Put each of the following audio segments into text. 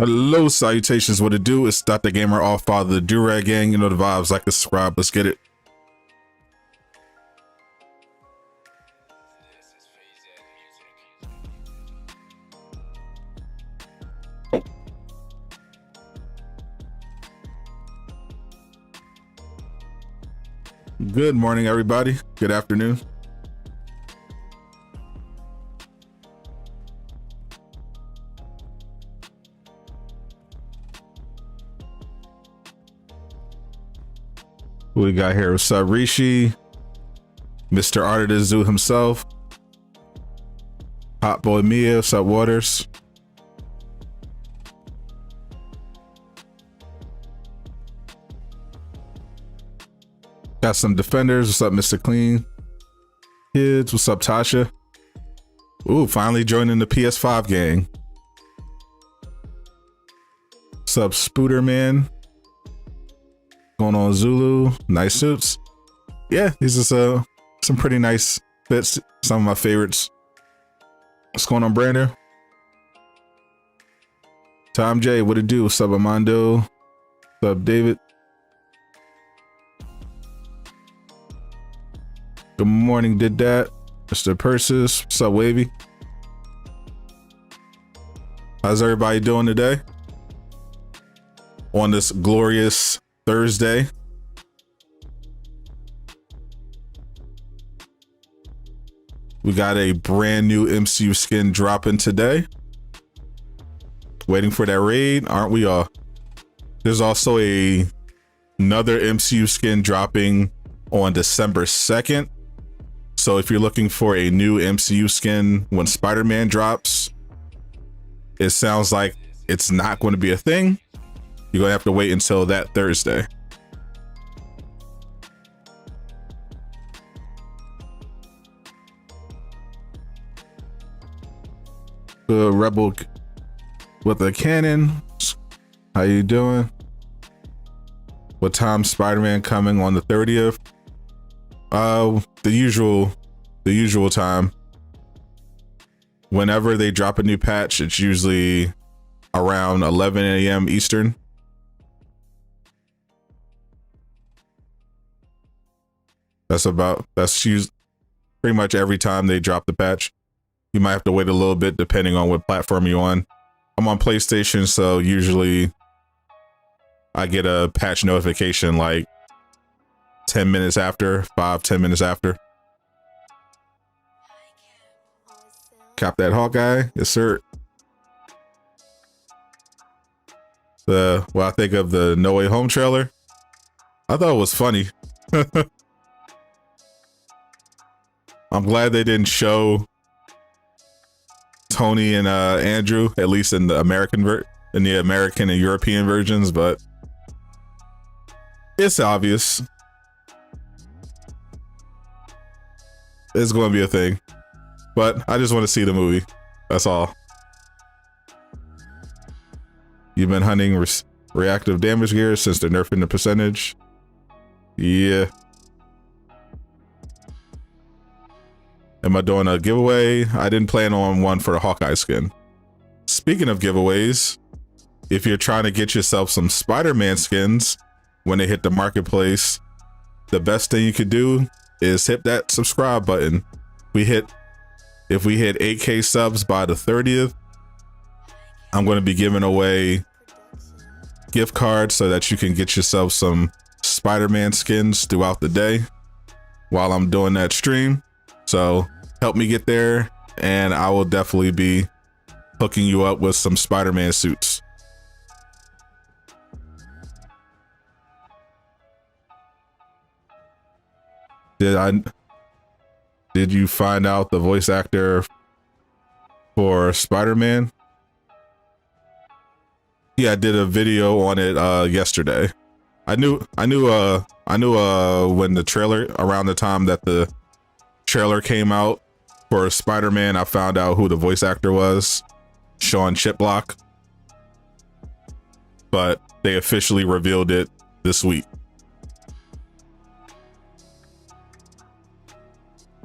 Hello, salutations. What it do? It's Dr. Gamer, all father, the Durag gang. You know the vibes. Like and subscribe. Let's get it. Good morning, everybody. Good afternoon. What we got here? What's up, Rishi? Mr. Art of the Zoo himself. Hot Boy Mia. What's up, Waters? Got some defenders. What's up, Mr. Clean? Kids. What's up, Tasha? Ooh, finally joining the PS5 gang. What's up, Spooderman? Going on, Zulu. Nice suits. Yeah, these are some pretty nice fits. Some of my favorites. What's going on, Brander? Tom J, what it do? What's up, Armando? What's up, David? Good morning, did that. Mr. Persis. What's up, Wavy? How's everybody doing today? On this glorious Thursday. We got a brand new MCU skin dropping today. Waiting for that raid, aren't we all? There's also another MCU skin dropping on December 2nd. So if you're looking for a new MCU skin when Spider-Man drops, it sounds like it's not going to be a thing. You're gonna have to wait until that Thursday. Rebel with a cannon. How you doing? What time Spider-Man coming on the 30th? The usual time. Whenever they drop a new patch, it's usually around 11 a.m. Eastern. That's used pretty much every time they drop the patch. You might have to wait a little bit depending on what platform you're on. I'm on PlayStation, so usually I get a patch notification like 10 minutes after, 5-10 minutes after. Cop that Hawkeye, yes sir. What I think of the No Way Home trailer, I thought it was funny. I'm glad they didn't show Tony and Andrew, at least in the American and European versions, but it's obvious. It's going to be a thing, but I just want to see the movie. That's all. You've been hunting reactive damage gear since they're nerfing the percentage. Yeah. Am I doing a giveaway? I didn't plan on one for the Hawkeye skin. Speaking of giveaways, if you're trying to get yourself some Spider-Man skins when they hit the marketplace, the best thing you could do is hit that subscribe button. If we hit 8K subs by the 30th, I'm going to be giving away gift cards so that you can get yourself some Spider-Man skins throughout the day while I'm doing that stream. So help me get there, and I will definitely be hooking you up with some Spider-Man suits. Did you find out the voice actor for Spider-Man? Yeah, I did a video on it yesterday. I knew when the trailer, around the time that the trailer came out for Spider-Man, I found out who the voice actor was, Sean Chiplock, but they officially revealed it this week.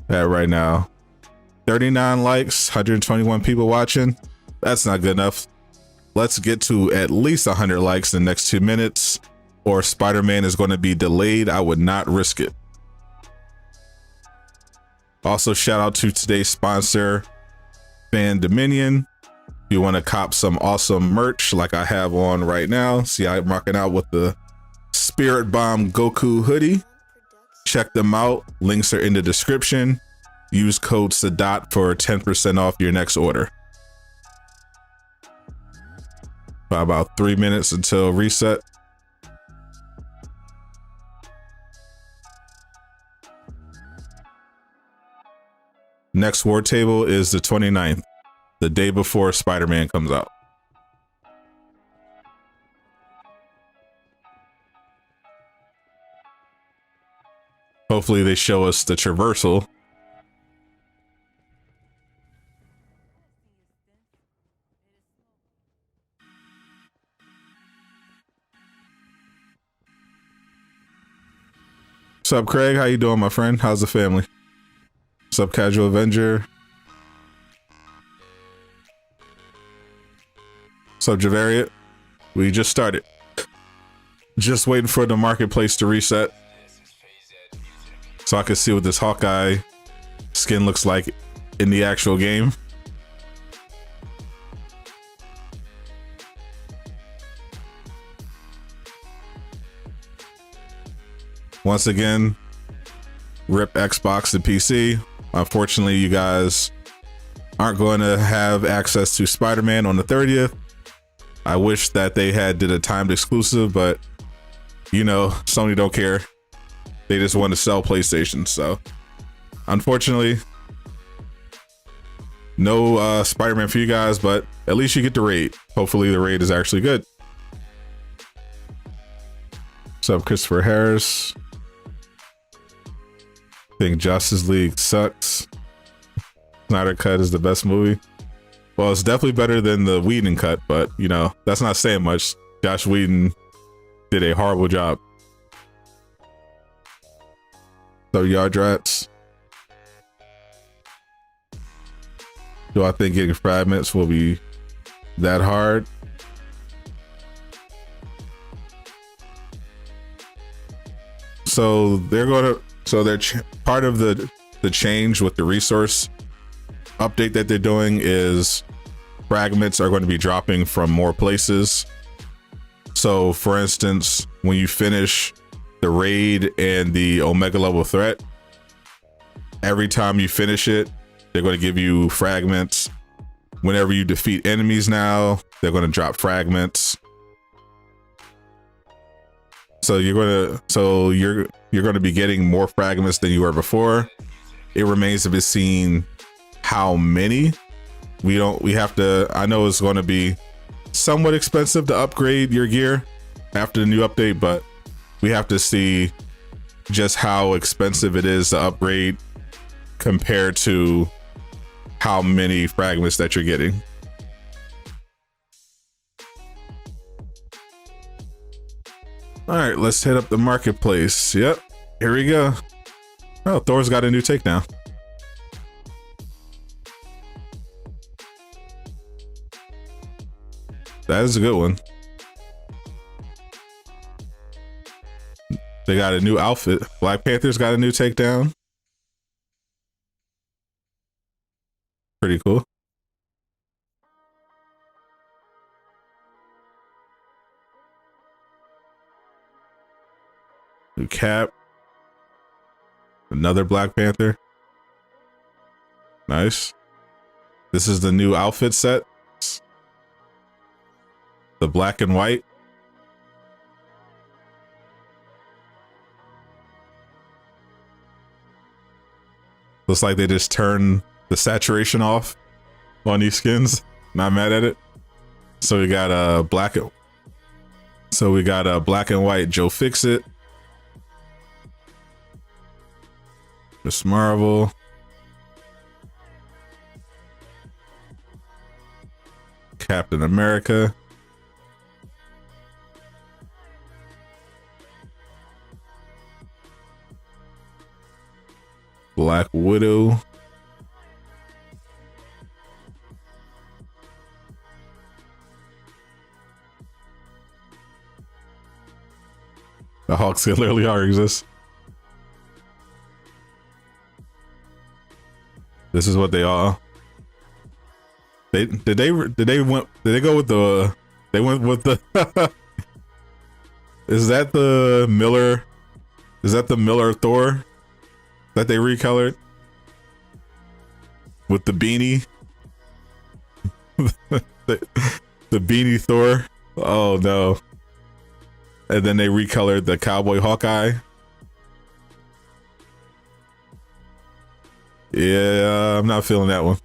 Right now, 39 likes, 121 people watching. That's not good enough. let's get to at least 100 likes in the next 2 minutes, or Spider-Man is going to be delayed. I would not risk it. Also, shout out to today's sponsor, Fan Dominion. If you want to cop some awesome merch like I have on right now, see, I'm rocking out with the Spirit Bomb Goku hoodie. Check them out. Links are in the description. Use code Sadat for 10% off your next order. About 3 minutes until reset. Next war table is the 29th, the day before Spider-Man comes out. Hopefully they show us the traversal. What's up, Craig? How you doing, my friend? How's the family? What's up, Casual Avenger? What's up, Javariat? We just started. Just waiting for the marketplace to reset so I can see what this Hawkeye skin looks like in the actual game. Once again, rip Xbox and PC. Unfortunately, you guys aren't going to have access to Spider-Man on the 30th. I wish that they had did a timed exclusive, but you know, Sony don't care. They just want to sell PlayStation. So unfortunately, no Spider-Man for you guys, but at least you get the raid. Hopefully the raid is actually good. What's up, Christopher Harris? Think Justice League sucks. Snyder Cut is the best movie. Well, it's definitely better than the Whedon cut, but you know, that's not saying much. Josh Whedon did a horrible job. So Yard Rats. Do I think getting fragments will be that hard? So they're going to, part of the change with the resource update that they're doing is fragments are going to be dropping from more places. So for instance, when you finish the raid and the Omega level threat, every time you finish it, they're going to give you fragments. Whenever you defeat enemies now, they're going to drop fragments. So you're going to be getting more fragments than you were before. It remains to be seen how many. We have to, I know it's going to be somewhat expensive to upgrade your gear after the new update, but we have to see just how expensive it is to upgrade compared to how many fragments that you're getting. All right, let's hit up the marketplace. Yep, here we go. Oh, Thor's got a new take now. That is a good one. They got a new outfit. Black Panther's got a new takedown. Pretty cool. New Cap. Another Black Panther. Nice. This is the new outfit set. The black and white. Looks like they just turned the saturation off on these skins. Not mad at it. So we got a black and white Joe Fixit. Miss Marvel. Captain America. Black Widow. A Hawk skin literally already exists. This is what they are. Did they go with the? They went with the. Is that the Miller? Is that the Miller Thor that they recolored with the beanie? the beanie Thor. Oh no! And then they recolored the cowboy Hawkeye. Yeah, I'm not feeling that one.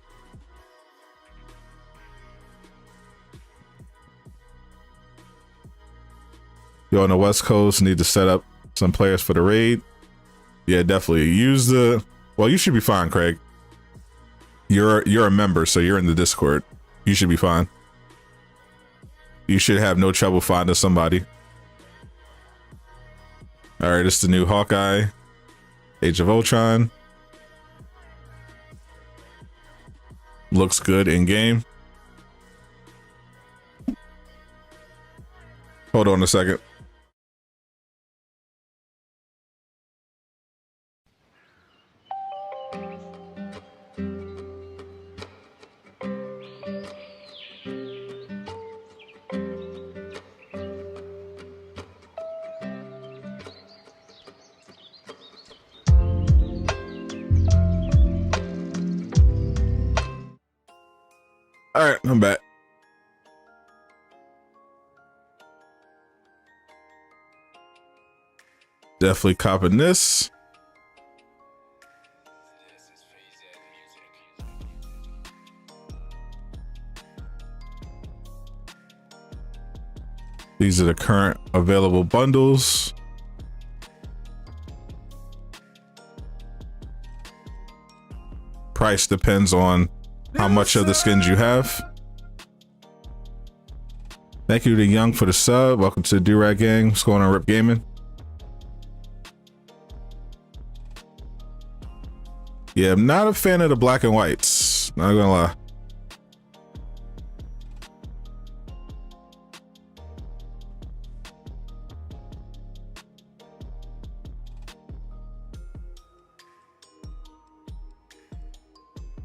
You're on the West Coast, need to set up some players for the raid. Yeah, definitely. Use the, well, you should be fine, Craig. You're a member, so you're in the Discord. You should be fine. You should have no trouble finding somebody. All right, it's the new Hawkeye, Age of Ultron. Looks good in game. Hold on a second. All right, I'm back. Definitely copping this. These are the current available bundles. Price depends on how much of the skins you have. Thank you to Young for the sub. Welcome to the Do-Rag Gang. What's going on, Rip Gaming? Yeah, I'm not a fan of the black and whites. Not gonna lie.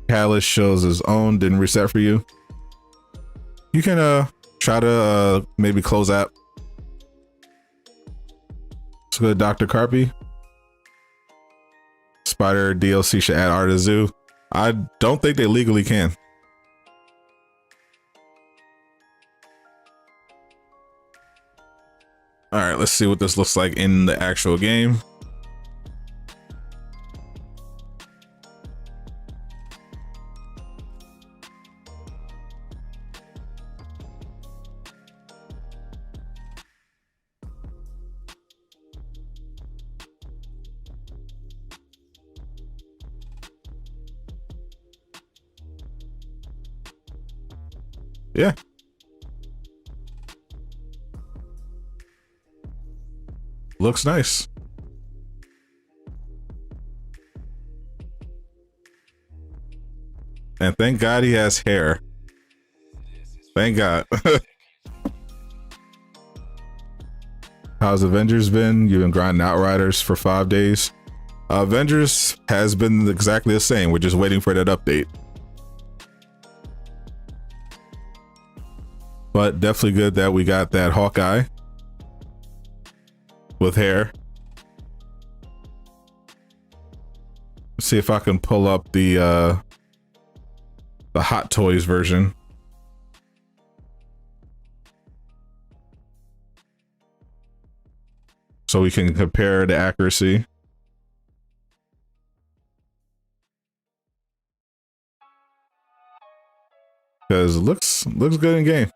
Catalyst shows his own, didn't reset for you. You can try to maybe close app. Let's go to Dr. Carpy. Spider DLC should add Art of Zoo. I don't think they legally can. All right, let's see what this looks like in the actual game. Yeah. Looks nice. And thank God he has hair. Thank God. How's Avengers been? You've been grinding Outriders for 5 days. Avengers has been exactly the same. We're just waiting for that update. But definitely good that we got that Hawkeye with hair. Let's see if I can pull up the Hot Toys version. So we can compare the accuracy. Because it looks good in game.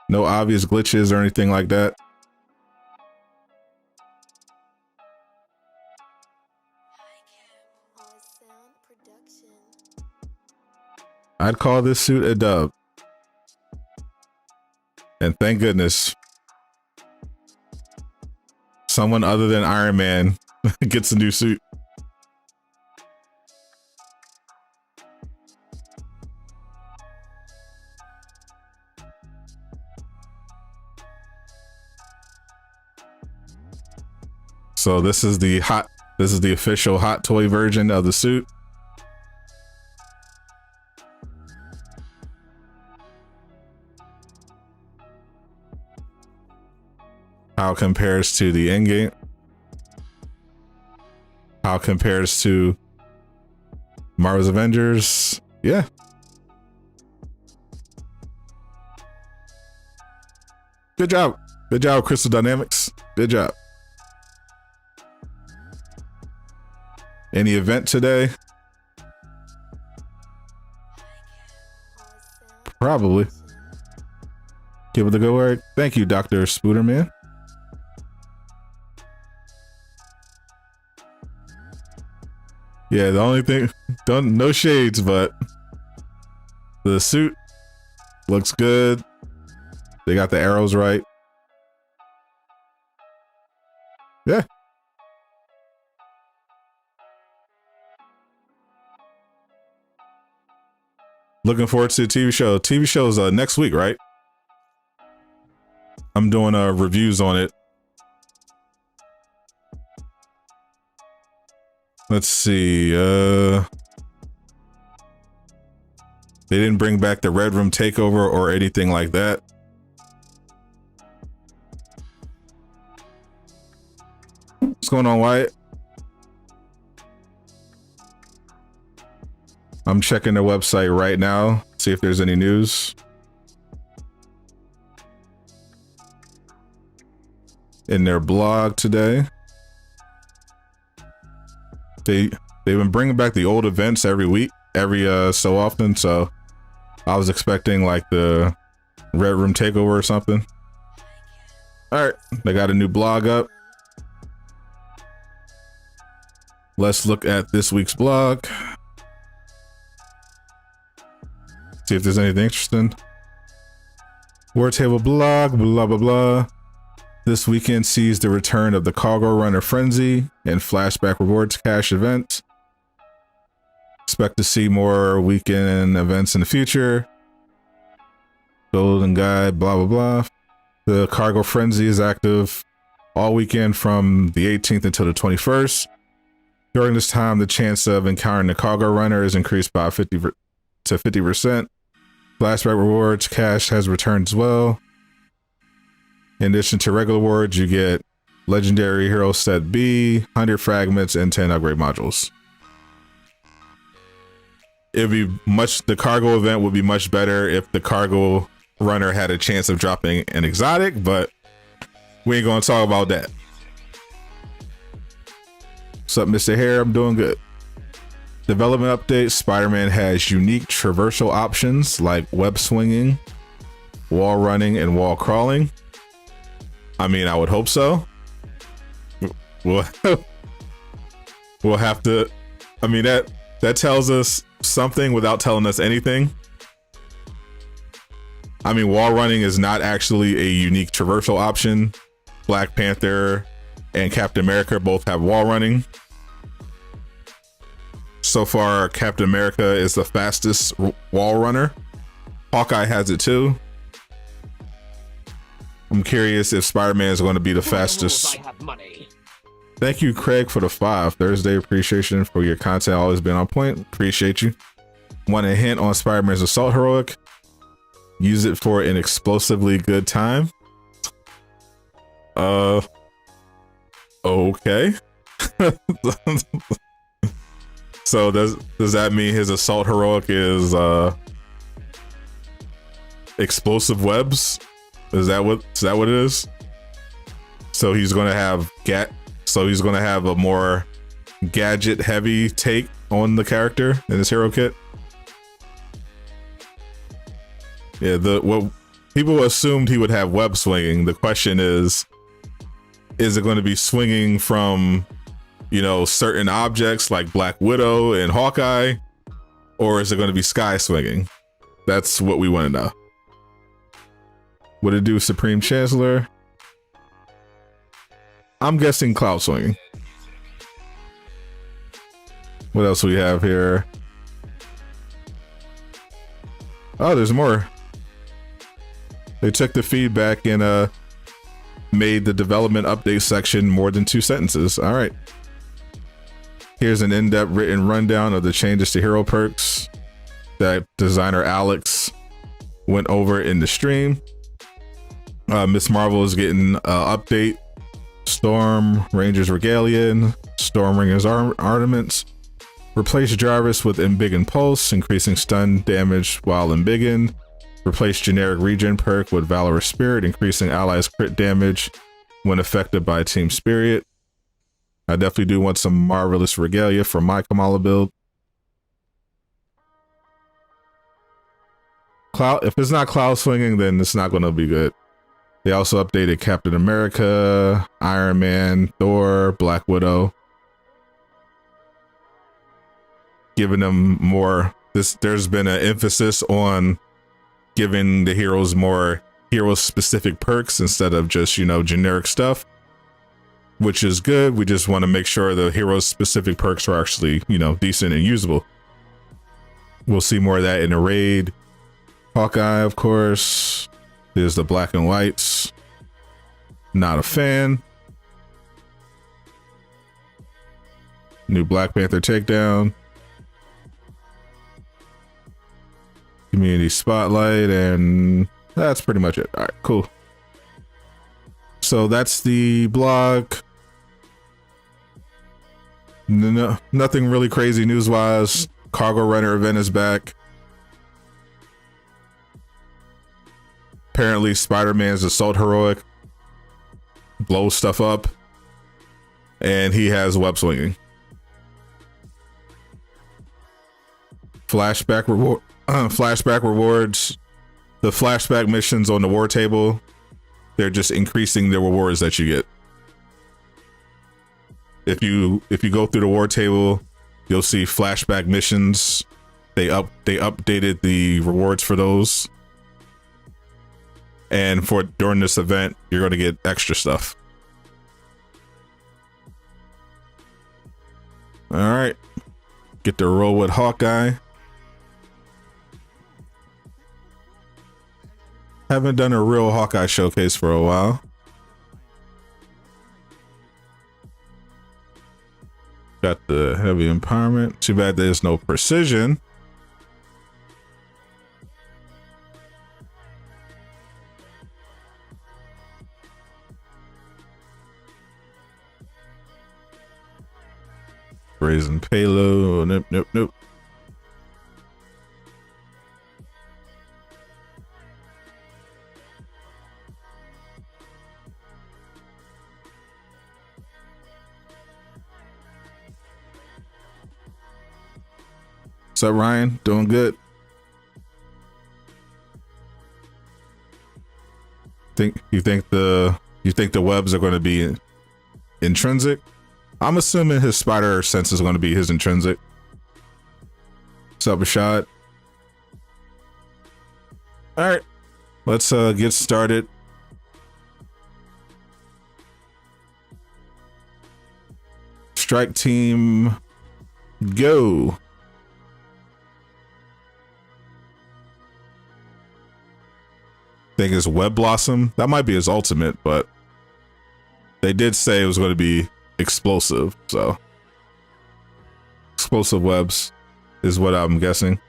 No obvious glitches or anything like that. I'd call this suit a dub. And thank goodness someone other than Iron Man gets a new suit. So this is the official hot toy version of the suit. How it compares to the Endgame. How it compares to Marvel's Avengers. Yeah. Good job. Good job, Crystal Dynamics. Good job. Any event today? Probably. Give it a go, Eric. Thank you, Dr. Spooderman. Yeah, the only thing, no shades, but the suit looks good. They got the arrows right. Yeah. Looking forward to the TV show. TV show's next week, right? I'm doing reviews on it. Let's see. They didn't bring back the Red Room takeover or anything like that. What's going on, Wyatt? I'm checking their website right now, see if there's any news. In their blog today. They've been bringing back the old events every week, every so often, so I was expecting like the Red Room takeover or something. All right, they got a new blog up. Let's look at this week's blog. See if there's anything interesting. War Table blog, blah, blah, blah. This weekend sees the return of the Cargo Runner Frenzy and Flashback Rewards Cash event. Expect to see more weekend events in the future. Golden Guide, blah, blah, blah. The Cargo Frenzy is active all weekend from the 18th until the 21st. During this time, the chance of encountering the Cargo Runner is increased by 50%. Flashback Rewards Cash has returned as well. In addition to regular awards, you get Legendary Hero Set B, 100 fragments, and 10 upgrade modules. The cargo event would be much better if the Cargo Runner had a chance of dropping an exotic, but we ain't gonna talk about that. What's up, Mr. Hare? I'm doing good. Development update: Spider-Man has unique traversal options like web swinging, wall running, and wall crawling. I mean, I would hope so. We'll have to. I mean, that tells us something without telling us anything. I mean, wall running is not actually a unique traversal option. Black Panther and Captain America both have wall running. So far, Captain America is the fastest wall runner. Hawkeye has it too. I'm curious if Spider-Man is going to be the fastest. Thank you, Craig, for the 5 Thursday appreciation for your content. Always been on point. Appreciate you. Want a hint on Spider-Man's assault heroic? Use it for an explosively good time. Okay. So does that mean his assault heroic is explosive webs? Is that what it is? So he's gonna have a more gadget heavy take on the character in his hero kit. Yeah, what people assumed he would have web swinging. The question is it going to be swinging from, certain objects like Black Widow and Hawkeye, or is it going to be sky swinging? That's what we want to know. Would it do Supreme Chancellor? I'm guessing cloud swinging. What else we have here? Oh, there's more. They took the feedback and made the development update section more than 2 sentences. All right. Here's an in-depth written rundown of the changes to hero perks that designer Alex went over in the stream. Miss Marvel is getting an update. Storm Ranger's Regalia, Stormringer's Armaments. Replace Jarvis with Embiggen Pulse, increasing stun damage while Embiggen. Replace generic regen perk with Valorous Spirit, increasing allies crit damage when affected by Team Spirit. I definitely do want some Marvelous Regalia for my Kamala build. Cloud, if it's not cloud swinging, then it's not going to be good. They also updated Captain America, Iron Man, Thor, Black Widow, giving them more. There's been an emphasis on giving the heroes more hero-specific perks instead of just, you know, generic stuff, which is good. We just want to make sure the hero-specific perks are actually, you know, decent and usable. We'll see more of that in the raid. Hawkeye, of course. There's the black and whites. Not a fan. New Black Panther takedown. Community spotlight, and that's pretty much it. All right, cool. So that's the blog. No, nothing really crazy news-wise. Cargo Runner event is back. Apparently, Spider-Man's assault heroic blows stuff up, and he has web swinging. Flashback rewards. The flashback missions on the war table, they're just increasing the rewards that you get. If you go through the war table, you'll see flashback missions. They updated the rewards for those. And during this event, you're going to get extra stuff. All right, get to roll with Hawkeye. Haven't done a real Hawkeye showcase for a while. Got the heavy empowerment. Too bad there's no precision. Raising payload. Nope. What's up, Ryan? Doing good. You think the webs are going to be intrinsic? I'm assuming his spider sense is going to be his intrinsic. What's up, Rashad? All right, let's get started. Strike team, go. Think it's Web Blossom. That might be his ultimate, but they did say it was going to be explosive, so explosive webs is what I'm guessing.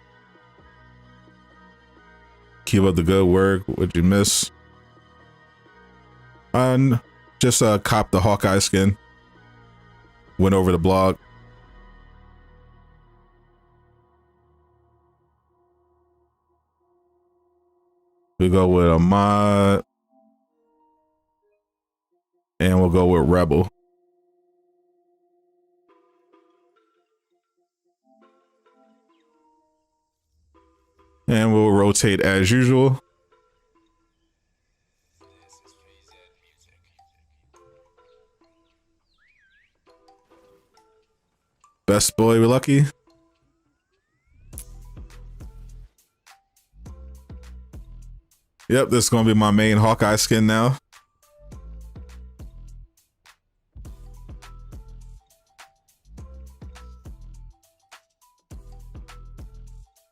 Keep up the good work. What'd you miss? Just cop the Hawkeye skin. Went over the blog. We go with a mod, and we'll go with Rebel. And we'll rotate as usual. Best boy, we're lucky. Yep, this is going to be my main Hawkeye skin now.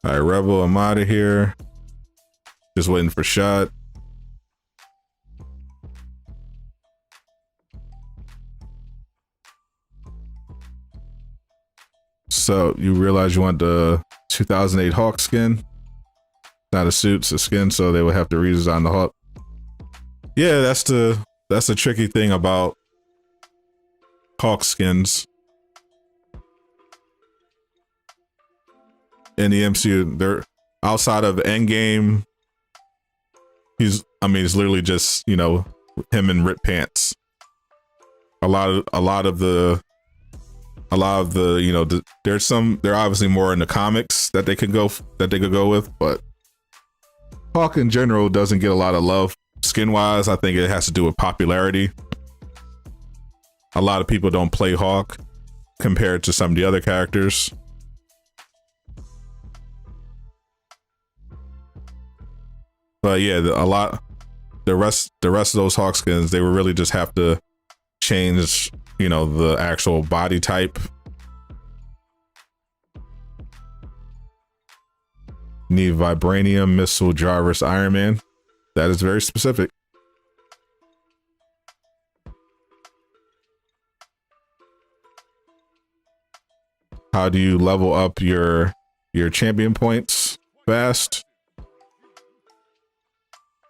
All right, Rebel, I'm out of here. Just waiting for shot. So you realize you want the 2008 Hawk skin? Not a suit, it's a skin, so they would have to redesign the Hawk. Yeah, that's the tricky thing about Hawk skins. In the MCU, they're outside of Endgame. It's literally just, you know, him in ripped pants. A lot of the, you know, they're obviously more in the comics that they could go with, but Hawk in general doesn't get a lot of love skin wise. I think it has to do with popularity. A lot of people don't play Hawk compared to some of the other characters. But yeah, the rest of those Hawk skins, they would really just have to change, you know, the actual body type. Need vibranium missile Jarvis Iron Man. That is very specific. How do you level up your champion points fast?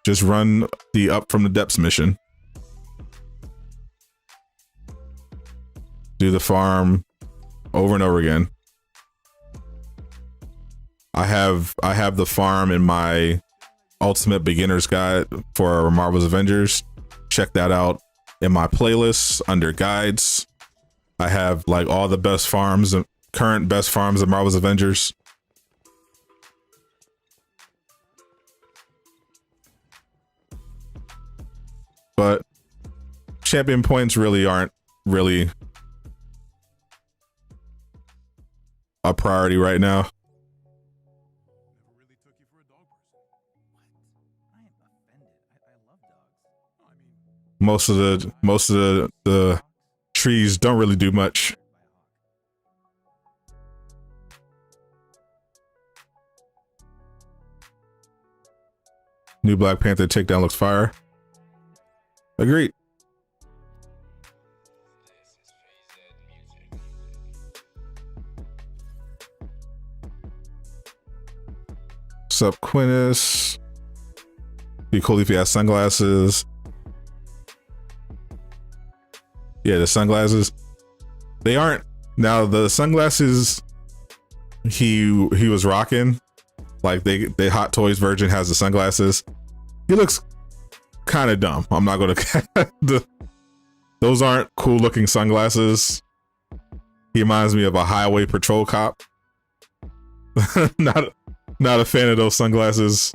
Just run the Up from the Depths mission. Do the farm over and over again. I have the farm in my Ultimate Beginner's Guide for Marvel's Avengers. Check that out in my playlist under guides. I have like all the best farms and current best farms of Marvel's Avengers. But champion points really aren't really a priority right now. Most of the trees don't really do much. New Black Panther takedown looks fire. Agreed. Sup, Quintus? Be cool if you had sunglasses. Yeah, the sunglasses. They aren't now the sunglasses he was rocking. Like the Hot Toys version has the sunglasses. He looks kind of dumb. I'm not gonna. Those aren't cool looking sunglasses. He reminds me of a highway patrol cop. Not a fan of those sunglasses.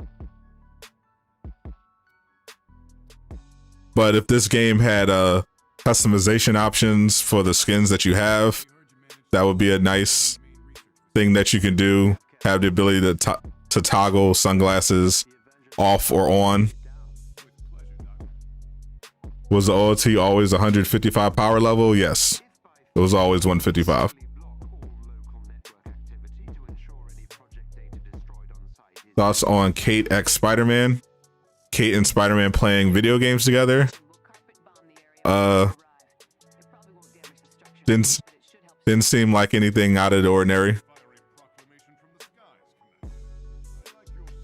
But if this game had customization options for the skins that you have, that would be a nice thing that you can do. Have the ability to toggle sunglasses off or on. Was the OLT always 155 power level? Yes, it was always 155. Thoughts on Kate x Spider-Man? Kate and Spider-Man playing video games together? Didn't seem like anything out of the ordinary.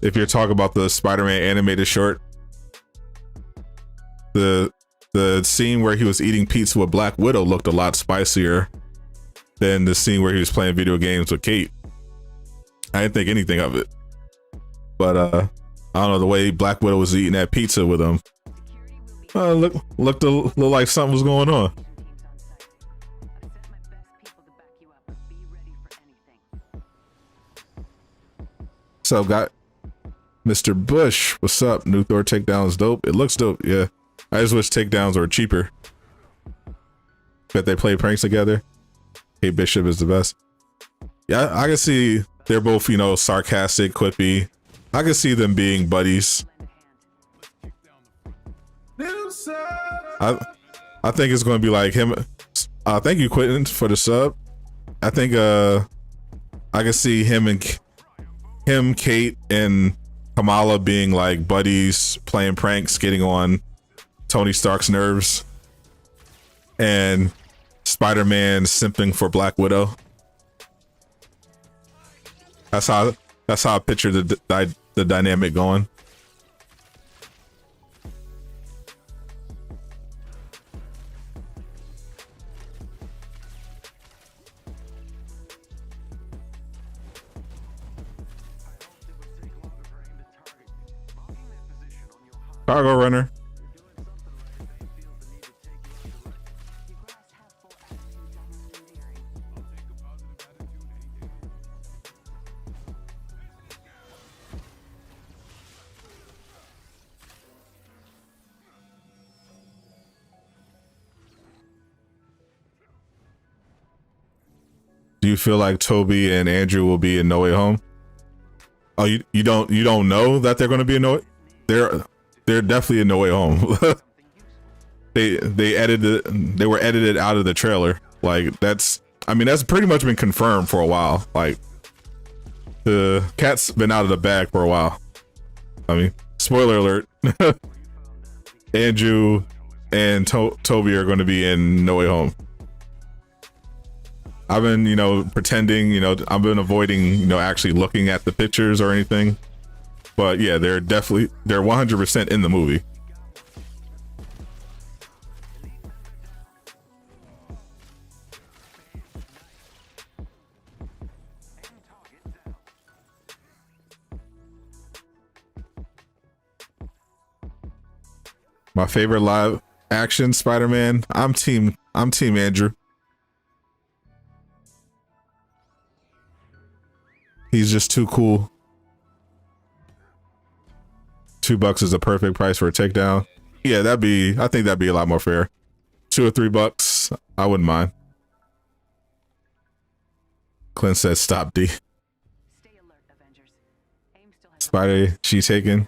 If you're talking about the Spider-Man animated short, the scene where he was eating pizza with Black Widow looked a lot spicier than the scene where he was playing video games with Kate. I didn't think anything of it, but I don't know, the way Black Widow was eating that pizza with him, looked like something was going on. So got Mr. Bush, what's up? New Thor takedown is dope. It looks dope, yeah. I just wish takedowns were cheaper. Bet they play pranks together. Hey, Bishop is the best. Yeah, I can see they're both, you know, sarcastic, quippy. I can see them being buddies. I think it's going to be like him. Thank you, Quentin, for the sub. I think I can see him, Kate, and Kamala being like buddies, playing pranks, getting on Tony Stark's nerves, and Spider-Man simping for Black Widow. That's how I picture the dynamic going. Cargo runner. Do you feel like Toby and Andrew will be in No Way Home? Oh, you don't know that they're going to be in No Way? They're definitely in No Way Home. they were edited out of the trailer. Like that's pretty much been confirmed for a while. Like the cat's been out of the bag for a while. I mean, spoiler alert. Andrew and Toby are going to be in No Way Home. I've been, pretending, I've been avoiding, actually looking at the pictures or anything. But yeah, they're 100% in the movie. My favorite live action Spider-Man. I'm team Andrew. He's just too cool. $2 is a perfect price for a takedown. Yeah, I think that'd be a lot more fair. $2 or $3, I wouldn't mind. Clint says stop D. Stay alert, Avengers. AIM still has Spider, she's taken.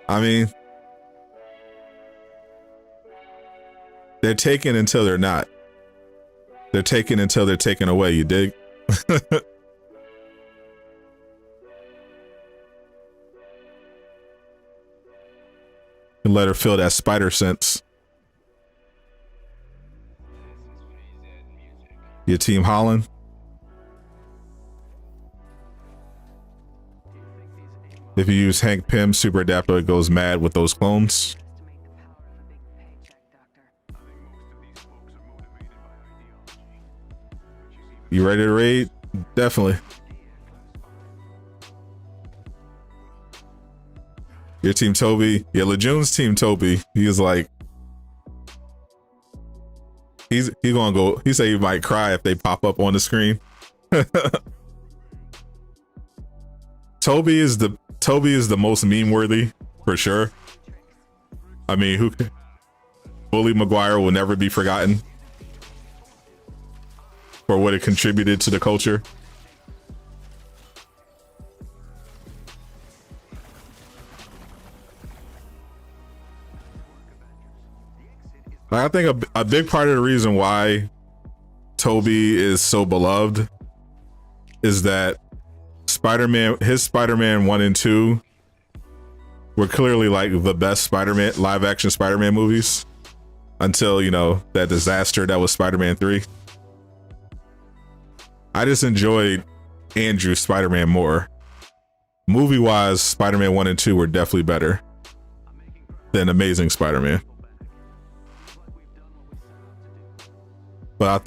I mean, they're taken until they're not. They're taken until they're taken away, you dig? And let her feel that spider sense. Your team Holland. If you use Hank Pym super adapter, it goes mad with those clones. You ready to raid? Definitely. Your team Toby. Yeah, Lejeune's team Toby. He was like, he's gonna go. He said he might cry if they pop up on the screen. Toby is the most meme worthy for sure. I mean, Bully Maguire will never be forgotten for what it contributed to the culture. I think a big part of the reason why Toby is so beloved is that his Spider-Man 1 and 2 were clearly like the best Spider-Man live action Spider-Man movies until, that disaster that was Spider-Man 3. I just enjoyed Andrew Spider-Man more. Movie-wise, Spider-Man 1 and 2 were definitely better than Amazing Spider-Man. But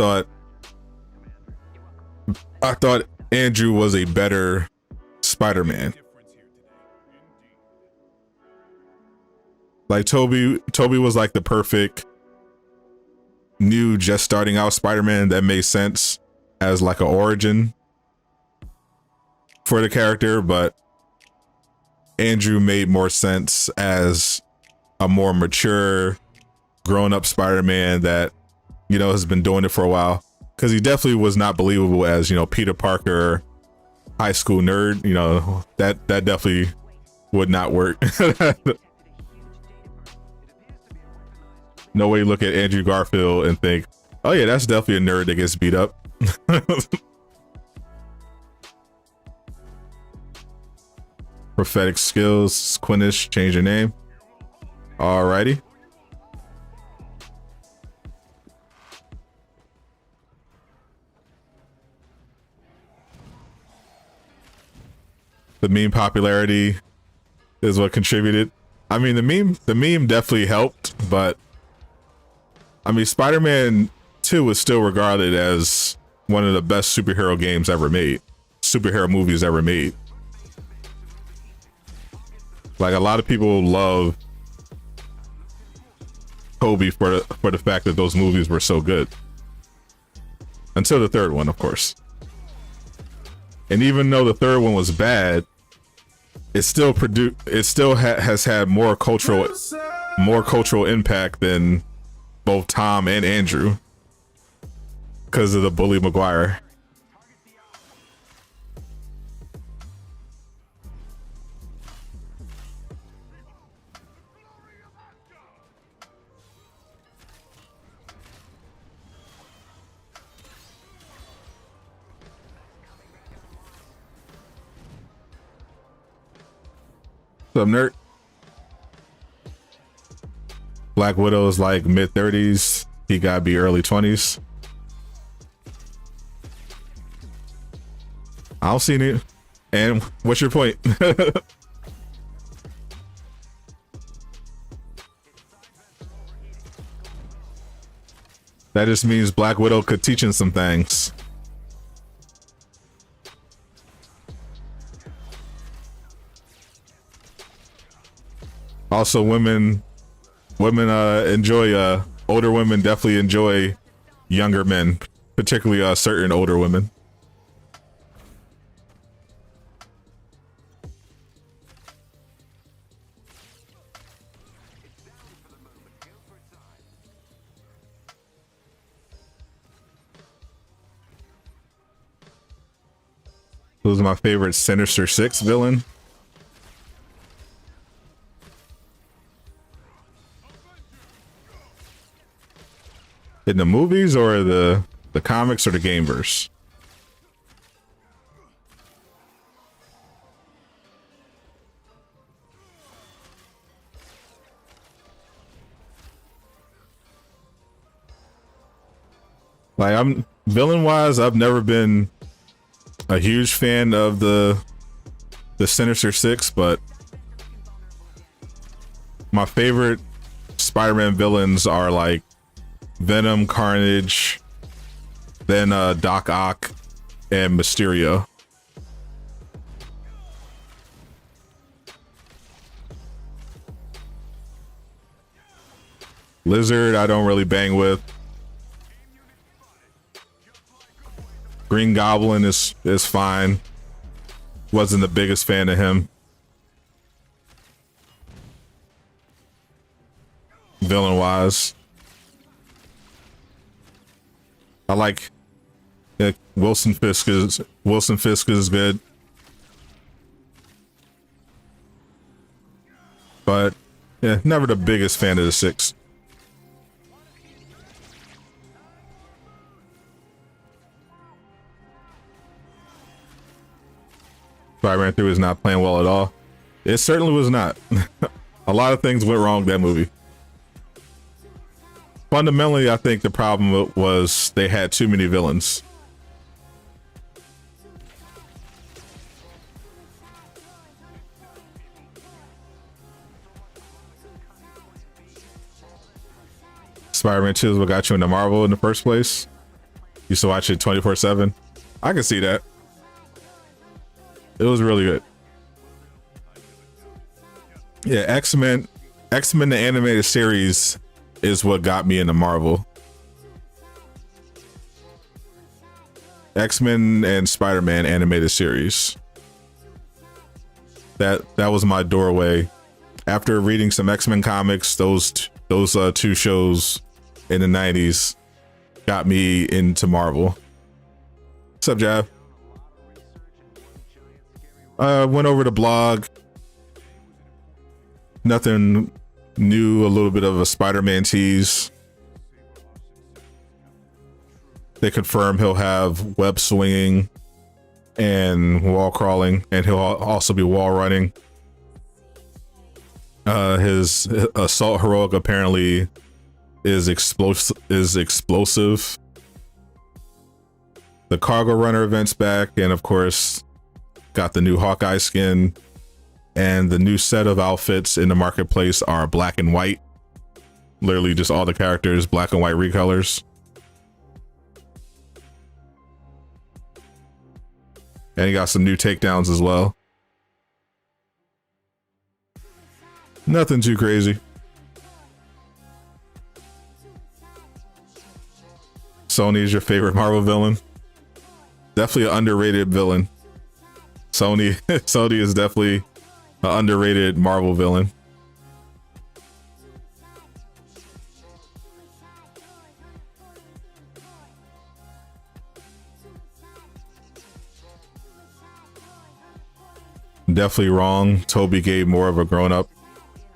I thought Andrew was a better Spider-Man. Like Toby was like the perfect new just starting out Spider-Man that made sense as like an origin for the character, but Andrew made more sense as a more mature, grown-up Spider-Man that has been doing it for a while, because he definitely was not believable as Peter Parker, high school nerd. That definitely would not work. No way you look at Andrew Garfield and think, oh yeah, that's definitely a nerd that gets beat up. Prophetic skills, Quinish, change your name. Alrighty. The meme popularity is what contributed. I mean, the meme definitely helped, but I mean, Spider-Man 2 is still regarded as one of the best superhero games ever made, superhero movies ever made. Like, a lot of people love Kobe for the fact that those movies were so good. Until the third one, of course. And even though the third one was bad, it still has had more cultural impact than both Tom and Andrew because of the Bully Maguire. What's up, nerd? Black Widow is like mid-30s. He gotta be early 20s. I don't see it. And what's your point? That just means Black Widow could teach him some things. Also, women enjoy, older women definitely enjoy younger men, particularly certain older women. Who's my favorite Sinister Six villain? In the movies or the comics or the game verse? Like, I'm villain wise, I've never been a huge fan of the Sinister Six, but my favorite Spider-Man villains are like Venom, Carnage, then Doc Ock, and Mysterio. Lizard, I don't really bang with. Green Goblin is fine. Wasn't the biggest fan of him. Villain wise. I like Wilson Fisk is good. But yeah, never the biggest fan of the Six. Spider-Man 3 was not playing well at all. It certainly was not. A lot of things went wrong with that movie. Fundamentally, I think the problem was they had too many villains. Spider-Man 2 is what got you into Marvel in the first place. You used to watch it 24/7. I can see that. It was really good. Yeah, X-Men the animated series is what got me into Marvel. X-Men and Spider-Man animated series. That was my doorway. After reading some X-Men comics, those two shows in the 90s got me into Marvel. What's up, Jab? Went over the blog. Nothing new, a little bit of a Spider-Man tease. They confirm he'll have web swinging and wall crawling, and he'll also be wall running. His assault heroic apparently is explosive. The cargo runner event's back, and of course got the new Hawkeye skin, and the new set of outfits in the marketplace are black and white. Literally just all the characters, black and white recolors. And he got some new takedowns as well. Nothing too crazy. Sony is your favorite Marvel villain? Definitely an underrated villain. Sony is definitely an underrated Marvel villain. Definitely wrong. Toby gave more of a grown-up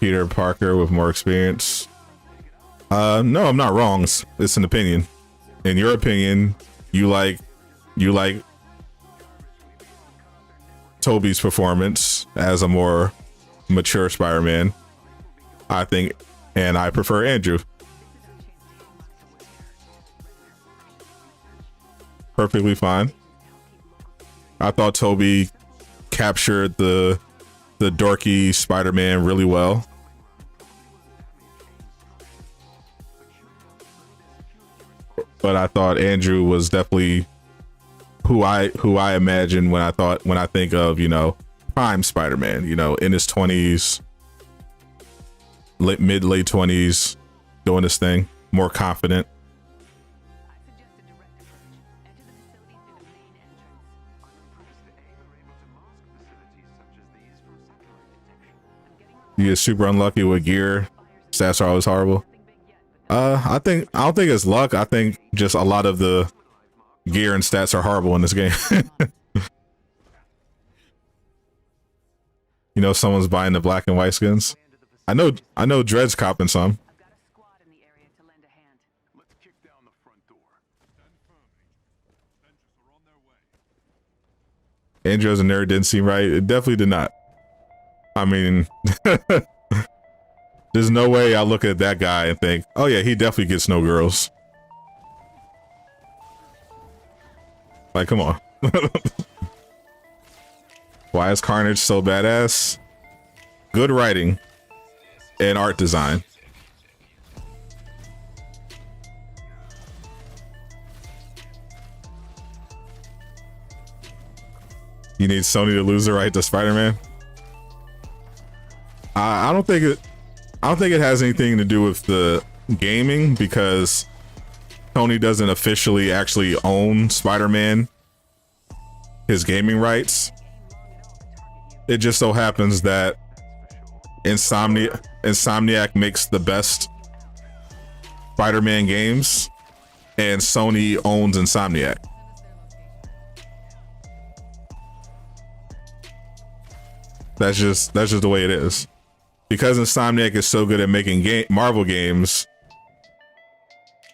Peter Parker with more experience. No, I'm not wrong. It's an opinion. In your opinion, you like Toby's performance as a more mature Spider-Man, I think, and I prefer Andrew. Perfectly fine. I thought Toby captured the dorky Spider-Man really well. But I thought Andrew was definitely who I imagine when I think of, you know, prime Spider-Man, you know, in his 20s, late 20s, doing his thing, more confident. You get super unlucky with gear. Stats are always horrible. I don't think it's luck. I think just a lot of the gear and stats are horrible in this game. You know, someone's buying the black and white skins. I know Dred's copping some. Andrew as a nerd didn't seem right. It definitely did not. I mean, there's no way I look at that guy and think, oh yeah, he definitely gets no girls. Like, come on. Why is Carnage so badass? Good writing and art design. You need Sony to lose the right to Spider-Man? I don't think it has anything to do with the gaming, because Sony doesn't officially actually own Spider-Man, his gaming rights. It just so happens that Insomniac makes the best Spider-Man games, and Sony owns Insomniac. That's just the way it is. Because Insomniac is so good at making Marvel games,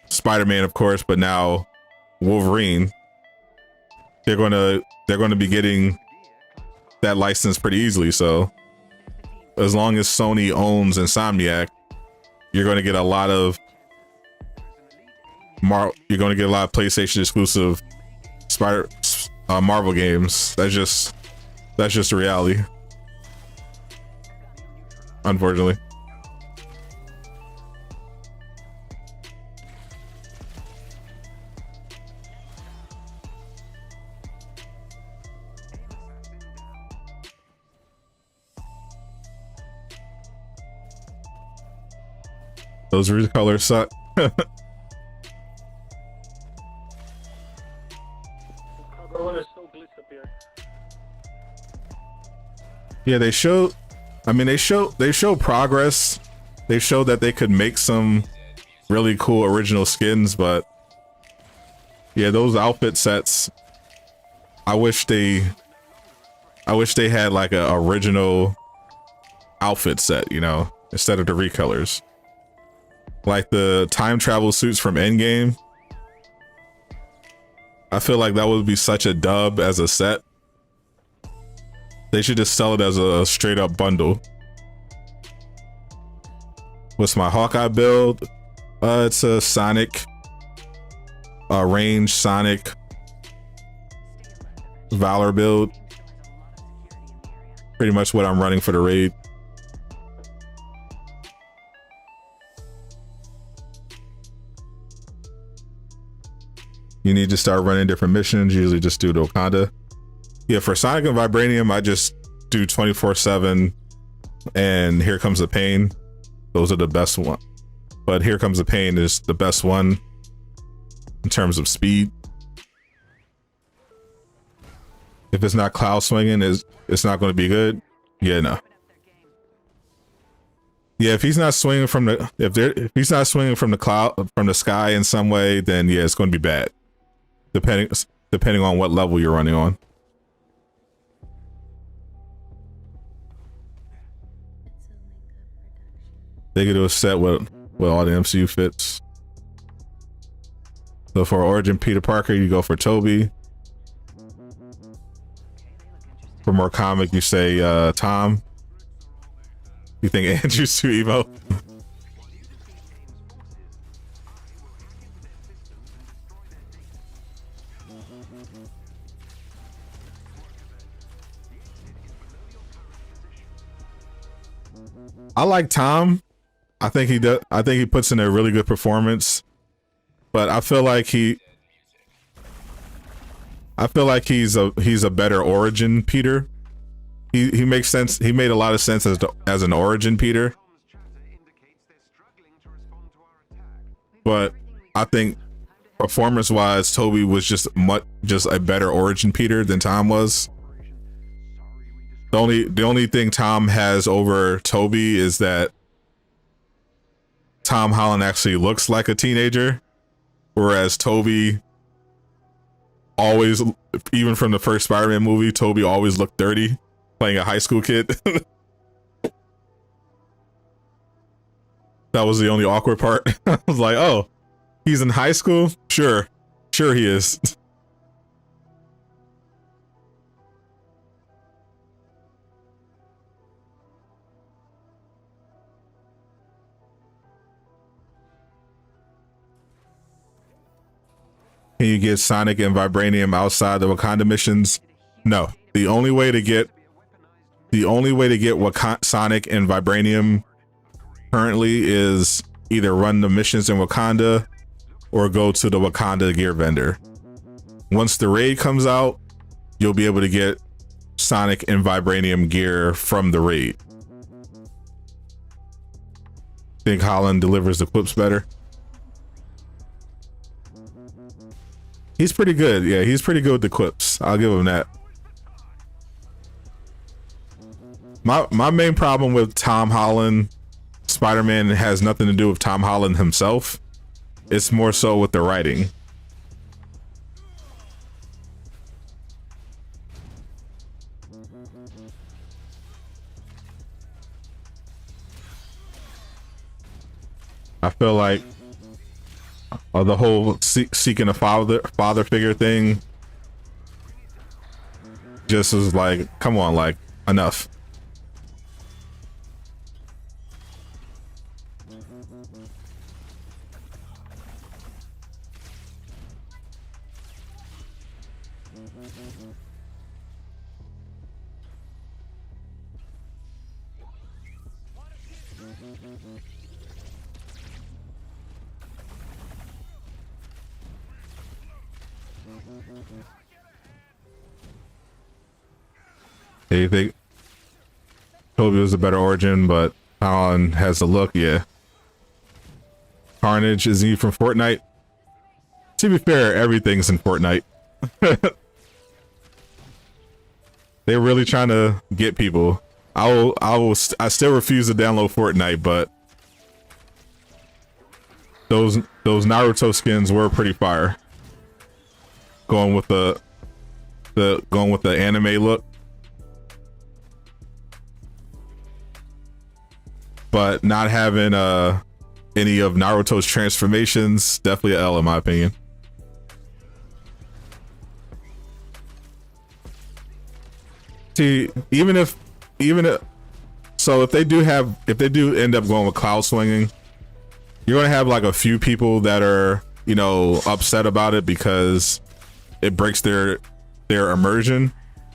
Spider-Man, of course, but now Wolverine, they're gonna be getting that license pretty easily. So as long as Sony owns Insomniac, you're gonna get a lot of PlayStation exclusive Marvel games. That's just the reality. Unfortunately. Those recolors suck. Yeah, they show progress. They show that they could make some really cool original skins, but yeah, those outfit sets, I wish they had like a original outfit set, you know, instead of the recolors. Like the time travel suits from Endgame. I feel like that would be such a dub as a set. They should just sell it as a straight up bundle. What's my Hawkeye build? It's a Sonic, range Sonic Valor build. pretty much what I'm running for the raid. You need to start running different missions. Usually just do the Wakanda. Yeah, for Sonic and Vibranium, I just do 24/7 and Here Comes the Pain. Those are the best one. But Here Comes the Pain is the best one in terms of speed. If it's not cloud swinging, it's not going to be good. Yeah, no. Yeah, if he's not swinging from the if he's not swinging from the cloud from the sky in some way, then yeah, it's going to be bad. Depending on what level you're running on. They could do a set with all the MCU fits. So for Origin Peter Parker, you go for Toby. For more comic, you say Tom. You think Andrew's too emo? I like Tom. I think he does. I think he puts in a really good performance, but I feel like he's a better Origin Peter. He makes sense. He made a lot of sense as an Origin Peter, but I think performance-wise, Toby was just a better Origin Peter than Tom was. The only thing Tom has over Toby is that Tom Holland actually looks like a teenager, whereas Toby always, even from the first Spider-Man movie, Toby always looked dirty, playing a high school kid. That was the only awkward part. I was like, oh, he's in high school? Sure he is. Can you get Sonic and Vibranium outside the Wakanda missions? No. The only way to get Sonic and Vibranium currently is either run the missions in Wakanda or go to the Wakanda gear vendor. Once the raid comes out, you'll be able to get Sonic and Vibranium gear from the raid. Think Holland delivers the clips better? He's pretty good. Yeah, he's pretty good with the quips. I'll give him that. My main problem with Tom Holland Spider-Man has nothing to do with Tom Holland himself. It's more so with the writing. I feel like the whole seeking a father figure thing just was like, come on, like, enough. Yeah, you think Toby was a better Origin, but Holland has the look? Yeah. Carnage, is he from Fortnite? To be fair, everything's in Fortnite. They're really trying to get people. I still refuse to download Fortnite, but those Naruto skins were pretty fire. Going with the anime look. But not having any of Naruto's transformations, definitely an L in my opinion. See, so if they do end up going with cloud swinging, you're gonna have like a few people that are, you know, upset about it because it breaks their immersion.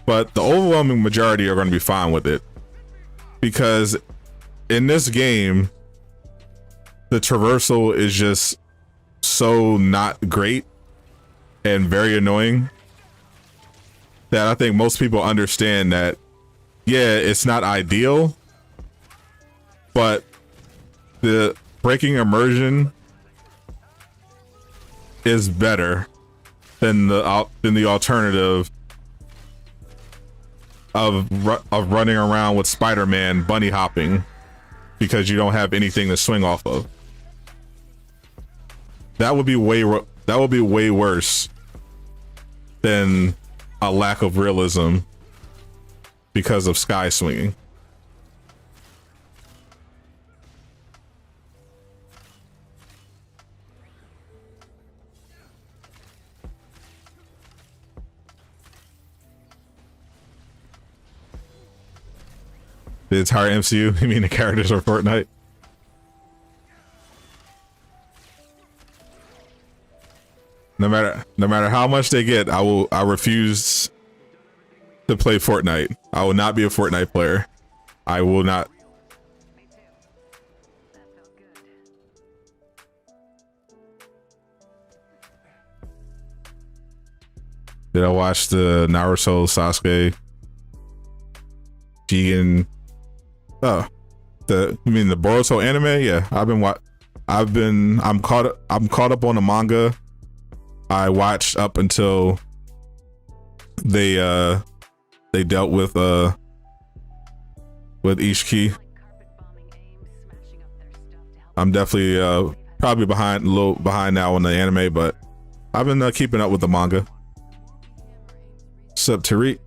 but the overwhelming majority are going to be fine with it, because in this game, the traversal is just so not great and very annoying that I think most people understand that, yeah, it's not ideal, but the breaking immersion is better than the alternative of running around with Spider-Man bunny hopping because you don't have anything to swing off of. That would be way worse than a lack of realism because of sky swinging. The entire MCU? You mean the characters of Fortnite? No matter how much they get, I refuse to play Fortnite. I will not be a Fortnite player. I will not. Me too. That felt good. Did I watch the Naruto Sasuke Jigen? Oh, you mean the Boruto anime? Yeah, I'm caught up on the manga. I watched up until they dealt with Ishiki. Like carpet bombing AIM, smashing up their stuff to help. I'm definitely probably a little behind now on the anime, but I've been keeping up with the manga. What's up, Tariq?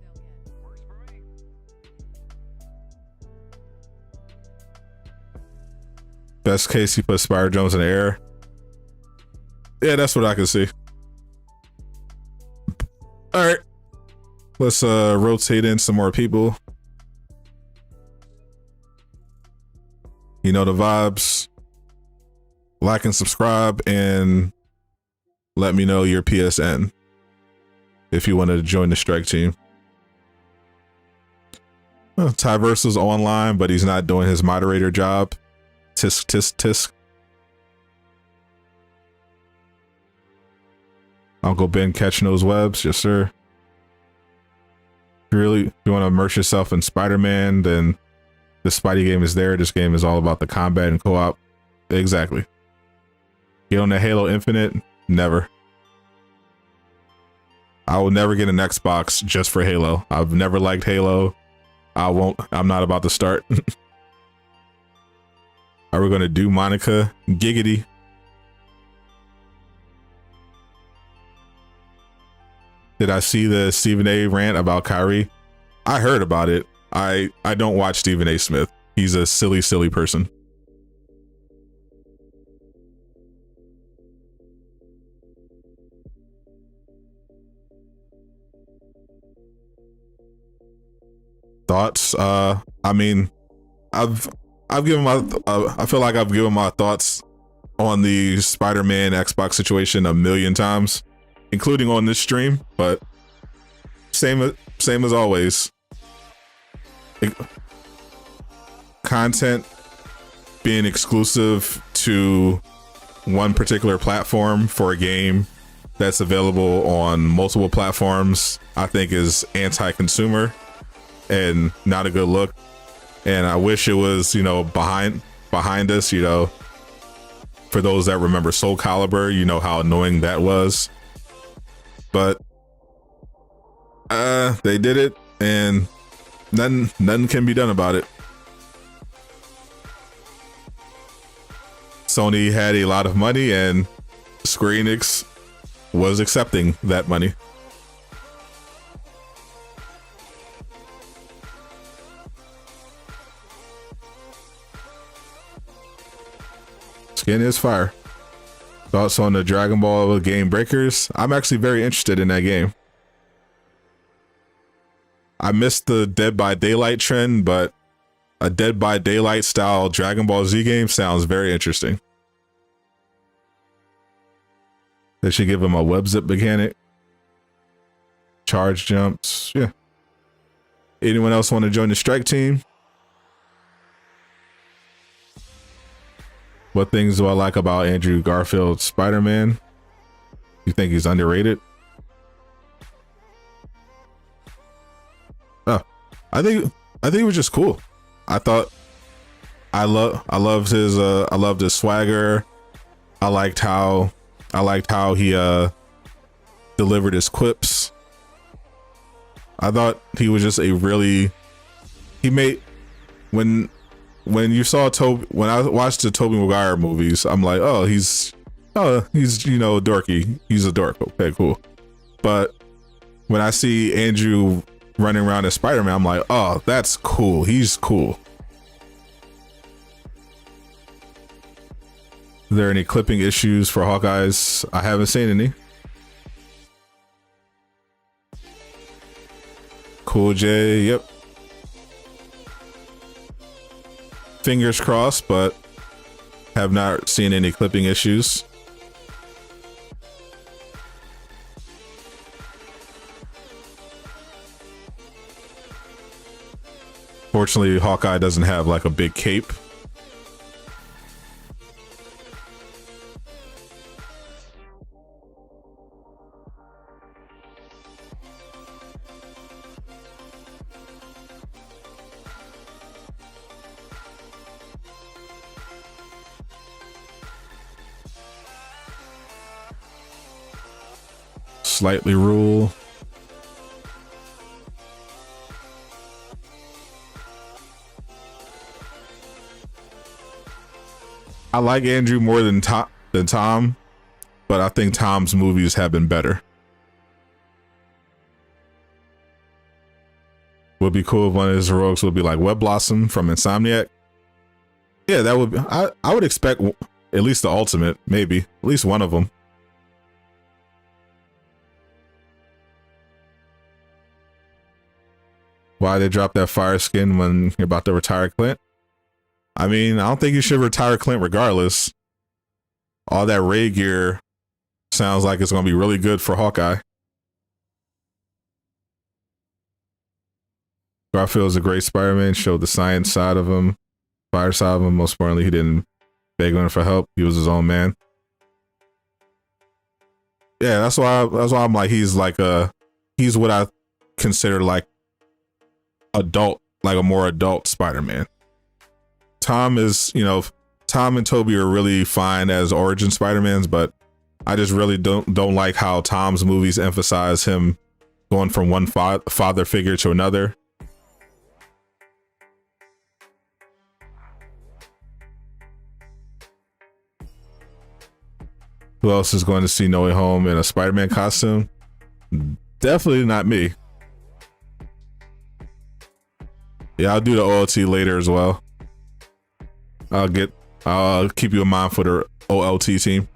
Best case, he put Spider Jones in the air. Yeah, that's what I can see. All right, let's rotate in some more people. You know the vibes. Like and subscribe, and let me know your PSN if you wanted to join the strike team. Tyversal's online, but he's not doing his moderator job. Tisk tisk tisk. Uncle Ben catching those webs, yes sir. Really, if you want to immerse yourself in Spider-Man, then the Spidey game is there. This game is all about the combat and co-op. Exactly. Get on the Halo Infinite? Never. I will never get an Xbox just for Halo. I've never liked Halo. I won't. I'm not about to start. Are we going to do Monica? Giggity. Did I see the Stephen A rant about Kyrie? I heard about it. I don't watch Stephen A Smith. He's a silly person. Thoughts? I mean, I've given my I feel like I've given my thoughts on the Spider-Man Xbox situation a million times, including on this stream, but same as always. Content being exclusive to one particular platform for a game that's available on multiple platforms, I think is anti-consumer and not a good look. And I wish it was, you know, behind us, you know, for those that remember Soul Calibur, you know how annoying that was. But they did it, and nothing can be done about it. Sony had a lot of money, and Square Enix was accepting that money. Skin is fire. Thoughts on the Dragon Ball Game Breakers? I'm actually very interested in that game. I missed the Dead by Daylight trend, but a Dead by Daylight style Dragon Ball Z game sounds very interesting. They should give him a web zip mechanic. Charge jumps, yeah. Anyone else want to join the strike team? What things do I like about Andrew Garfield's Spider-Man? You think he's underrated? Oh, I think it was just cool. I thought I loved his swagger. I liked how he delivered his quips. I thought he was just when I watched the Tobey Maguire movies, I'm like, oh, he's dorky. He's a dork. Okay, cool. But when I see Andrew running around as Spider-Man, I'm like, oh, that's cool. He's cool. Are there any clipping issues for Hawkeyes? I haven't seen any. Cool J, yep. Fingers crossed, but have not seen any clipping issues. Fortunately, Hawkeye doesn't have like a big cape. Slightly rule. I like Andrew more than Tom, but I think Tom's movies have been better. Would be cool if one of his heroics would be like Web Blossom from Insomniac. Yeah, that would be. I would expect at least the Ultimate, maybe at least one of them. Why they drop that fire skin when you're about to retire Clint? I mean, I don't think you should retire Clint regardless. All that raid gear sounds like it's going to be really good for Hawkeye. Garfield is a great Spider-Man, showed the science side of him, fire side of him. Most importantly, he didn't beg anyone for help. He was his own man. Yeah, that's why I'm like, he's what I consider like adult, like a more adult Spider-Man. Tom and Tobey are really fine as origin Spider-Mans, but I just really don't like how Tom's movies emphasize him going from one father figure to another. Who else is going to see No Way Home in a Spider-Man costume? Definitely not me. Yeah, I'll do the OLT later as well. I'll keep you in mind for the OLT team.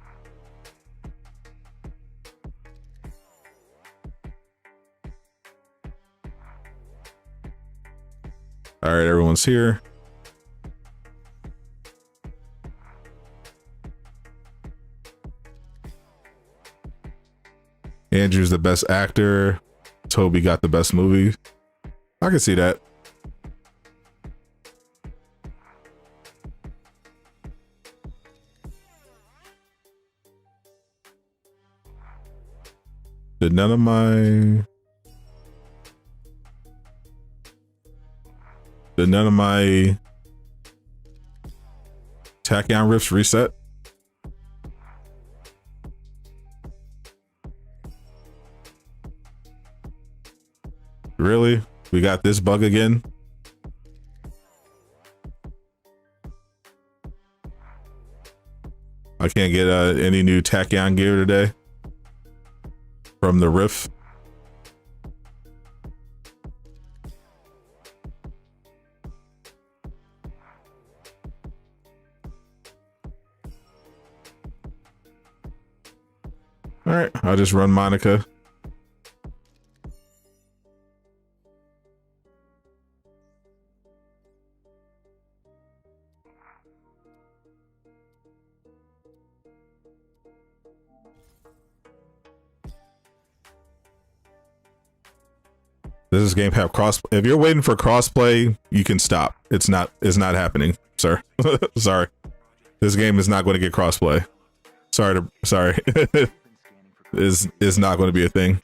All right, everyone's here. Andrew's the best actor. Tobey got the best movie. I can see that. Did none of my Tachyon riffs reset? Really? We got this bug again? I can't get any new Tachyon gear today from the riff. All right, I'll just run Monica. Does this game have cross? If you're waiting for crossplay, you can stop. It's not happening, sir. Sorry. This game is not going to get crossplay. Sorry. is not going to be a thing.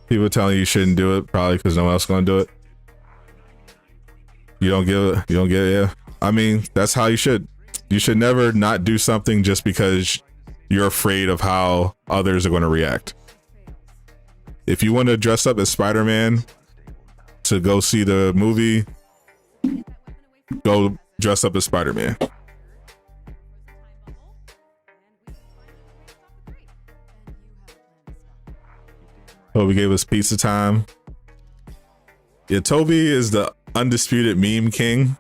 People telling you shouldn't do it, probably because no one else is going to do it. You don't get it, yeah. I mean, that's how you should. You should never not do something just because you're afraid of how others are going to react. If you want to dress up as Spider-Man to go see the movie, go dress up as Spider-Man. Toby gave us pizza time. Yeah, Toby is the undisputed meme king.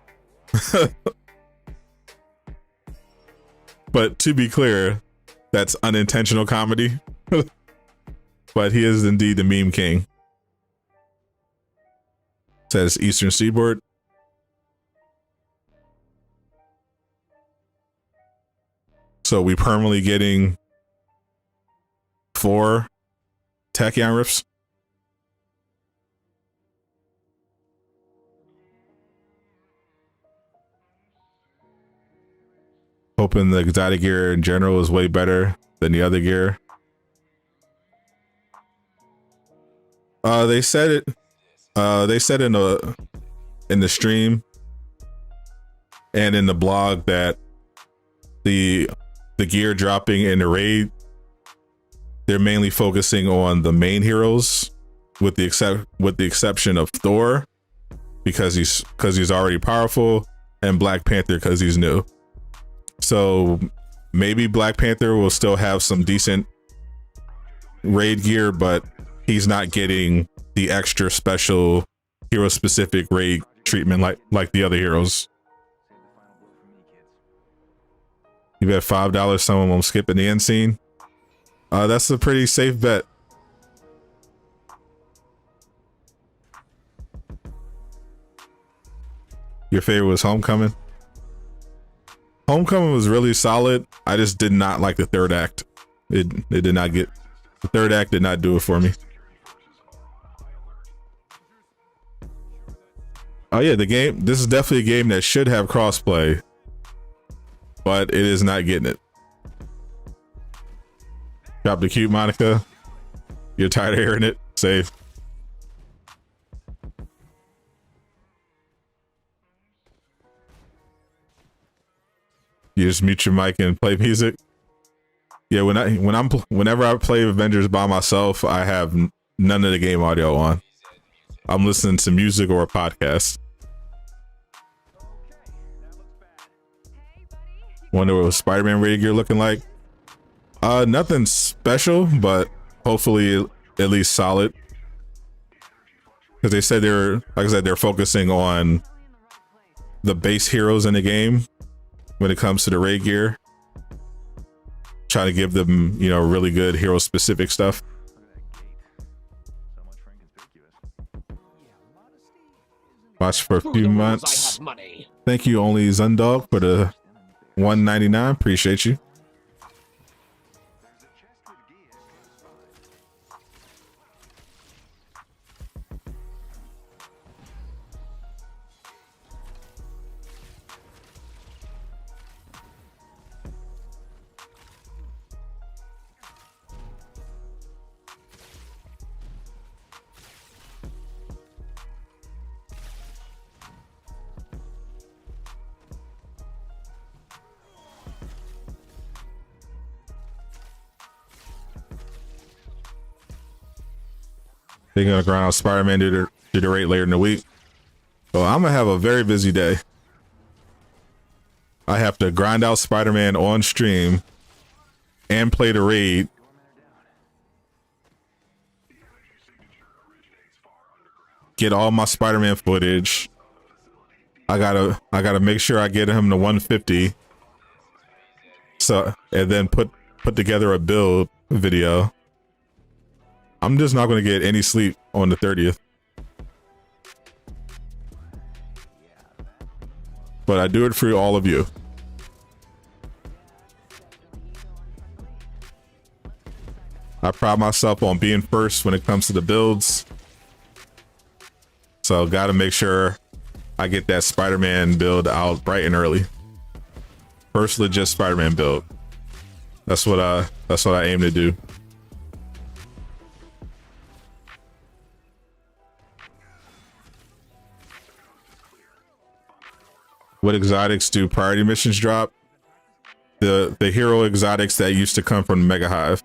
But to be clear, that's unintentional comedy. But he is indeed the meme king. Says Eastern Seaboard. So we permanently getting 4 Tachyon riffs. Hoping the exotic gear in general is way better than the other gear. They said it. They said in the stream and in the blog that the gear dropping in the raid, they're mainly focusing on the main heroes, with the exception of Thor, because he's already powerful, and Black Panther because he's new. So maybe Black Panther will still have some decent raid gear, but he's not getting the extra special hero specific raid treatment like the other heroes. You bet $5 someone won't skip in the end scene. That's a pretty safe bet. Your favorite was Homecoming? Homecoming was really solid. I just did not like the third act. It did not get, the third act did not do it for me. Oh yeah, the game, this is definitely a game that should have crossplay, but it is not getting it. Drop the cute Monica. You're tired of hearing it. Save. You just mute your mic and play music. Yeah, whenever I play Avengers by myself, I have none of the game audio on. I'm listening to music or a podcast. Wonder what Spider-Man raid gear looking like. Nothing special, but hopefully at least solid. Because they said they're focusing on the base heroes in the game when it comes to the raid gear. Trying to give them, really good hero specific stuff. Watch for a few months. Thank you, Only Zundog, for the $1.99. Appreciate you. They're gonna grind out Spider-Man to the rate later in the week. So I'm gonna have a very busy day. I have to grind out Spider-Man on stream and play the raid. Get all my Spider-Man footage. I gotta make sure I get him to 150. So, and then put together a build video. I'm just not going to get any sleep on the 30th. But I do it for all of you. I pride myself on being first when it comes to the builds. So gotta make sure I get that Spider-Man build out bright and early. First legit Spider-Man build. That's what I aim to do. What exotics do priority missions drop? The hero exotics that used to come from Mega Hive.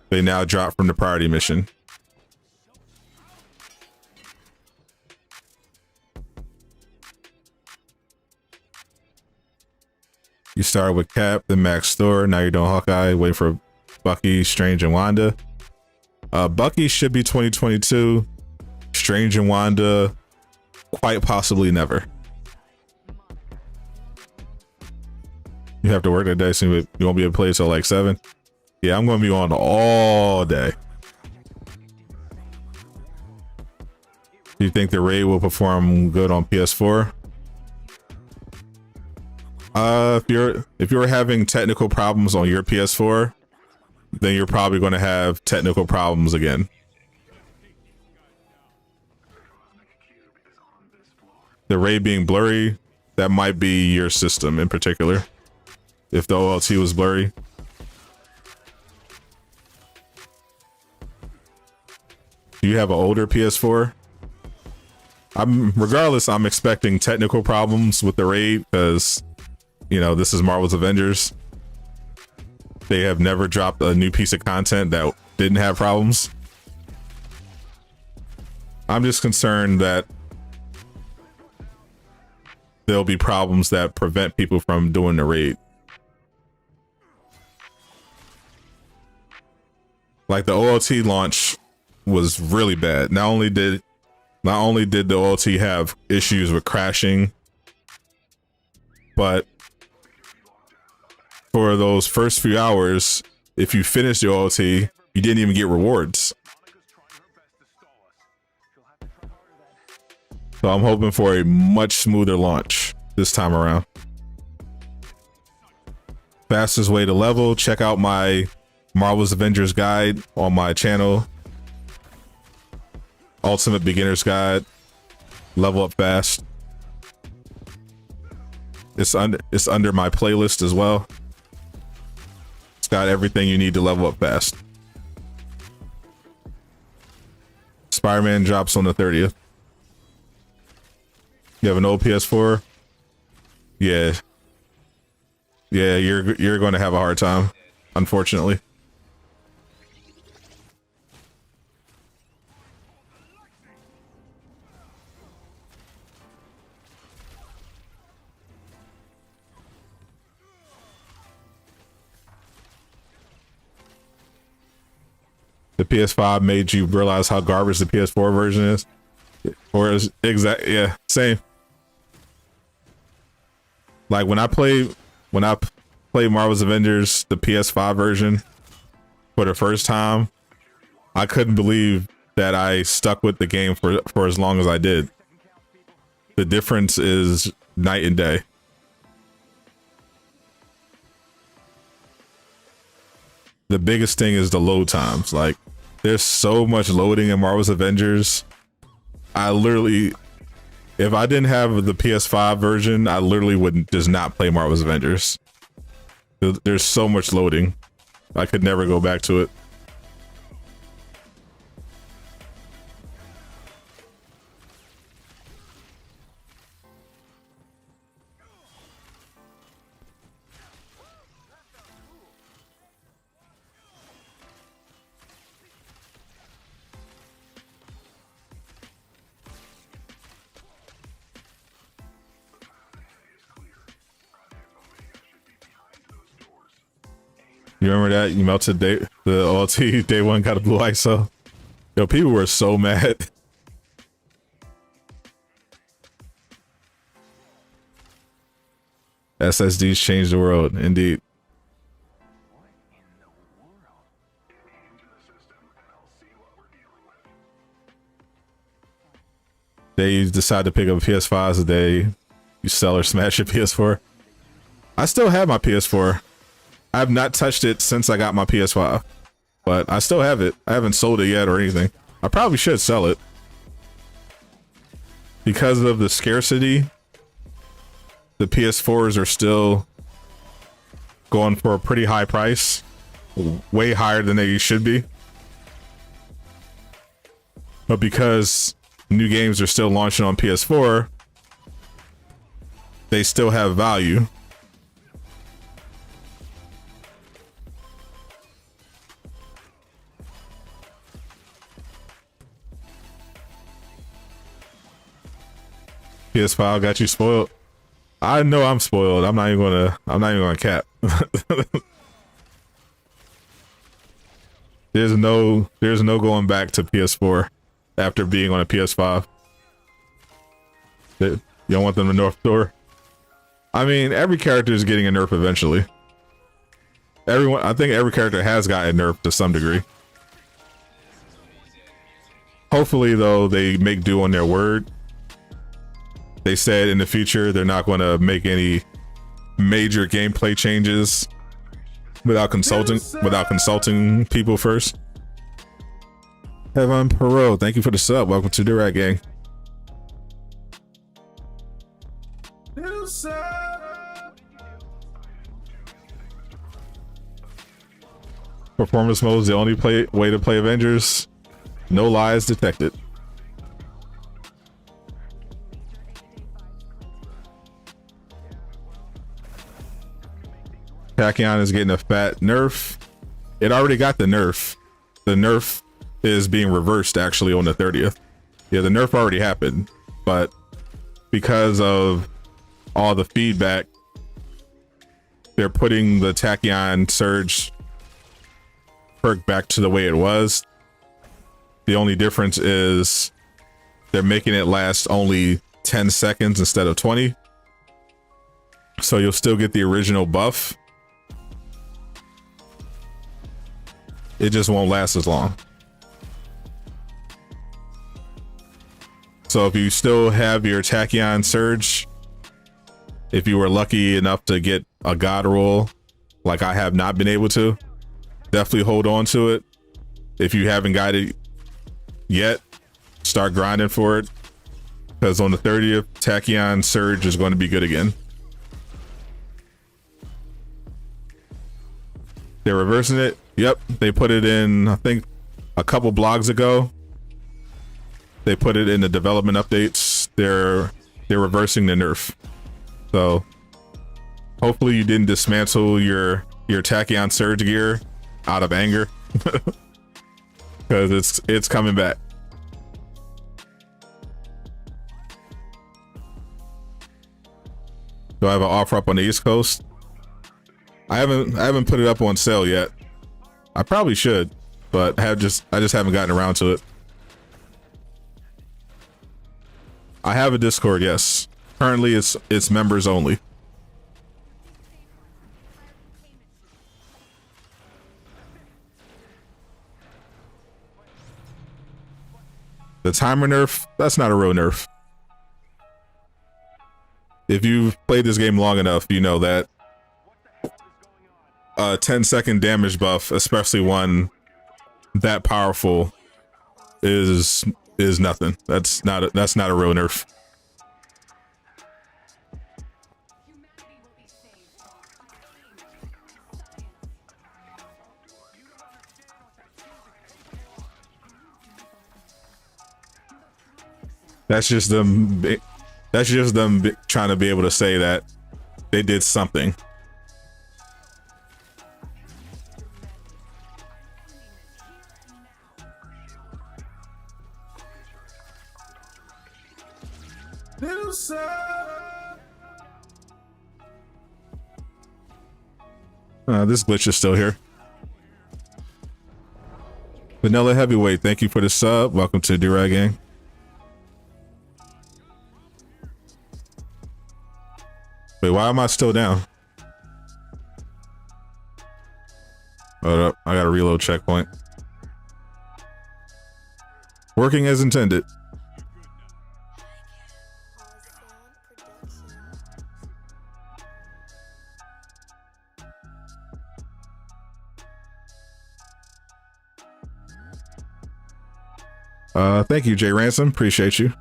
They now drop from the priority mission. You started with Cap, then Max Thor, now you're doing Hawkeye, waiting for Bucky, Strange, and Wanda. Bucky should be 2022. Strange and Wanda, quite possibly never. You have to work that day, so you won't be able to play till like 7. Yeah, I'm going to be on all day. Do you think the raid will perform good on PS4? If you're having technical problems on your PS4, then you're probably going to have technical problems again. The raid being blurry, that might be your system in particular. If the OLT was blurry. Do you have an older PS4? Regardless, I'm expecting technical problems with the raid because, you know, this is Marvel's Avengers. They have never dropped a new piece of content that didn't have problems. I'm just concerned that there'll be problems that prevent people from doing the raid. Like the OLT launch was really bad. Not only did the OLT have issues with crashing, but for those first few hours, if you finished the OLT, you didn't even get rewards. So I'm hoping for a much smoother launch this time around. Fastest way to level, check out my Marvel's Avengers guide on my channel. Ultimate Beginner's Guide. Level up fast. It's under my playlist as well. It's got everything you need to level up fast. Spider-Man drops on the 30th. You have an old PS4? Yeah. Yeah, you're going to have a hard time, unfortunately. The PS5 made you realize how garbage the PS4 version is? Or is yeah, same. Like when I play Marvel's Avengers, the PS5 version, for the first time, I couldn't believe that I stuck with the game for as long as I did. The difference is night and day. The biggest thing is the load times. Like, there's so much loading in Marvel's Avengers. I literally, if I didn't have the PS5 version, I literally would just not play Marvel's Avengers. There's so much loading. I could never go back to it. You remember that? You melted the OLT day one, got a blue ISO. Yo, people were so mad. SSDs changed the world, indeed. They decide to pick up PS5s a day. You sell or smash your PS4. I still have my PS4. I have not touched it since I got my PS5, but I still have it. I haven't sold it yet or anything. I probably should sell it because of the scarcity. The PS4s are still going for a pretty high price, way higher than they should be. But because new games are still launching on PS4, they still have value. PS5 got you spoiled. I know I'm spoiled. I'm not even gonna cap. There's no going back to PS4 after being on a PS5. You don't want them to nerf Thor? I mean, every character is getting a nerf eventually. I think every character has gotten nerfed to some degree. Hopefully, though, they make do on their word. They said in the future they're not going to make any major gameplay changes without consulting people first. Evan Perot, thank you for the sub. Welcome to the Rat Gang. Performance mode is the only way to play Avengers. No lies detected. Tachyon is getting a fat nerf. It already got the nerf. The nerf is being reversed actually on the 30th. Yeah, the nerf already happened, but because of all the feedback, they're putting the Tachyon Surge perk back to the way it was. The only difference is they're making it last only 10 seconds instead of 20. So you'll still get the original buff. It just won't last as long. So if you still have your Tachyon Surge, if you were lucky enough to get a God roll, like I have not been able to, definitely hold on to it. If you haven't got it yet, start grinding for it, because on the 30th, Tachyon Surge is going to be good again. They're reversing it. Yep, they put it in, I think, a couple blogs ago. They put it in the development updates. They're reversing the nerf. So hopefully you didn't dismantle your Tachyon Surge gear out of anger, because it's coming back. Do I have an offer up on the East Coast? I haven't put it up on sale yet. I probably should, but I just haven't gotten around to it. I have a Discord, yes. Currently it's members only. The timer nerf, that's not a real nerf. If you've played this game long enough, you know that a 10-second damage buff, especially one that powerful, is nothing. That's not a real nerf. That's just them. That's just them trying to be able to say that they did something. This glitch is still here. Vanilla Heavyweight, thank you for the sub. Welcome to Durag Gang. Wait, why am I still down? Hold up, I got a reload checkpoint. Working as intended. Thank you, Jay Ransom. Appreciate you.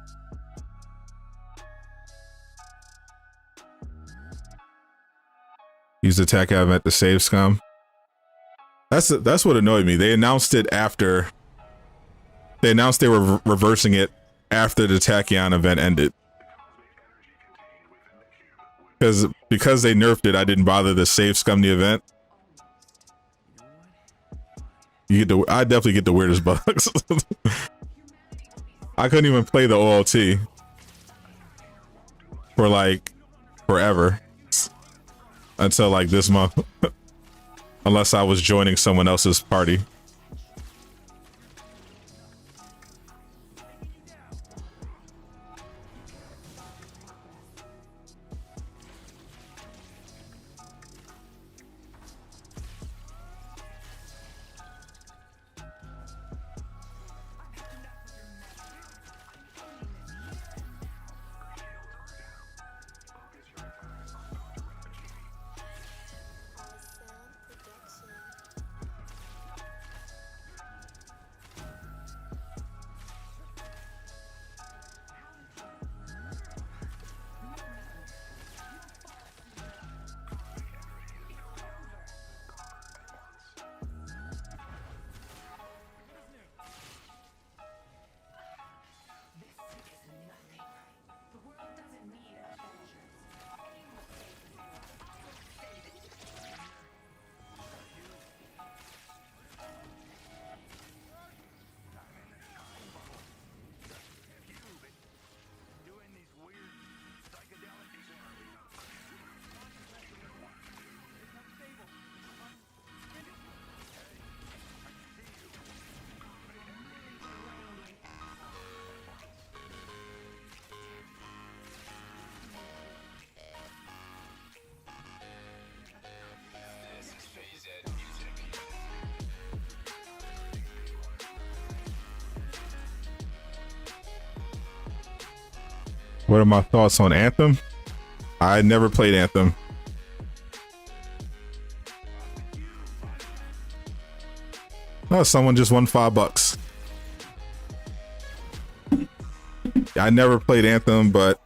Use the attack event to save scum. That's what annoyed me. They announced it after. They announced they were reversing it after the Tachyon event ended. Because they nerfed it, I didn't bother to save scum the event. I definitely get the weirdest bugs. I couldn't even play the OLT for like forever until like this month, unless I was joining someone else's party. What are my thoughts on Anthem? I never played Anthem. Oh, someone just won $5. I never played Anthem, but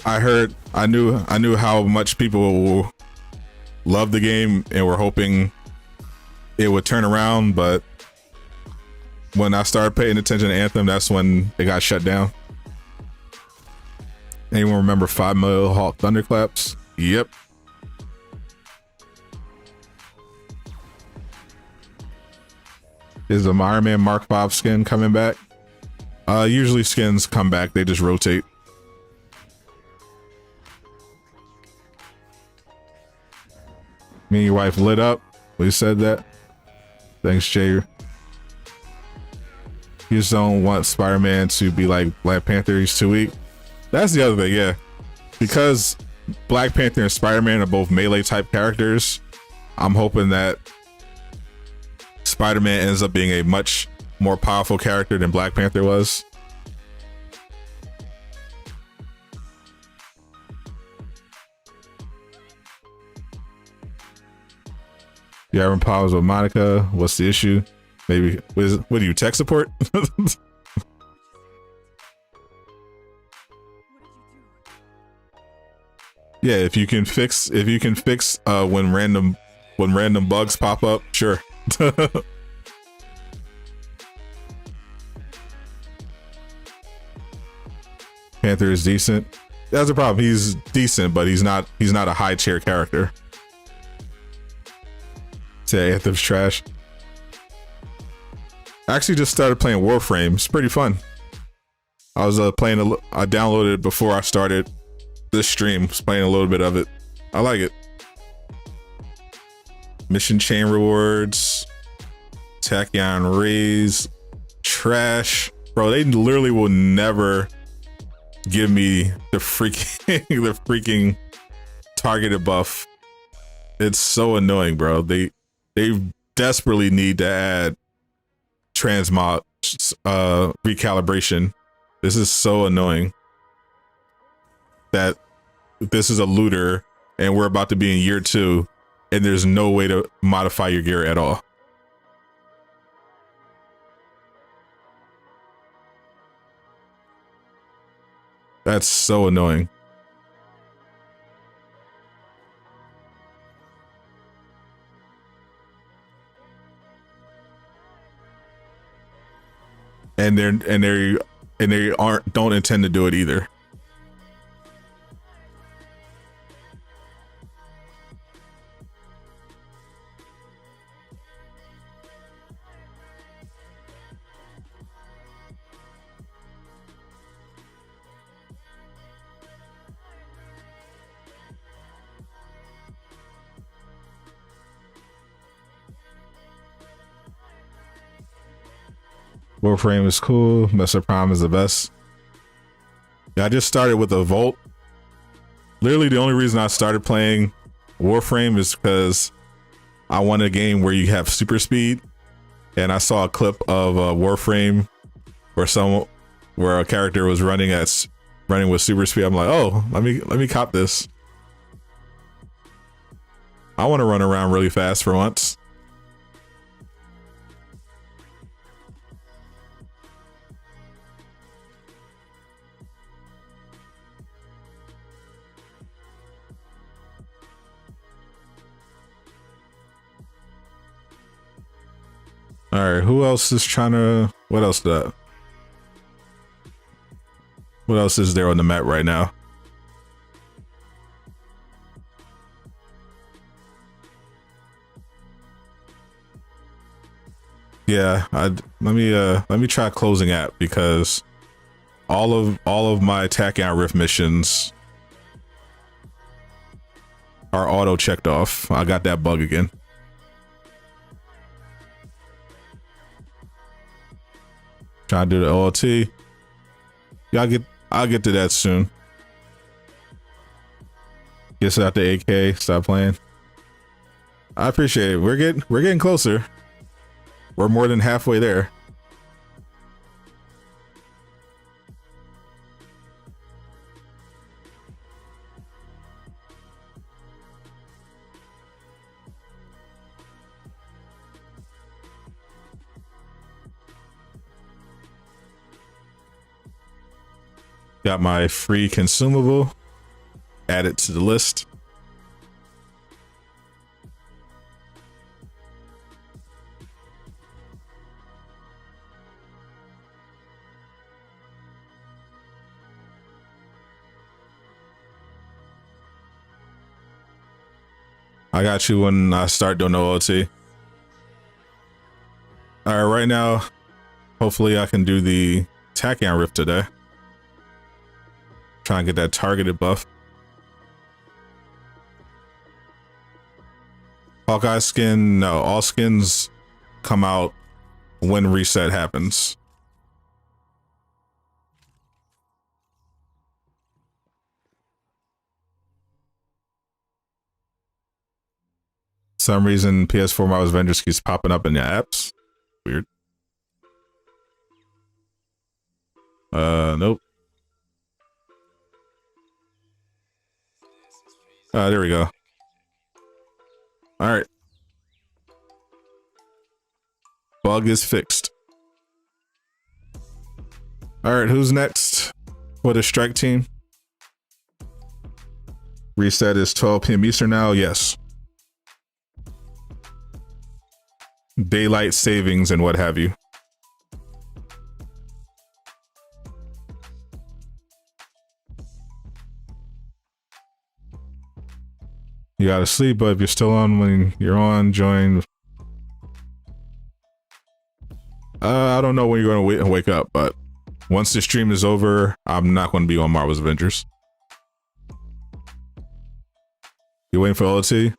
I knew how much people loved the game and were hoping it would turn around, but when I started paying attention to Anthem, that's when it got shut down. Anyone remember 5 Million Hawk Thunderclaps? Yep. Is the Iron Man Mark V skin coming back? Usually skins come back, they just rotate. Me and your wife lit up. We said that. Thanks, Jay. You just don't want Spider-Man to be like Black Panther. He's too weak. That's the other thing, yeah. Because Black Panther and Spider-Man are both melee type characters, I'm hoping that Spider-Man ends up being a much more powerful character than Black Panther was. You having problems with Monica? What's the issue? Maybe what do you tech support? Yeah, if you can fix when random bugs pop up, sure. Panther is decent. That's a problem. He's decent, but he's not a high tier character. Say Anthem's trash. I actually just started playing Warframe. It's pretty fun. I was I downloaded it before I started this stream. Was playing a little bit of it. I like it. Mission chain rewards, Tachyon raise, trash, bro. They literally will never give me the freaking targeted buff. It's so annoying, bro. They desperately need to add transmog recalibration. This is so annoying that this is a looter and we're about to be in year 2 and there's no way to modify your gear at all. That's so annoying. And they don't intend to do it either. Warframe is cool. Messer Prime is the best. Yeah, I just started with a Volt. Literally, the only reason I started playing Warframe is because I wanted a game where you have super speed, and I saw a clip of Warframe where a character was running with super speed. I'm like, oh, let me cop this. I want to run around really fast for once. All right, who else is trying to? What else is there on the map right now? Yeah, let me try closing app because all of my attack and rift missions are auto checked off. I got that bug again. Trying to do the OLT. Yeah, I'll get to that soon. Get out the AK. Stop playing. I appreciate it. We're getting closer. We're more than halfway there. Got my free consumable. Add it to the list. I got you when I start doing the OT. All right, right now, hopefully I can do the Tachyon Rift today. Try and get that targeted buff. Hawkeye skin, no, all skins come out when reset happens. Some reason PS4 Marvel's Avengers keeps popping up in the apps. Weird. Nope. There we go. All right. Bug is fixed. All right, who's next for the strike team? Reset is 12 p.m. Eastern now. Yes. Daylight savings and what have you. You gotta sleep, but if you're still on when you're on, join. I don't know when you're gonna wake up, but once the stream is over, I'm not gonna be on Marvel's Avengers. You waiting for OT?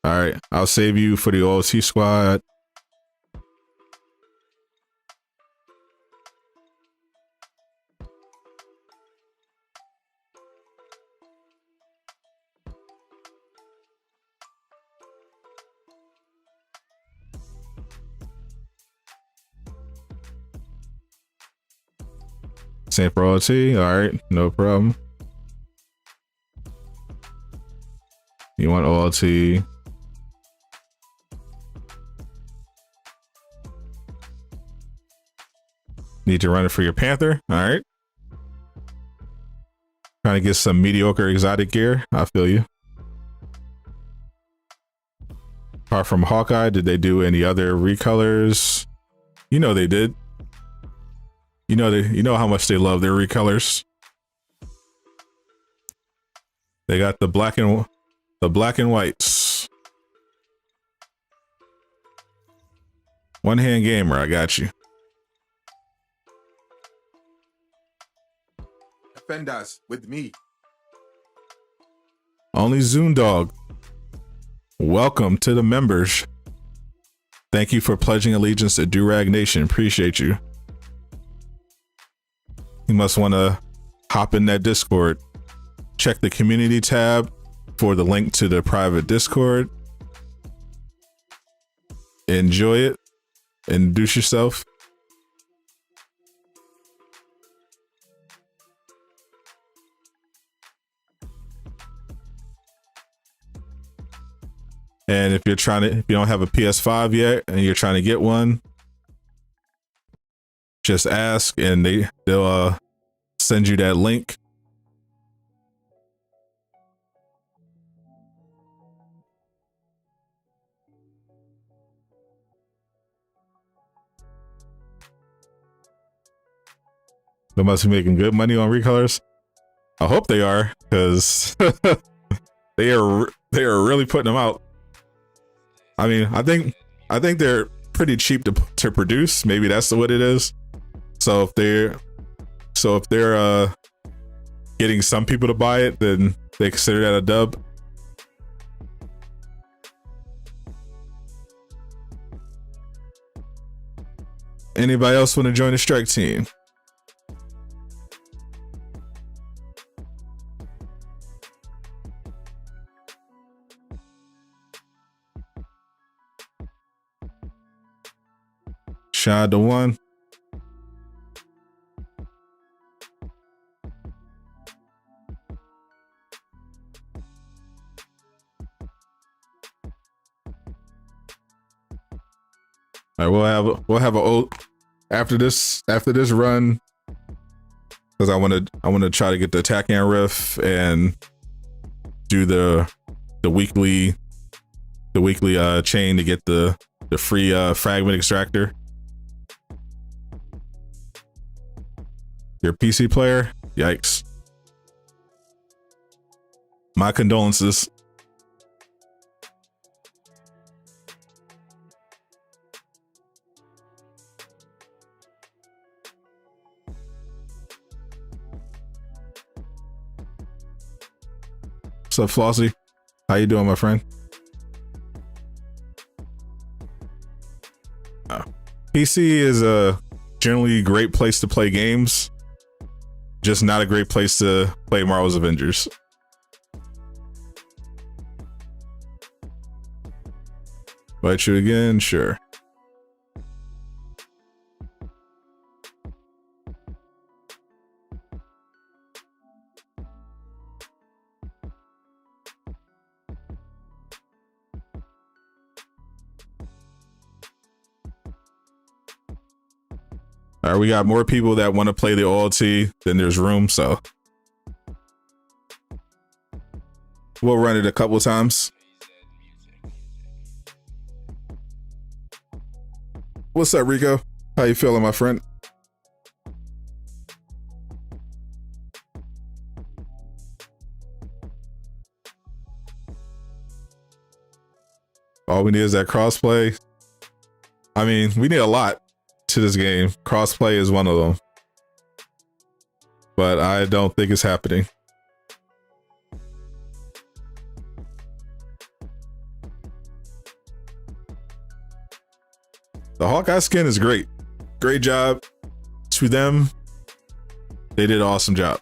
All right, I'll save you for the OT squad. Same for OT. All right, no problem. You want OLT? Need to run it for your Panther. All right. Trying to get some mediocre exotic gear. I feel you. Apart from Hawkeye, did they do any other recolors? You know they did. You know how much they love their recolors. They got the black and whites. One hand gamer, I got you. Defend us with me. Only Zoom Dog. Welcome to the members. Thank you for pledging allegiance to Durag Nation. Appreciate you. You must want to hop in that Discord. Check the community tab for the link to the private Discord. Enjoy it. Introduce yourself. And if you don't have a PS5 yet and you're trying to get one, just ask and they'll send you that link. They must be making good money on recolors. I hope they are, because they are really putting them out. I mean, I think they're pretty cheap to produce. Maybe that's what it is. So if they're getting some people to buy it, then they consider that a dub. Anybody else want to join the strike team? Shot the one. All right, we'll have a old after this run, because I want to try to get the Takan riff and do the weekly chain to get the free fragment extractor. Your PC player? Yikes. My condolences. What's up, Flossie? How you doing, my friend? PC is a generally great place to play games, just not a great place to play Marvel's Avengers. Invite you again? Sure. All right, we got more people that want to play the OLT than there's room, so we'll run it a couple times. What's up, Rico? How you feeling, my friend? All we need is that crossplay. I mean, we need a lot to this game. Crossplay is one of them, but I don't think it's happening. The Hawkeye skin is great. Great job to them. They did an awesome job.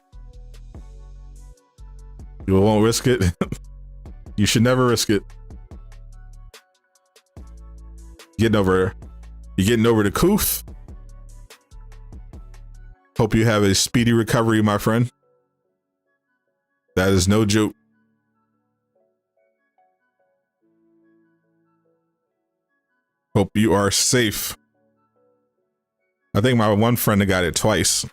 You won't risk it. You should never risk it. You're getting over the coof. Hope you have a speedy recovery, my friend. That is no joke. Hope you are safe. I think my one friend got it twice.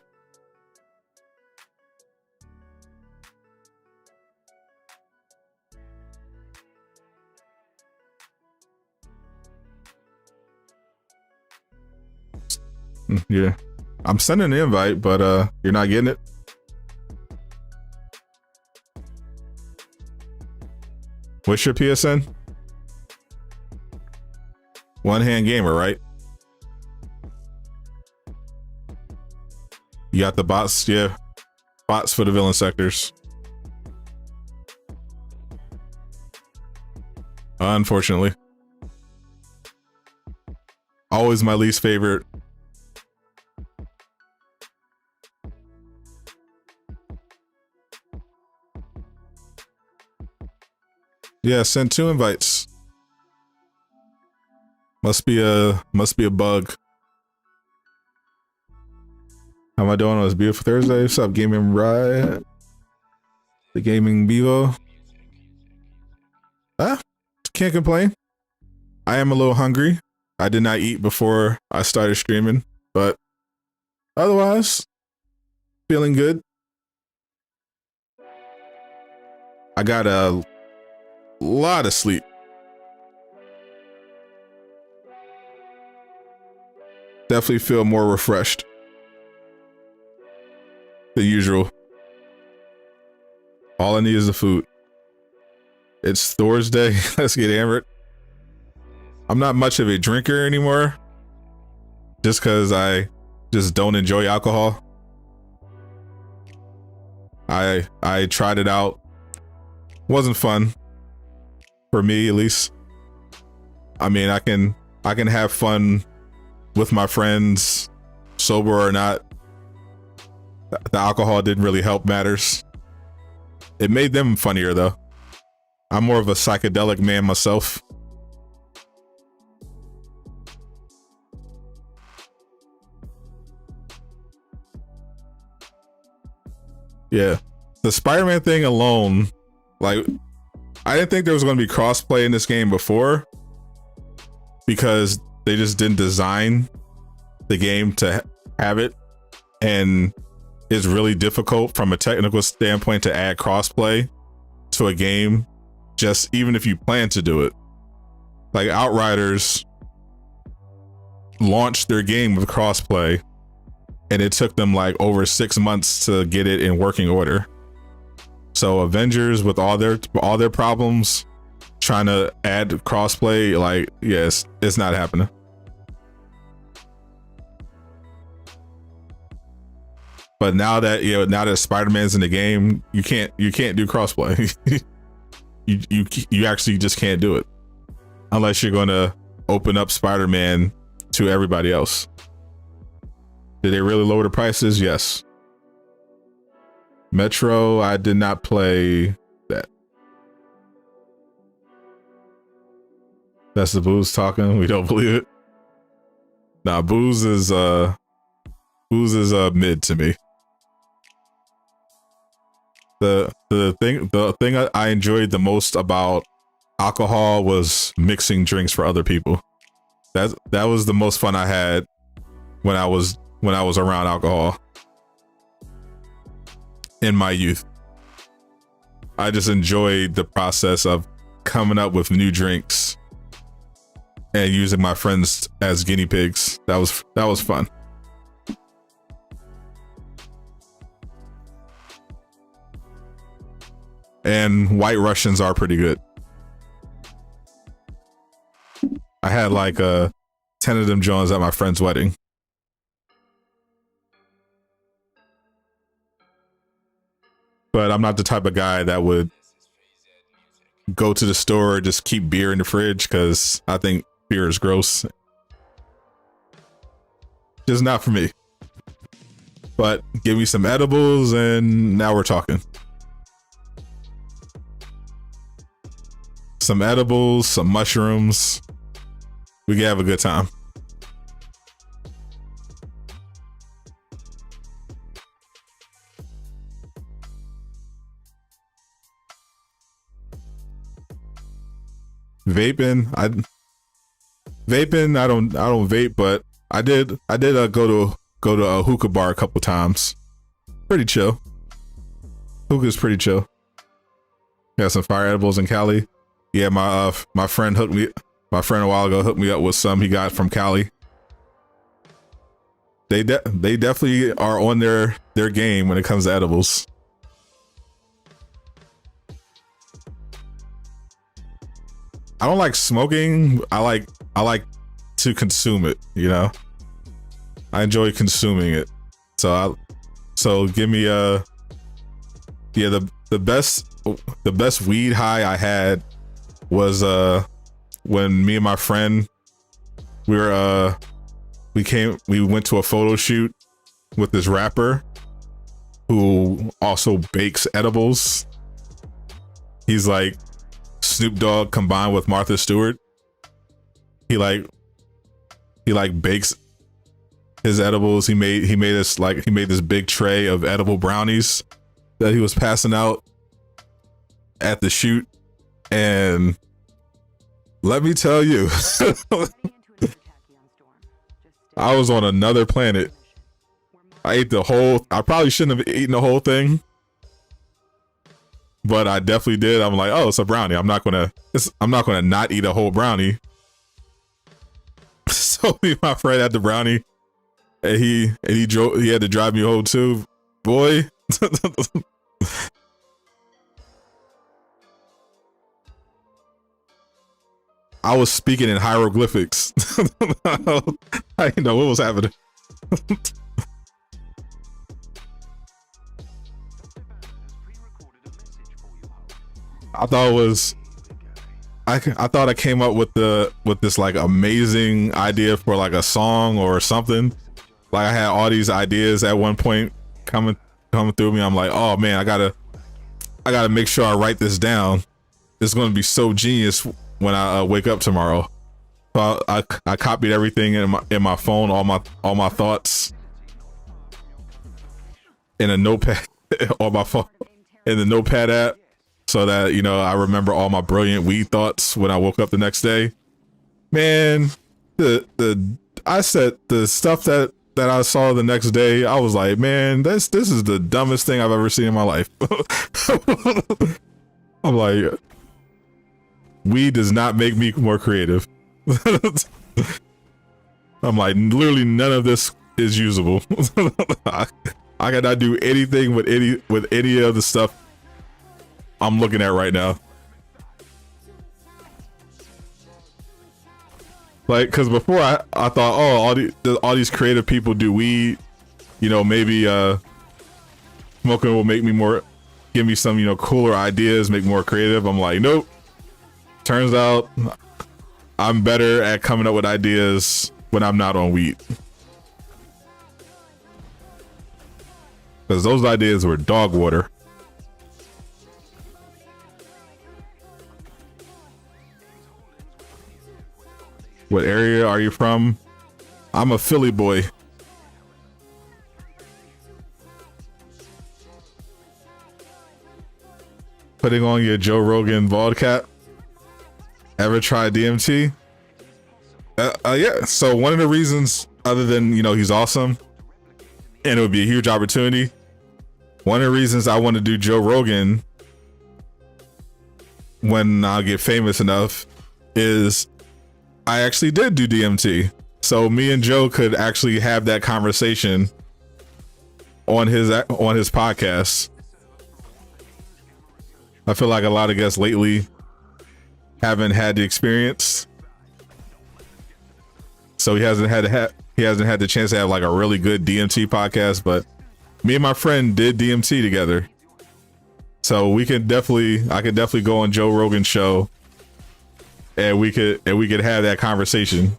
Yeah. I'm sending an invite, but you're not getting it. What's your PSN? One Hand Gamer, right? You got the bots, yeah. Bots for the villain sectors. Unfortunately. Always my least favorite. Yeah, sent 2 invites. Must be a bug. How am I doing on this beautiful Thursday? What's up, Gaming Riot? The Gaming Bevo. Can't complain. I am a little hungry. I did not eat before I started streaming, but otherwise, feeling good. I got a lot of sleep. Definitely feel more refreshed than usual. All I need is the food. It's Thursday. Let's get hammered. I'm not much of a drinker anymore, just because I just don't enjoy alcohol. I tried it out. Wasn't fun for me, at least. I mean, I can have fun with my friends, sober or not. The alcohol didn't really help matters. It made them funnier though. I'm more of a psychedelic man myself. Yeah. The Spider-Man thing alone, like, I didn't think there was going to be crossplay in this game before, because they just didn't design the game to have it, and it's really difficult from a technical standpoint to add crossplay to a game, just even if you plan to do it. Like Outriders launched their game with crossplay, and it took them like over 6 months to get it in working order. So Avengers, with all their problems, trying to add crossplay, like, yes, it's not happening. But now that Spider-Man's in the game, you can't do crossplay. you actually just can't do it unless you're going to open up Spider-Man to everybody else. Did they really lower the prices? Yes. Metro, I did not play that. That's the Booze talking. We don't believe it. Nah, Booze is mid to me. The thing I enjoyed the most about alcohol was mixing drinks for other people. That was the most fun I had when I was around alcohol in my youth. I just enjoyed the process of coming up with new drinks and using my friends as guinea pigs. That was fun. And White Russians are pretty good. I had like 10 of them Jones at my friend's wedding. But I'm not the type of guy that would go to the store and just keep beer in the fridge, because I think beer is gross. Just not for me. But give me some edibles and now we're talking. Some edibles, some mushrooms. We can have a good time. Vaping, I don't vape, but I did go to a hookah bar a couple times. Pretty chill. Hookah's pretty chill. Got some fire edibles in Cali. Yeah, my friend a while ago hooked me up with some he got from Cali. they definitely are on their game when it comes to edibles. I don't like smoking. I like to consume it, you know. I enjoy consuming it. So give me yeah, the best weed high I had was when me and my friend we went to a photo shoot with this rapper who also bakes edibles. He's like Snoop Dogg combined with Martha Stewart. He bakes his edibles. He made this big tray of edible brownies that he was passing out at the shoot. And let me tell you, I was on another planet. I probably shouldn't have eaten the whole thing, but I definitely did. I'm like, oh, it's a brownie. I'm not gonna not eat a whole brownie. So me and my friend had the brownie, and he had to drive me home too. Boy. I was speaking in hieroglyphics. I didn't know what was happening. I thought I came up with this like amazing idea for like a song or something. Like I had all these ideas at one point coming through me. I'm like, oh man, I gotta make sure I write this down. It's gonna be so genius when I wake up tomorrow. So I copied everything in my phone, all my thoughts in a notepad on my phone, in the notepad app, so that, you know, I remember all my brilliant weed thoughts when I woke up the next day. Man, I said the stuff that I saw the next day, I was like, man, this is the dumbest thing I've ever seen in my life. I'm like, weed does not make me more creative. I'm like, literally none of this is usable. I cannot do anything with any of the stuff I'm looking at right now. Like, because before I thought, oh, all these creative people do weed, you know, maybe smoking will make me give me some, you know, cooler ideas, make me more creative. I'm like, nope. Turns out I'm better at coming up with ideas when I'm not on weed. Because those ideas were dog water. What area are you from? I'm a Philly boy. Putting on your Joe Rogan bald cap. Ever try DMT? Yeah. So one of the reasons, other than, you know, he's awesome and it would be a huge opportunity, one of the reasons I want to do Joe Rogan when I get famous enough is I actually did do DMT. So me and Joe could actually have that conversation on his podcast. I feel like a lot of guests lately haven't had the experience, so he hasn't had the chance to have like a really good DMT podcast. But me and my friend did DMT together, so I could definitely go on Joe Rogan's show, and we could have that conversation,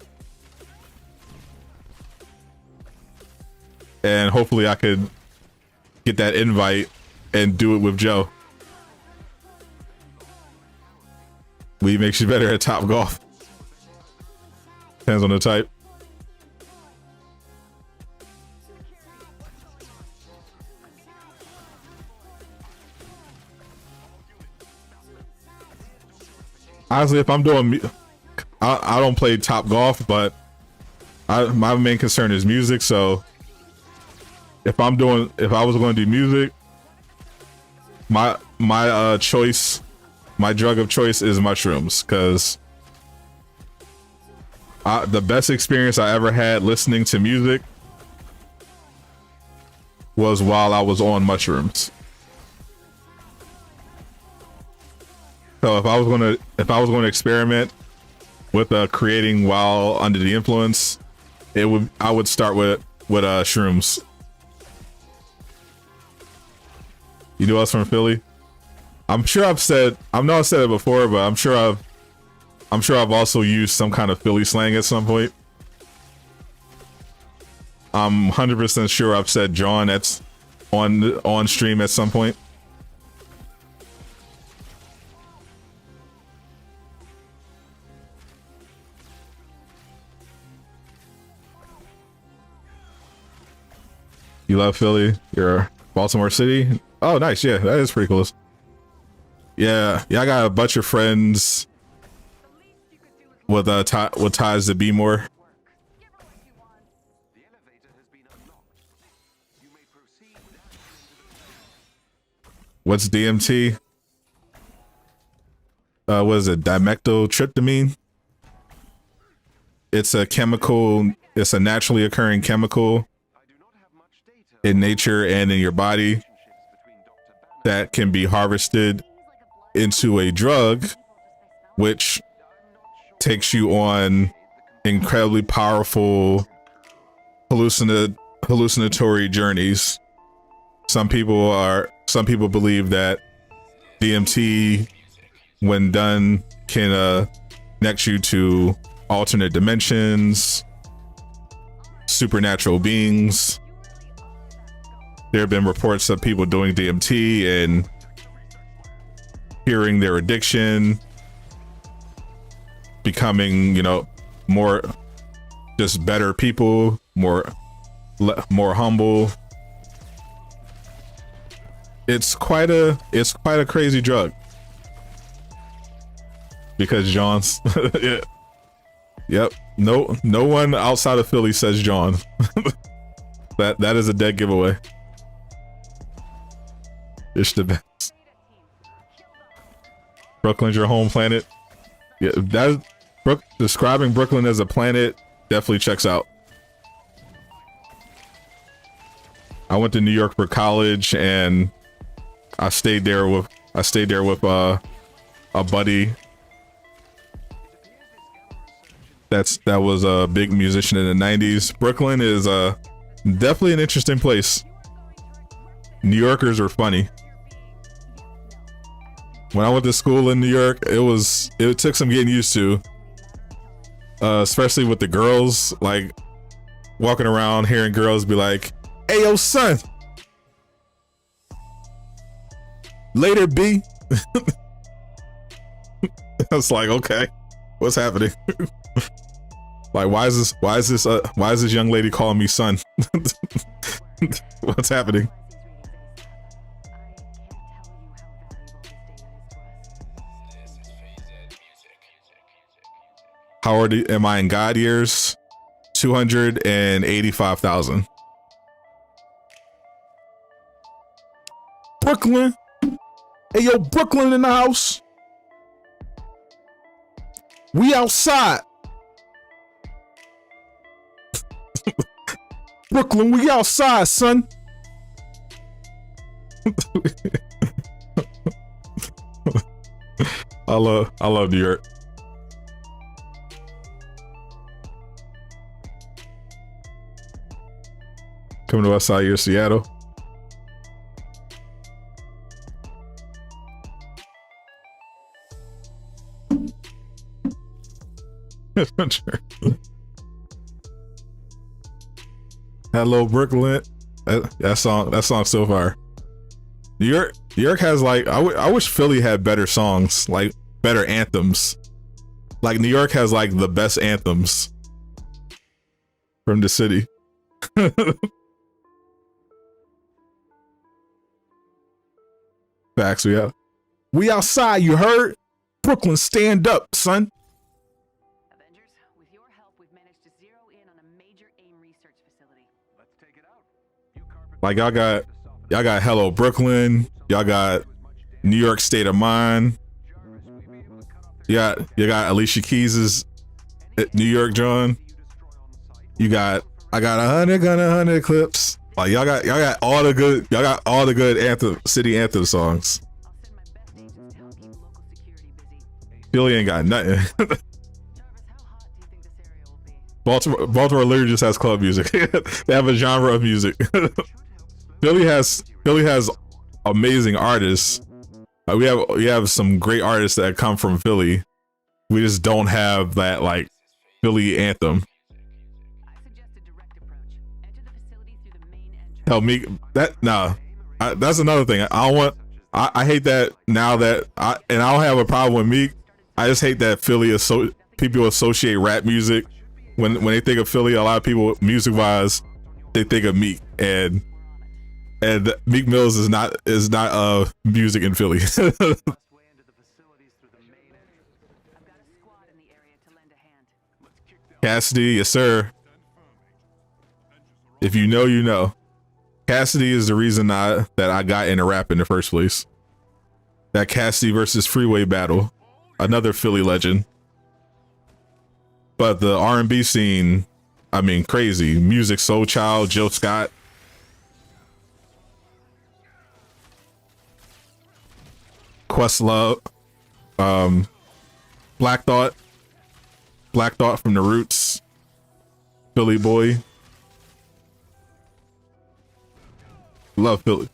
and hopefully I could get that invite and do it with Joe. Weed makes you better at Top Golf. Depends on the type. Honestly, if I'm doing, I don't play Top Golf, but my main concern is music. So if I was going to do music, my choice. My drug of choice is mushrooms, because the best experience I ever had listening to music was while I was on mushrooms. So if I was gonna experiment with creating while under the influence, I would start with shrooms. You know us from Philly? I know I've said it before, but I'm sure I've also used some kind of Philly slang at some point. I'm 100% sure I've said John that's on stream at some point. You love Philly? You're Baltimore City? Oh, nice. Yeah, that is pretty close. Yeah, I got a bunch of friends with ties to Be More. What's DMT? What is it? Dimethyltryptamine? It's a chemical. It's a naturally occurring chemical in nature and in your body that can be harvested into a drug, which takes you on incredibly powerful hallucinatory journeys. Some people believe that DMT, when done, can connect you to alternate dimensions, supernatural beings. There have been reports of people doing DMT and curing their addiction, becoming, more just better people, more humble. It's quite a crazy drug. Because John's yeah. Yep. No one outside of Philly says John. That is a dead giveaway. It's the best. Brooklyn's your home planet. Yeah, describing Brooklyn as a planet definitely checks out. I went to New York for college, and I stayed there with a buddy that was a big musician in the 90s. Brooklyn is definitely an interesting place. New Yorkers are funny. When I went to school in New York, it took some getting used to, especially with the girls, like walking around hearing girls be like, "Hey, yo, son, later, B." I was like, okay, what's happening? Like, why is this young lady calling me son? What's happening? How old am I in God years? 285,000. Brooklyn. Hey, yo, Brooklyn in the house. We outside. Brooklyn, we outside, son. I love New York. Coming to West Side, you're Seattle. Hello, Brooklyn. That song so far. New York has like I wish Philly had better songs, like better anthems. Like New York has like the best anthems from the city. Facts, we outside, you heard? Brooklyn, stand up, son. Avengers, with your help, we've managed to zero in on a major AIM research facility. Let's take it out. You carpet Like y'all got Hello Brooklyn, y'all got New York State of Mind. You got Alicia Keys's New York John. I got 100 clips. Like y'all got all the good anthem city anthem songs. I'll send my best agents to help keep local security busy. Philly ain't got nothing. Jarvis, how hot do you think this area will be? Baltimore literally just has club music. They have a genre of music. Philly has amazing artists. We have some great artists that come from Philly. We just don't have that like Philly anthem. I suggest a direct approach. Enter the facility through the main entrance. Hell, me that nah. That's another thing. I hate that now that I don't have a problem with Meek. I just hate that Philly is so people associate rap music when they think of Philly. A lot of people music wise, they think of Meek and Meek Mills is not music in Philly. Way into the facilities through the main entrance. I've got a squad in the area to lend a hand. Let's kick down. Cassidy, yes sir. If you know, you know. Cassidy is the reason that I got into rap in the first place. That Cassidy versus Freeway battle, another Philly legend. But the R&B scene, I mean, crazy. Music Soul Child, Jill Scott. Questlove, Black Thought from the Roots, Philly boy. Love Philly.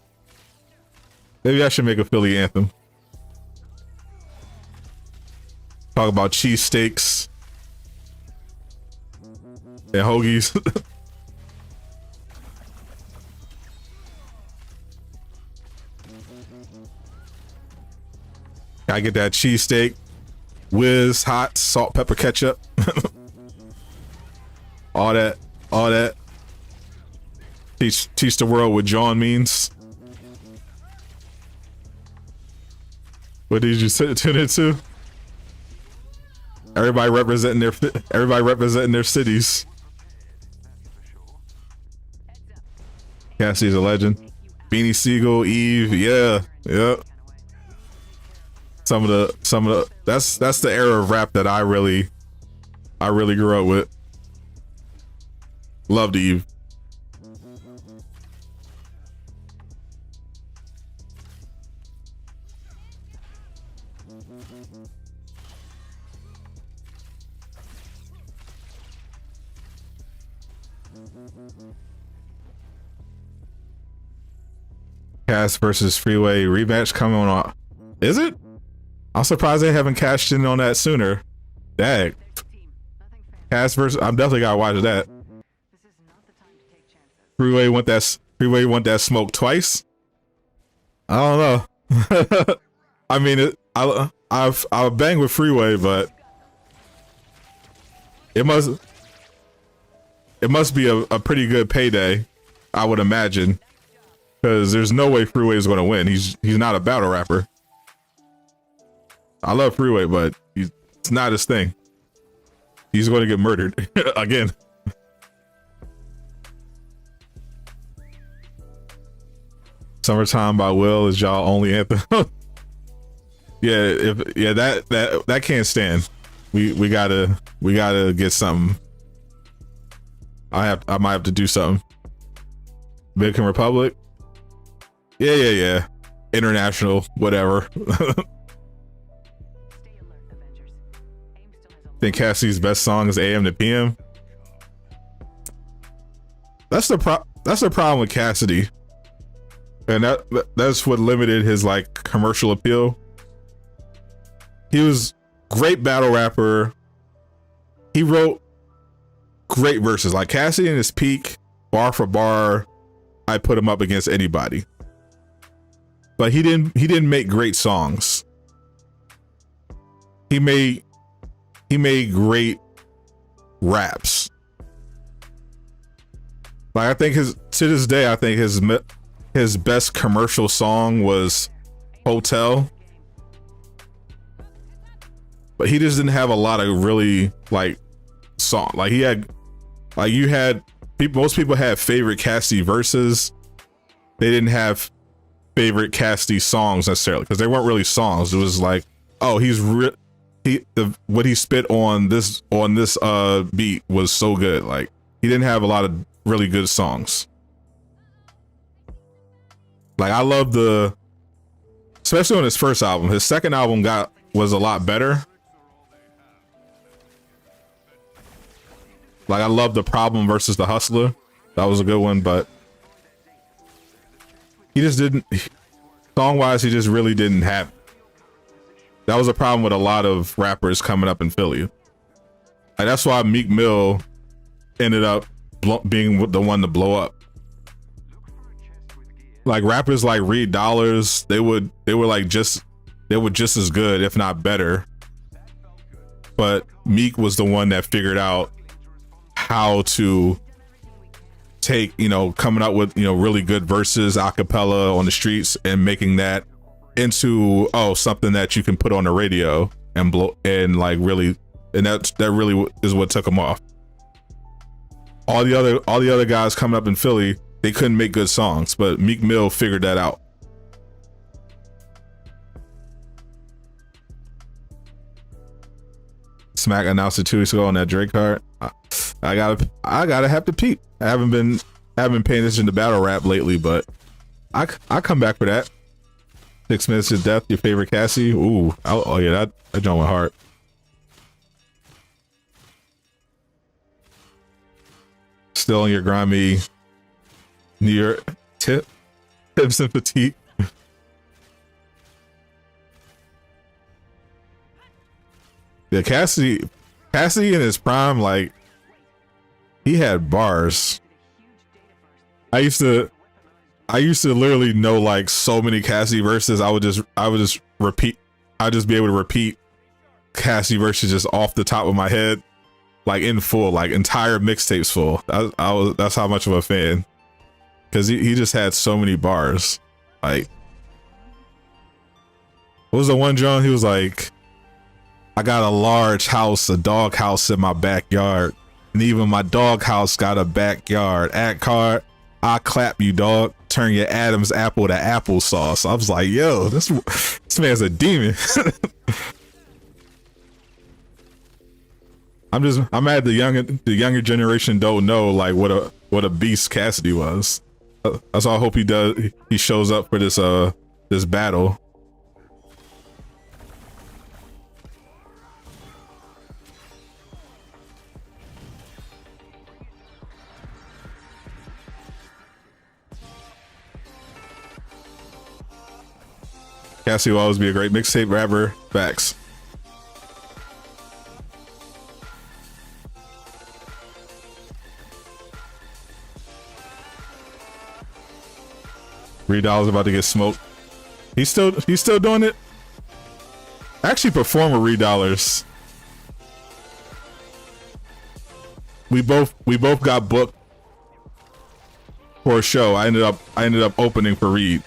Maybe I should make a Philly anthem. Talk about cheesesteaks and hoagies. I get that cheesesteak, whiz, hot, salt, pepper, ketchup. all that. Teach the world what John means. What did you tune into? Everybody representing their cities. Cassie's a legend. Beanie Siegel, Eve, yeah. Some of the that's the era of rap that I really grew up with. Loved Eve. Cass versus Freeway rematch coming on. Is it? I'm surprised they haven't cashed in on that sooner. Dang. Cass versus. I'm definitely gotta watch that. This is not the time to take chances. Freeway want that smoke twice. I don't know. I mean, I'll bang with Freeway, but it must be a pretty good payday, I would imagine, because there's no way Freeway is going to win. He's not a battle rapper. I love Freeway, but it's not his thing. He's going to get murdered again. Summertime by Will is y'all only anthem. That can't stand. We gotta get something. I might have to do something. Dominican Republic. Yeah. International, whatever. Stay alert, Avengers. AIM still has a Think Cassie's best song is AM to PM. That's the problem with Cassidy, and that's what limited his like commercial appeal. He was great battle rapper. He wrote great verses. Like Cassidy in his peak, bar for bar, I put him up against anybody. But he didn't make great songs. He made great raps. Like I think to this day, I think his best commercial song was Hotel. But he just didn't have a lot of really like song. Like he had, like you had people. Most people had favorite Cassidy verses. They didn't have favorite Cassidy songs necessarily because they weren't really songs. It was like, oh, what he spit on this beat was so good. Like he didn't have a lot of really good songs. Like I love especially on his first album. His second album was a lot better. Like I love The Problem versus The Hustler. That was a good one, but he just didn't, song wise, he just really didn't have. That was a problem with a lot of rappers coming up in Philly. Like that's why Meek Mill ended up being the one to blow up. Like rappers like Reed Dollars, they were just as good, if not better. But Meek was the one that figured out how to take, coming up with, really good verses, a cappella on the streets, and making that into something that you can put on the radio and blow, and like really, and that really is what took him off. All the other guys coming up in Philly, they couldn't make good songs, but Meek Mill figured that out. Smack announced it 2 weeks ago on that Drake card. I gotta have to peep. I haven't been paying attention to battle rap lately, but I come back for that. 6 Minutes to Death, your favorite Cassie? Ooh, oh yeah, that joint went hard. Still on your grimy New York tips and fatigue. Yeah, Cassie in his prime, like he had bars. I used to literally know like so many Cassie verses. I would just repeat. I'd just be able to repeat Cassie verses just off the top of my head, like in full, like entire mixtapes full. That's how much of a fan, because he just had so many bars. Like, what was the one, John? He was like, I got a large house, a dog house in my backyard, and even my dog house got a backyard. Act card, I clap you, dog. Turn your Adam's apple to applesauce. I was like, yo, this man's a demon. I'm mad the younger generation don't know like what a beast Cassidy was. That's all I hope he shows up for this battle. Cassie will always be a great mixtape rapper. Facts. $3 about to get smoked. He's still doing it. I actually perform with $3. We both got booked for a show. I ended up opening for Reed.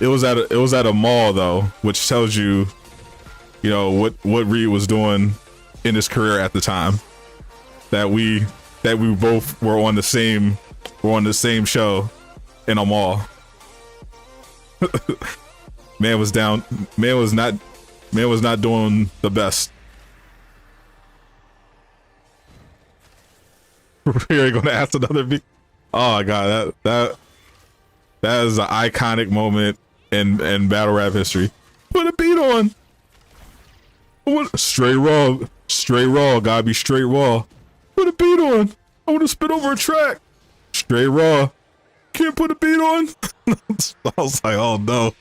It was at a mall though, which tells you, what Reed was doing in his career at the time. That we both were on the same show in a mall. Man was down. Man was not doing the best. We're gonna ask another beat. Oh my god, that is an iconic moment in battle rap history. Put a beat on. Straight raw, gotta be straight raw. Put a beat on. I want to spit over a track. Straight raw. Can't put a beat on. I was like, oh no.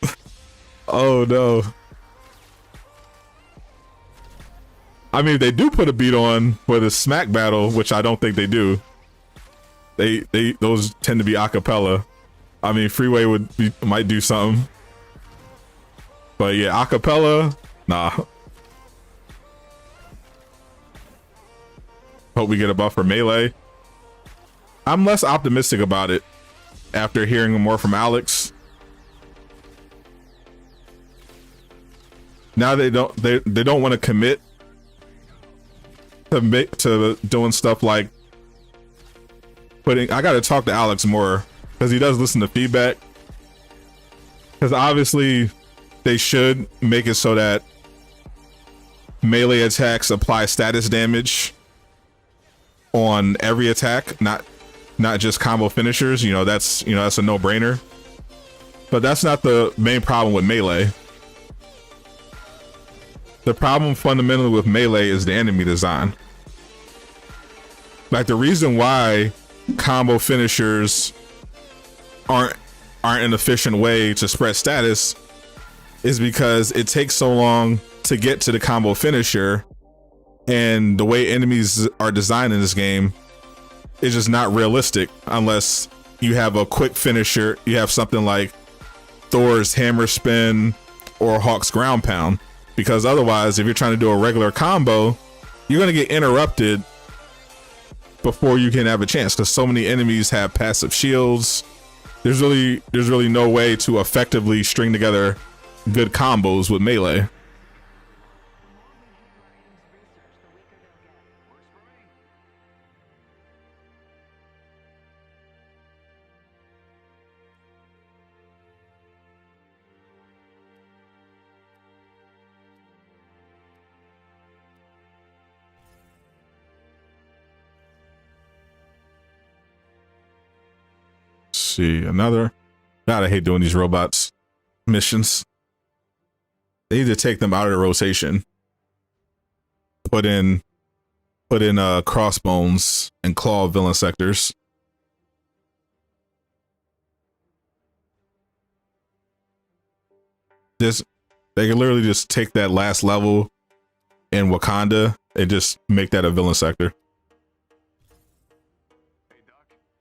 Oh no. I mean, they do put a beat on for the smack battle, which I don't think they do. Those tend to be a cappella. I mean, Freeway might do something. But yeah, a cappella, nah. Hope we get a buff for Melee. I'm less optimistic about it after hearing more from Alex. Now they don't want to commit to doing stuff like I gotta talk to Alex more, because he does listen to feedback. Because obviously they should make it so that melee attacks apply status damage on every attack, not not just combo finishers, that's a no-brainer. But that's not the main problem with Melee. The problem fundamentally with Melee is the enemy design. Like, the reason why combo finishers aren't an efficient way to spread status is because it takes so long to get to the combo finisher, and the way enemies are designed in this game is just not realistic unless you have a quick finisher. You have something like Thor's hammer spin or Hawk's ground pound, because otherwise, if you're trying to do a regular combo, you're going to get interrupted before you can have a chance, because so many enemies have passive shields. There's really no way to effectively string together good combos with Melee. See, another. God, I hate doing these robots missions. They need to take them out of the rotation. Put in crossbones and claw villain sectors. They can literally just take that last level in Wakanda and just make that a villain sector.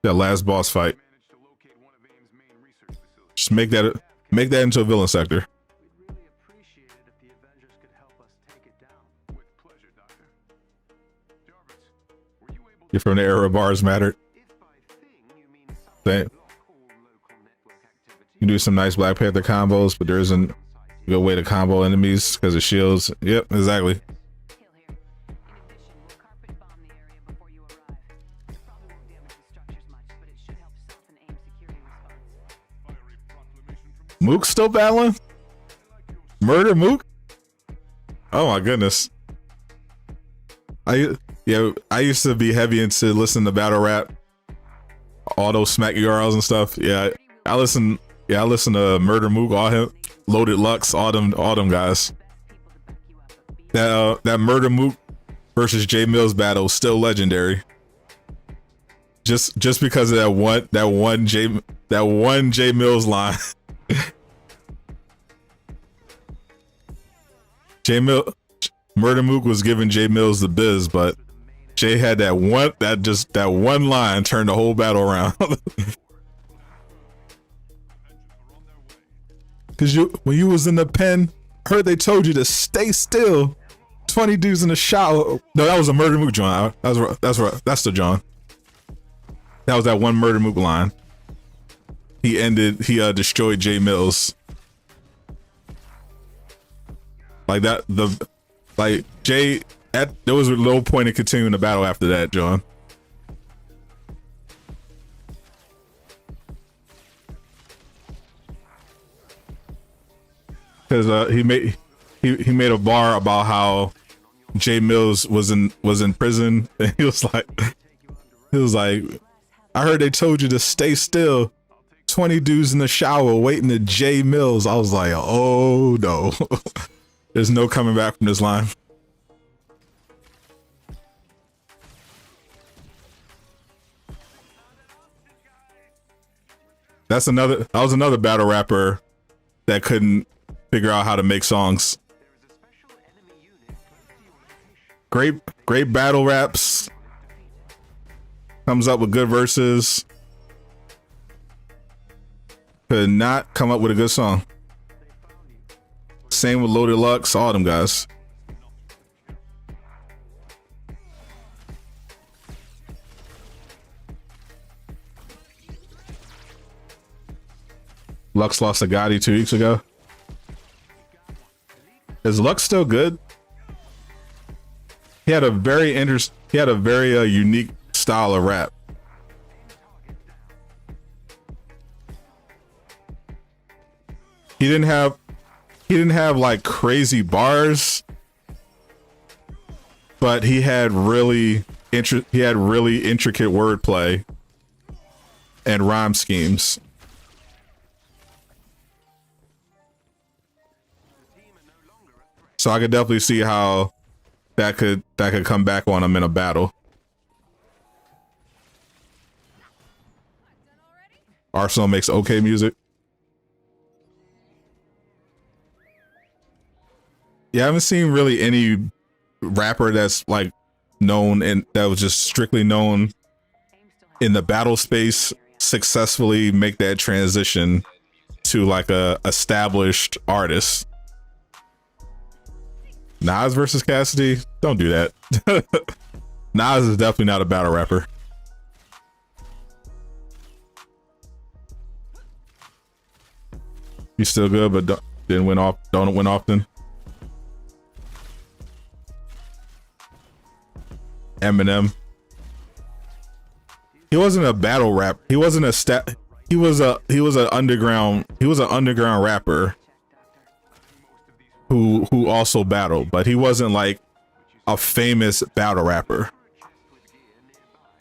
That last boss fight. Just make that into a villain sector. We'd really appreciate it if the Avengers could help us take it down. With pleasure, Doctor. Jarvis, were you able to... You're from the era bars mattered. If by thing you mean something You local network activity... do some nice Black Panther combos, but there isn't a good way to combo enemies because of shields. Yep, exactly. Hill here. In addition, we'll carpet bomb the area before you arrive. It probably won't damage the structures much, but it should help soften AIM security response. Mook's still battling? Murder Mook? Oh my goodness. I used to be heavy into listening to battle rap, auto smack URLs and stuff. Yeah, I listen to Murder Mook, all him, Loaded Lux, all them guys. That Murder Mook versus J Mills battle is still legendary. Just because of that one J Mills line. Murder Mook was giving J Mills the biz, but Jay had that one line turned the whole battle around. Cause when you was in the pen, I heard they told you to stay still. 20 dudes in the shower. No, that was a Murder Mook John. That's the John. That was that one Murder Mook line. He destroyed J Mills. Like that, there was a low point in continuing the battle after that, John. Because he made a bar about how J Mills was in prison, and he was like, I heard they told you to stay still. 20 dudes in the shower waiting to J Mills. I was like, oh no. There's no coming back from this line. That was another battle rapper that couldn't figure out how to make songs. Great battle raps. Comes up with good verses. Could not come up with a good song. Same with Loaded Lux, all them guys. Lux lost to Gotti 2 weeks ago. Is Lux still good? He had a very unique style of rap. He didn't have like crazy bars, but he had really intricate wordplay and rhyme schemes. So I could definitely see how that could come back on him in a battle. Arsenal makes okay music. Yeah, I haven't seen really any rapper that's like known and that was just strictly known in the battle space successfully make that transition to like a established artist. Nas versus Cassidy, don't do that. Nas is definitely not a battle rapper. He's still good, but don't win often. Eminem. He wasn't a battle rap. He wasn't a he was an underground rapper who also battled, but he wasn't like a famous battle rapper.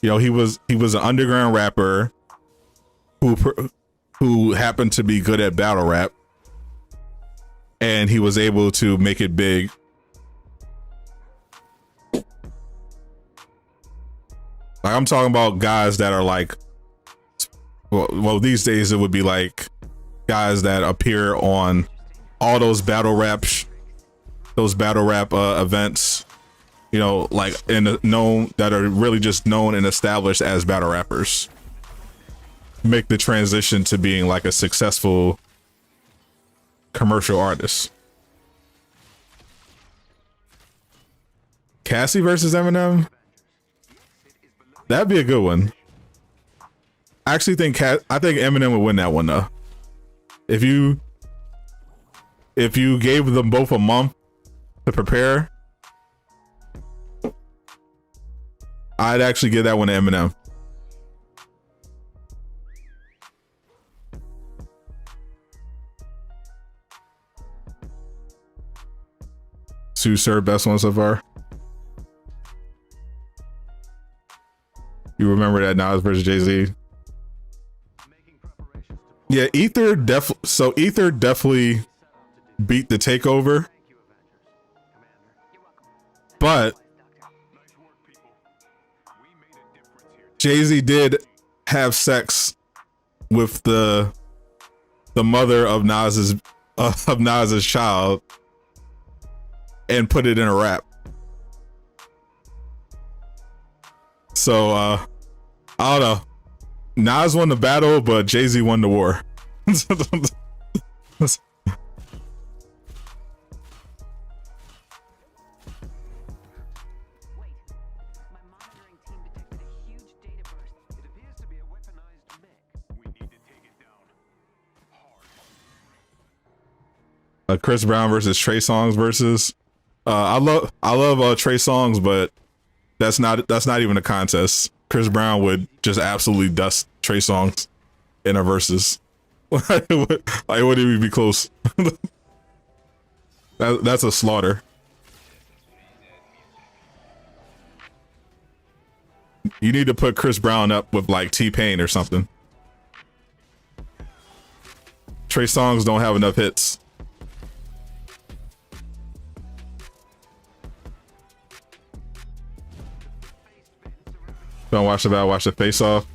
You know, he was an underground rapper who happened to be good at battle rap, and he was able to make it big. Like, I'm talking about guys that are like, well, these days it would be like guys that appear on all those battle rap events, you know, like known that are really just known and established as battle rappers, make the transition to being like a successful commercial artist. Cassie versus Eminem, that'd be a good one. I actually think I think Eminem would win that one though. If you gave them both a month to prepare, I'd actually give that one to Eminem. Sue Sir, best one so far. You remember that Nas versus Jay-Z? Yeah, Ether definitely beat the takeover. But Jay-Z did have sex with the mother of Nas's child and put it in a rap. So I don't know. Nas won the battle, but Jay-Z won the war. Wait, my monitoring team detected a huge data burst. It appears to be a weaponized mech. We need to take it down hard. Chris Brown versus Trey Songz versus. I love Trey Songz, but that's not even a contest. Chris Brown would just absolutely dust Trey Songz in a versus. Like, it wouldn't even be close. That's a slaughter. You need to put Chris Brown up with like T-Pain or something. Trey Songz don't have enough hits. Don't watch the battle, watch the face off.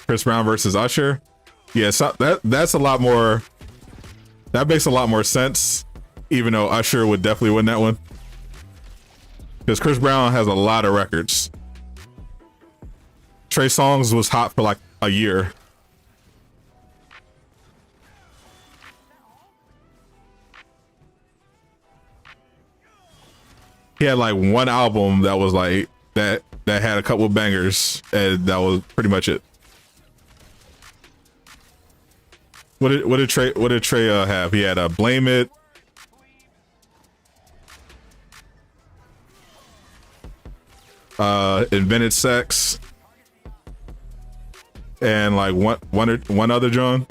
Chris Brown versus Usher. Yeah, so that's a lot more. That makes a lot more sense, even though Usher would definitely win that one. Because Chris Brown has a lot of records. Trey Songz was hot for like a year. He had like one album that was like that had a couple of bangers, and that was pretty much it. What did Trey have? He had Blame It. Invented Sex. And like one other John.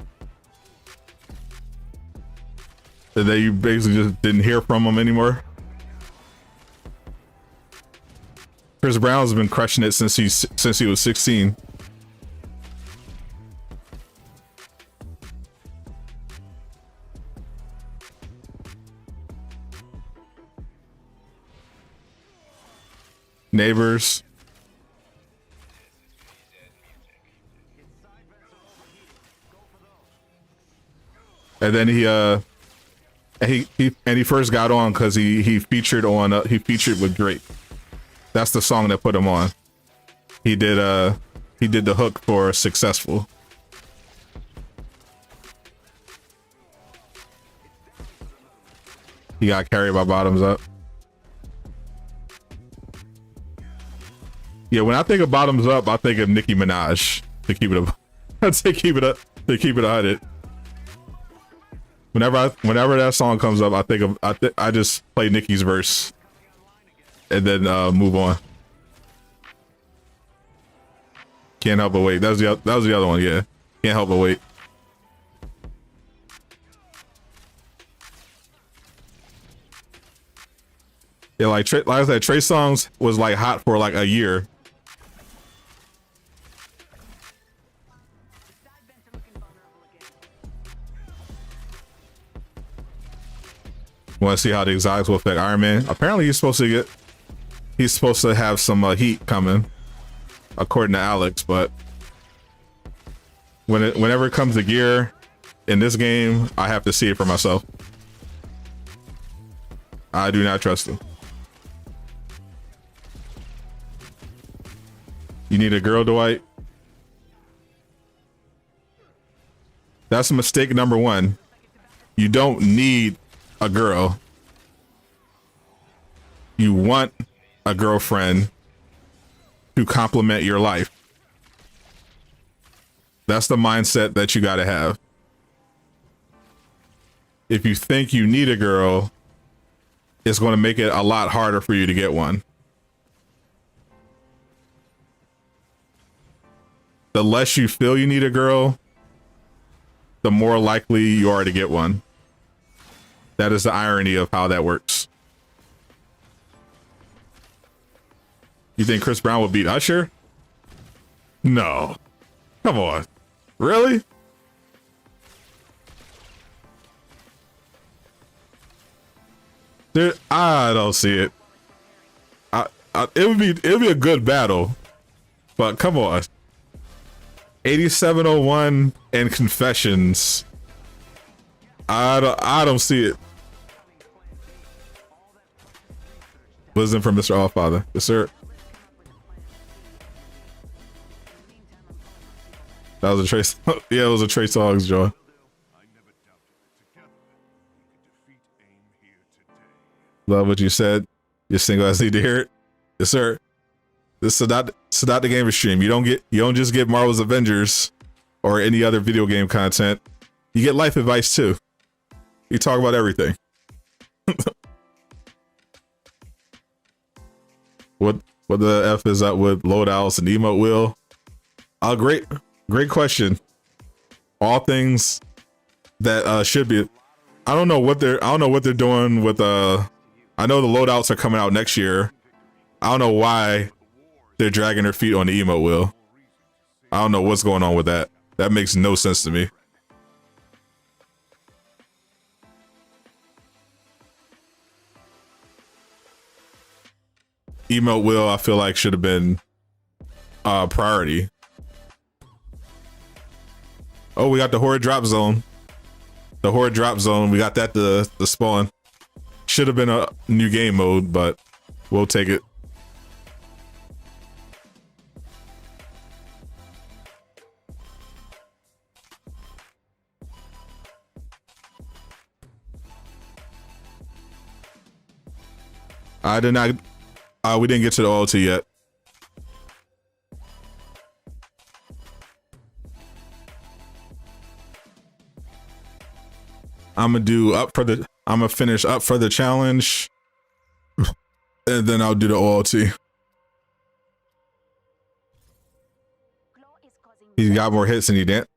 That you basically just didn't hear from him anymore. Chris Brown's been crushing it since he was 16. Neighbors. And then he first got on because he featured with Drake. That's the song that put him on. He did the hook for Successful. He got carried by Bottoms Up. Yeah, when I think of Bottoms Up, I think of Nicki Minaj. To keep it up, I'd say keep it up. To keep it 100. Whenever that song comes up, I just play Nicki's verse, and then move on. Can't help but wait. That was the other one. Yeah, can't help but wait. Yeah, like I said, Trey Songz was like hot for like a year. Want to see how the exotics will affect Iron Man? Apparently, he's supposed to have some heat coming, according to Alex. But whenever it comes to gear in this game, I have to see it for myself. I do not trust him. You need a girl, Dwight? That's mistake number one. You don't need a girl. You want a girlfriend to complement your life. That's the mindset that you got to have. If you think you need a girl, it's going to make it a lot harder for you to get one. The less you feel you need a girl, the more likely you are to get one. That is the irony of how that works. You think Chris Brown will beat Usher? No. Come on. Really? Dude, I don't see it. It would be a good battle, but come on. 8701 and Confessions. I don't see it. Wisdom from Mr. Allfather. Yes, sir. That was a Trace. Yeah, it was a Trey Songz, Joe. Love what you said. You're single as need to hear it. Yes, sir. This is not the gamer stream. You don't just get Marvel's Avengers or any other video game content. You get life advice too. You talk about everything. What the F is up with loadouts and emote wheel? Great question. All things that should be. I don't know what they're doing with I know the loadouts are coming out next year. I don't know why they're dragging their feet on the emote wheel. I don't know what's going on with that. That makes no sense to me. Emote wheel, I feel like should have been priority. Oh, we got the Horde drop zone. The Horde drop zone, we got that to spawn. Should have been a new game mode, but we'll take it. I did not. We didn't get to the OLT yet. I'm gonna finish up for the challenge, and then I'll do the OLT. He's got more hits than he did.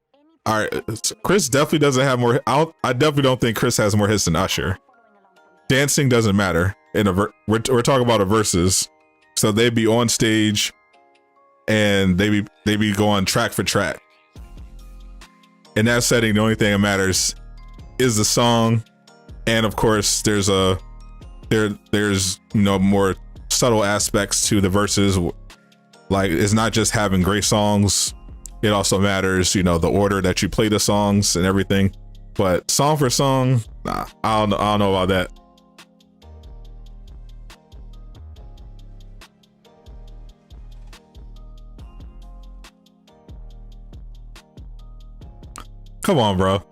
All right, Chris definitely doesn't have more. I definitely don't think Chris has more hits than Usher. Dancing doesn't matter. We're talking about a versus, so they'd be on stage, and they be going track for track. In that setting, the only thing that matters is the song, and of course, there's more subtle aspects to the verses. Like, it's not just having great songs. It also matters, you know, the order that you play the songs and everything. But song for song, nah, I don't know about that. Come on, bro.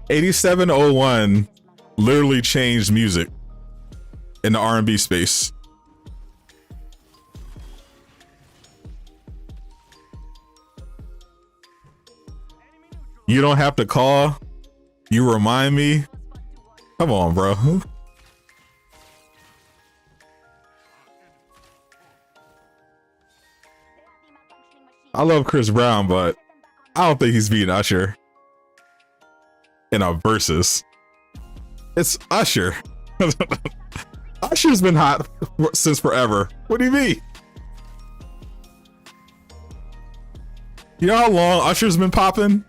8701 literally changed music in the R&B space. You don't have to call. You remind me. Come on, bro. I love Chris Brown, but I don't think he's beating Usher in a versus. It's Usher. Usher's been hot since forever. What do you mean? You know how long Usher's been popping?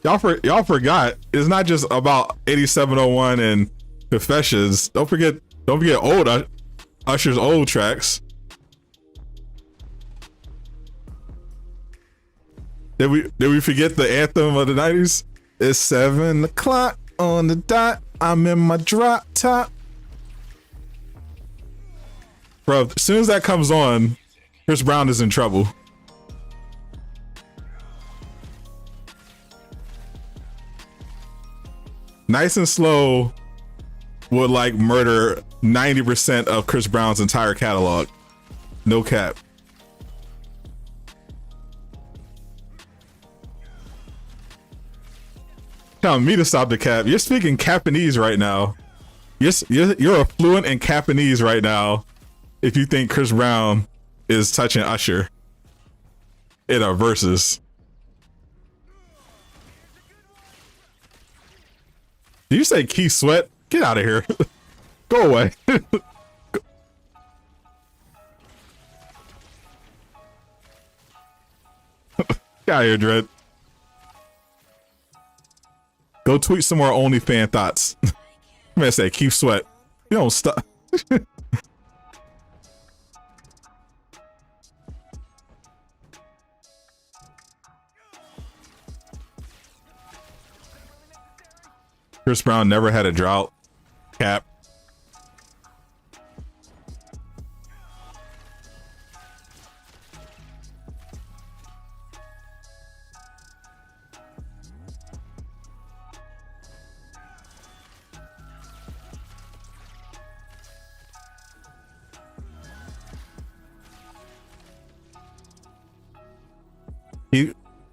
Y'all forgot. It's not just about 8701 and Confessions. Don't forget old Usher's old tracks. Did we forget the anthem of the 90s? It's 7 o'clock on the dot. I'm in my drop top. Bro, as soon as that comes on, Chris Brown is in trouble. Nice and Slow would like murder 90% of Chris Brown's entire catalog. No cap. Telling me to stop the cap. You're speaking Capanese right now. You're fluent in Capanese right now if you think Chris Brown is touching Usher in a versus. Did you say Keith Sweat? Get out of here. Go away. Get out of here, Dread. Go tweet some more OnlyFans thoughts. I'm gonna say Keith Sweat. You don't stop. Chris Brown never had a drought. Cap.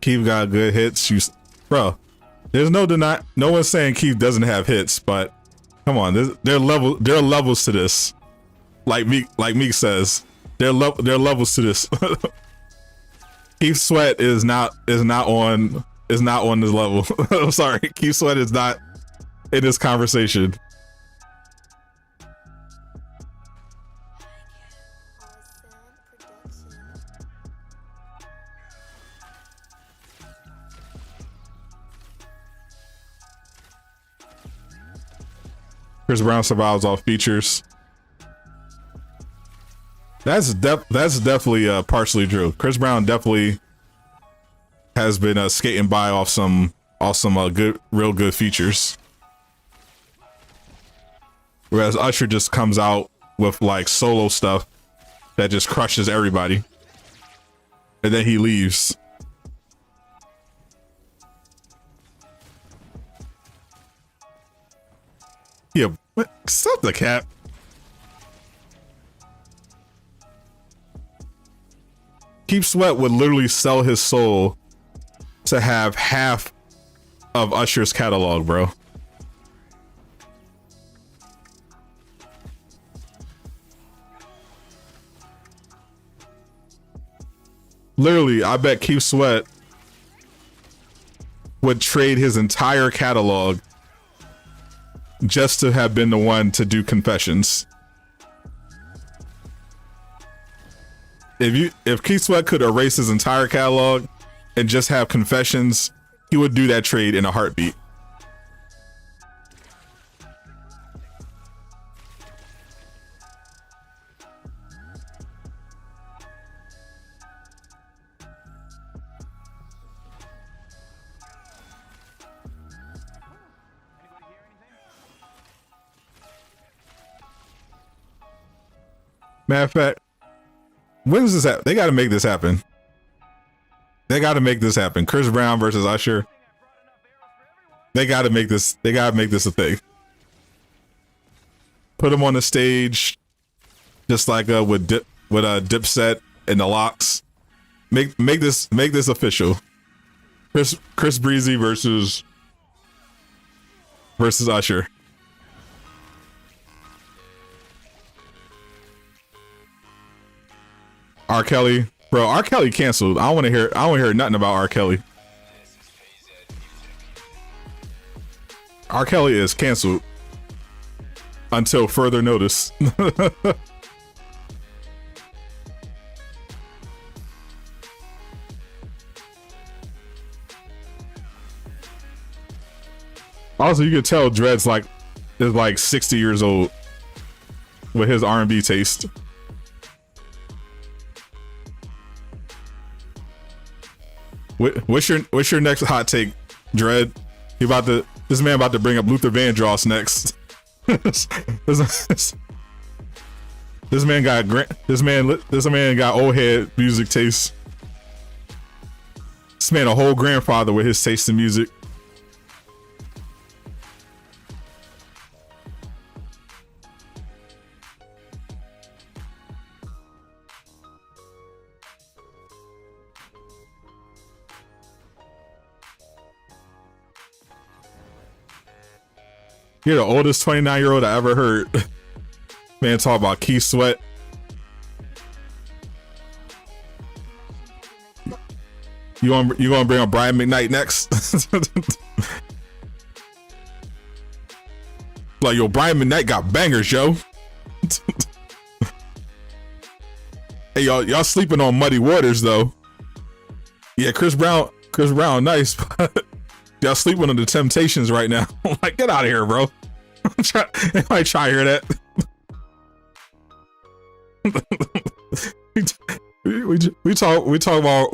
Keith got good hits. Bro, there's no one's saying Keith doesn't have hits, but come on, there are levels to this. Like Meek says, there are levels to this. Keith Sweat is not on this level. I'm sorry, Keith Sweat is not in this conversation. Chris Brown survives off features. That's definitely partially true. Chris Brown definitely has been skating by off some real good features. Whereas Usher just comes out with like solo stuff that just crushes everybody, and then he leaves. Yeah, stop the cap. Keith Sweat would literally sell his soul to have half of Usher's catalog, bro. Literally, I bet Keith Sweat would trade his entire catalog just to have been the one to do Confessions. If Keith Sweat could erase his entire catalog and just have Confessions he would do that trade in a heartbeat. Matter of fact, when does this happen? They got to make this happen. They got to make this happen. Chris Brown versus Usher. They got to make this. They got to make this a thing. Put them on the stage, just like with Dipset and the Locks. Make this official. Chris Breezy versus Usher. R. Kelly, bro. R. Kelly canceled. I don't want to hear nothing about R. Kelly. R. Kelly is canceled until further notice. Also, you can tell Dread's is like 60 years old with his R&B taste. What's your next hot take, Dread? This man about to bring up Luther Vandross next. This man got old head music taste. This man a whole grandfather with his taste in music. You're the oldest 29-year-old I ever heard. Man, talk about Keith Sweat. You gonna bring up Brian McKnight next? Like, yo, Brian McKnight got bangers, yo. Hey, y'all sleeping on Muddy Waters though. Yeah, Chris Brown, nice. Y'all sleeping on the Temptations right now. Like, get out of here, bro. I might try to hear that. we talk about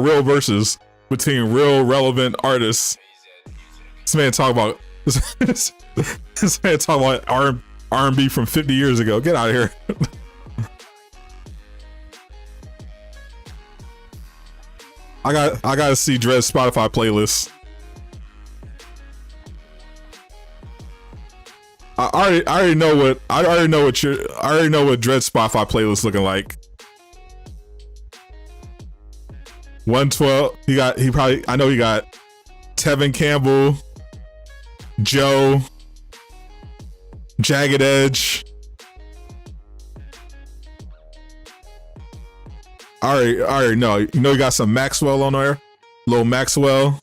real verses between real relevant artists. This man talk about R&B from 50 years ago. Get out of here. I gotta see Dre's Spotify playlist. I already know what Dre's Spotify playlist looking like. 112. I know he got Tevin Campbell, Joe, Jagged Edge. I already know. You know, you got some Maxwell on there. Lil Maxwell.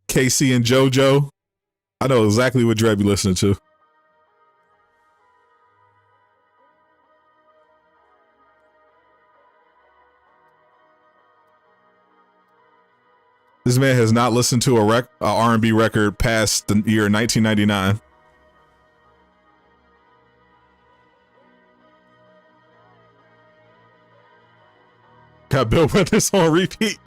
Casey and JoJo. I know exactly what Dre be listening to. This man has not listened to a R&B record past the year 1999. Got Bill Withers on repeat.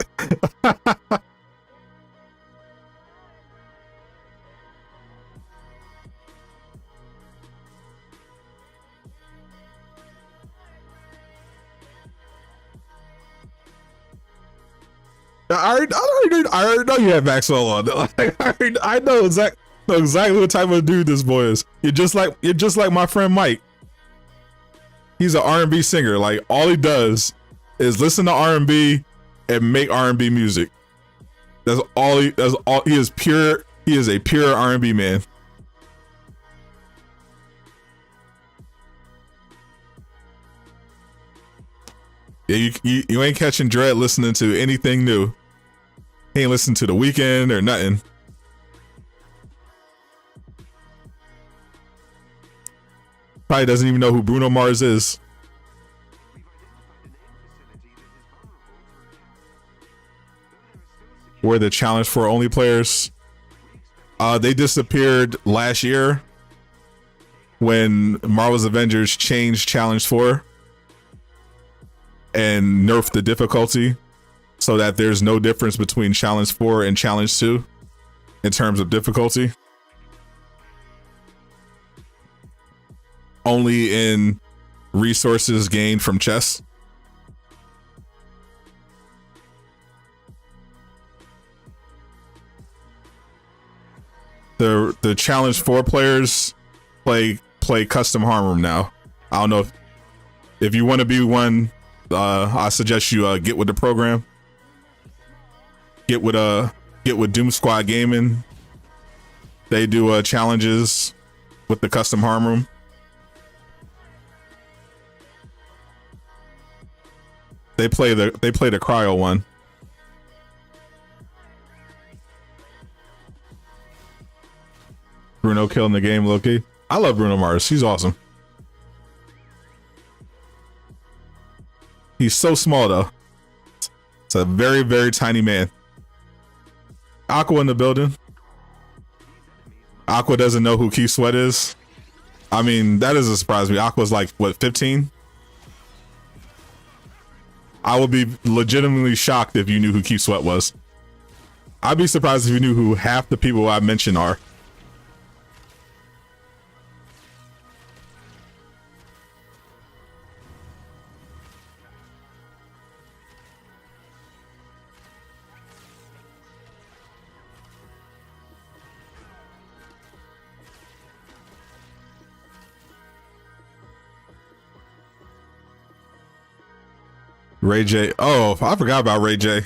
I already know you have Maxwell on. I know exactly what type of dude this boy is. You're just like my friend Mike. He's an R&B singer. Like, all he does is listen to R&B and make R&B music. That's all he is pure. He is a pure R&B man. Yeah, you ain't catching Dread listening to anything new. He ain't listening to The Weeknd or nothing. Probably doesn't even know who Bruno Mars is. were the Challenge 4 only players. They disappeared last year when Marvel's Avengers changed Challenge 4 and nerfed the difficulty so that there's no difference between Challenge 4 and Challenge 2 in terms of difficulty. Only in resources gained from chests. The Challenge 4 players play custom harm room now. I don't know if you want to be one. I suggest you get with the program. Get with Doom Squad Gaming. They do challenges with the custom harm room. They play the cryo one. Bruno killing the game, Loki. I love Bruno Mars. He's awesome. He's so small though. It's a very, very tiny man. Aqua in the building. Aqua doesn't know who Keith Sweat is. I mean, that doesn't surprise me. Aqua's like, what, 15? I would be legitimately shocked if you knew who Keith Sweat was. I'd be surprised if you knew who half the people I mentioned are. Ray J. Oh, I forgot about Ray J.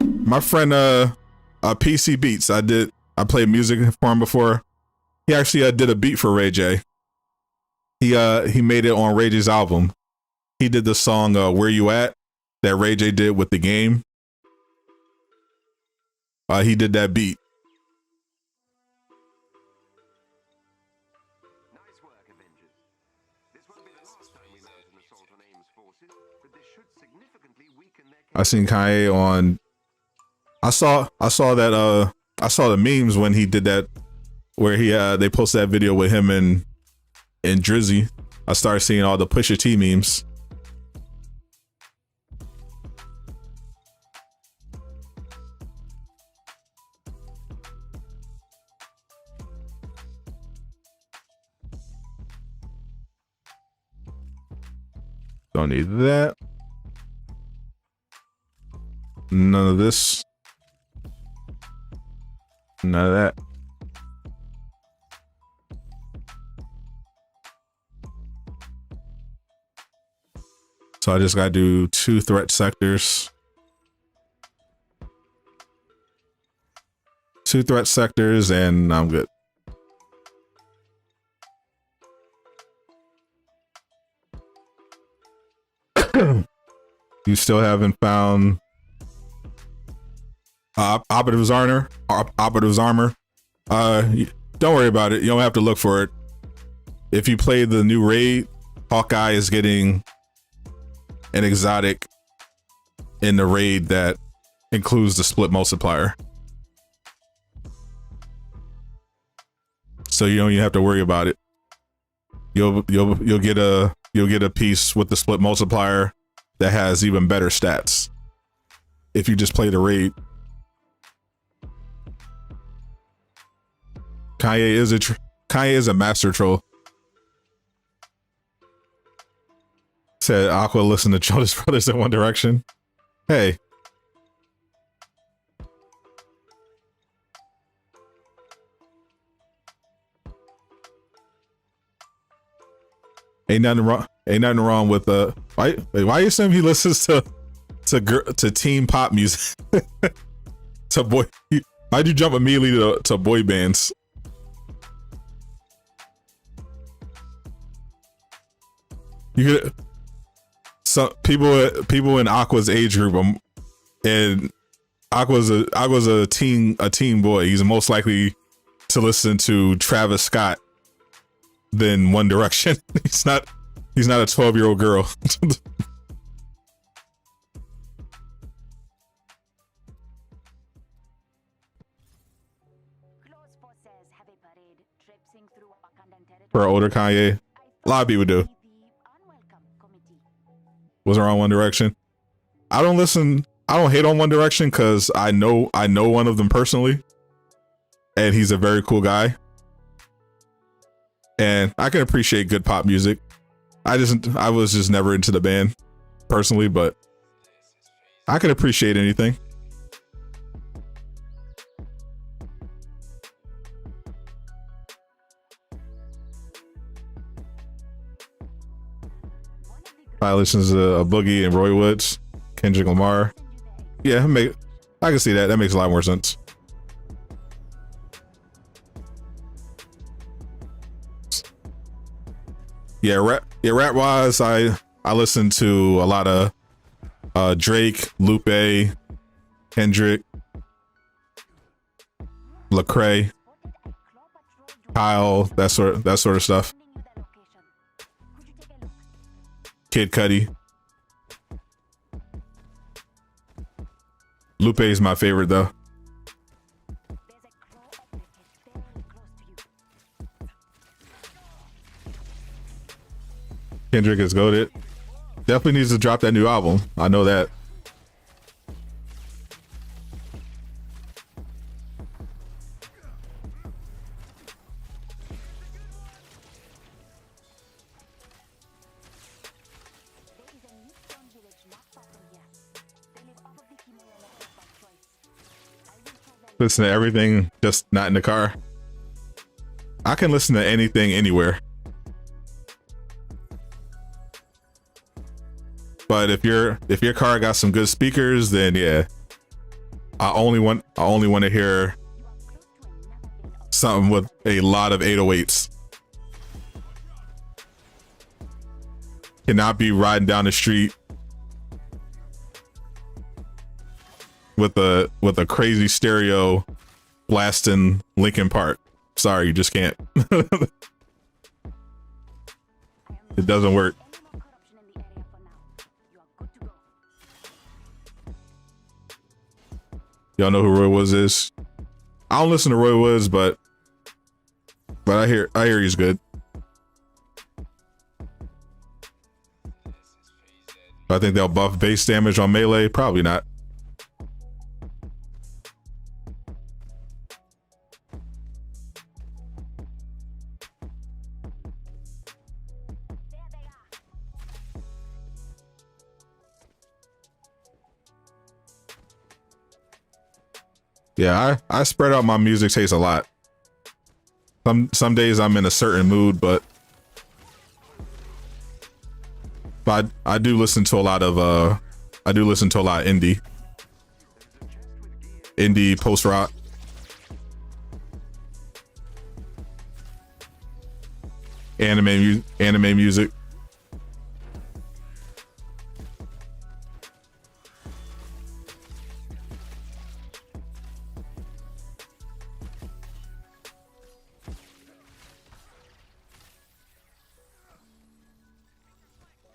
My friend PC Beats. I played music for him before. He actually did a beat for Ray J. He made it on Ray J's album. He did the song Where You At that Ray J did with the game. He did that beat. Nice work, Avengers. This won't be the last time we mount an assault on AIM's forces, but this should significantly weaken their I seen Kanye on. I saw the memes when he did that, where they posted that video with him and Drizzy. I started seeing all the Pusha T memes. Don't need that. None of this. None of that. So I just gotta do 2 threat sectors. 2 threat sectors and I'm good. You still haven't found Operative's Armor. Operative's Armor. Don't worry about it. You don't have to look for it. If you play the new raid, Hawkeye is getting an exotic in the raid that includes the split multiplier. So you don't even have to worry about it. You'll get a piece with the split multiplier that has even better stats if you just play the raid. Kanye is a master troll. Said Aqua listened to Jonas Brothers in One Direction. Hey. Ain't nothing wrong with why you assume he listens to teen pop music? To boy, why'd you jump immediately to boy bands? You could, some people in Aqua's age group, and Aqua's a teen boy. He's most likely to listen to Travis Scott than One Direction. He's not a 12-year-old girl. For older Kanye. A lot of people do. Wasn't wrong One Direction. I don't hate on One Direction because I know one of them personally. And he's a very cool guy. And I can appreciate good pop music. I was just never into the band personally, but I can appreciate anything. I listen to a Boogie and Roy Woods, Kendrick Lamar. Yeah, I can see that. That makes a lot more sense. Yeah, rap wise, I listen to a lot of Drake, Lupe, Kendrick, Lecrae, Kyle, that sort of stuff. Kid Cudi. Lupe is my favorite though. Kendrick is goated. Definitely needs to drop that new album. I know that. Listen to everything, just not in the car. I can listen to anything anywhere. But if your car got some good speakers, then yeah. I only want to hear something with a lot of 808s. Cannot be riding down the street with a crazy stereo blasting Linkin Park. Sorry, you just can't. It doesn't work. Y'all know who Roy Woods is? I don't listen to Roy Woods, but I hear he's good. I think they'll buff base damage on melee. Probably not. Yeah, I spread out my music taste a lot. Some days I'm in a certain mood, but I do listen to a lot of indie post rock. Anime music.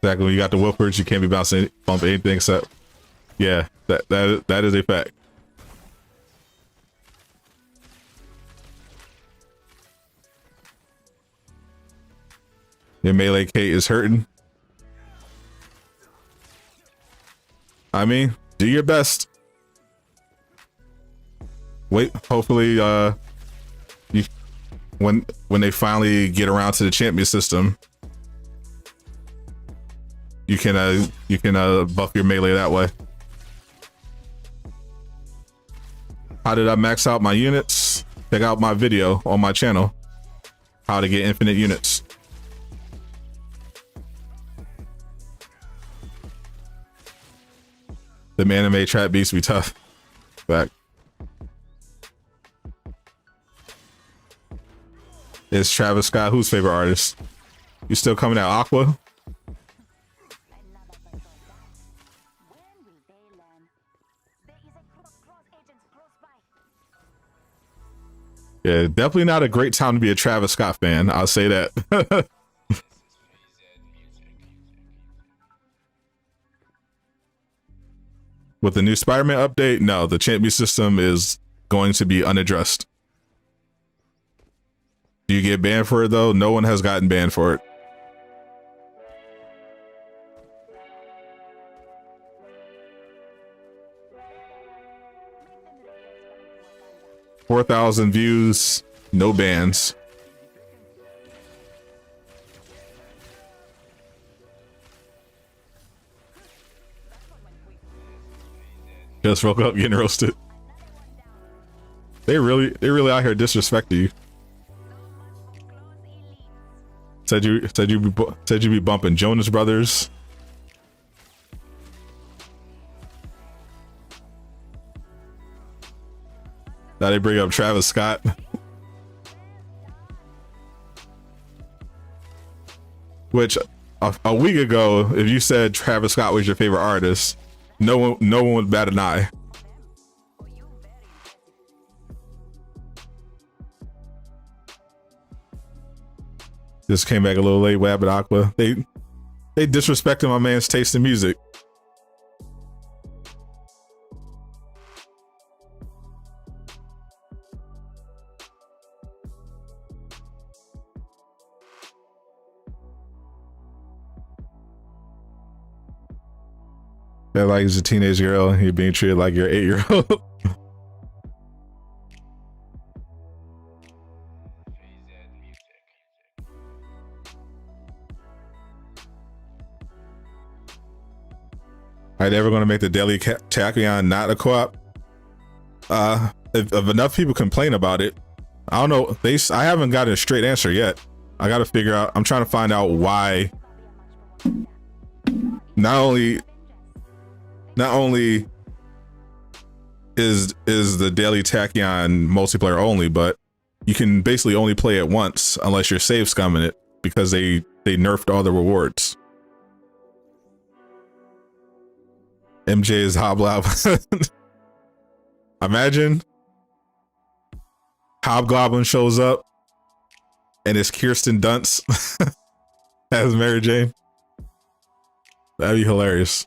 Exactly. When you got the woofers, you can't be bump anything except, yeah, that is a fact. Your melee Kate is hurting. I mean, do your best. Wait, hopefully, when they finally get around to the champion system, you can buff your melee that way. How did I max out my units? Check out my video on my channel, how to get infinite units. The anime trap beats be tough. Back. It's Travis Scott. Who's favorite artist? You still coming out Aqua? Yeah, definitely not a great time to be a Travis Scott fan. I'll say that. With the new Spider-Man update, no, the champion system is going to be unaddressed. Do you get banned for it though? No one has gotten banned for it. $4,000 views, no bans. Just woke up getting roasted. They really out here disrespecting you. Said you be bumping Jonas Brothers. Now they bring up Travis Scott. Which a week ago, if you said Travis Scott was your favorite artist, no one would bat an eye. Just came back a little late, Wabbit Aqua. They disrespected my man's taste in music. They're like he's a teenage girl and you're being treated like you're 8-year-old. Are they ever going to make the Daily Tachyon not a co-op? If enough people complain about it, I don't know. I haven't got a straight answer yet. I got to figure out. I'm trying to find out why. Not only is the Daily Tachyon multiplayer only, but you can basically only play it once unless you're save scumming it because they nerfed all the rewards. MJ is Hobgoblin. Imagine Hobgoblin shows up and it's Kirsten Dunst as Mary Jane. That'd be hilarious.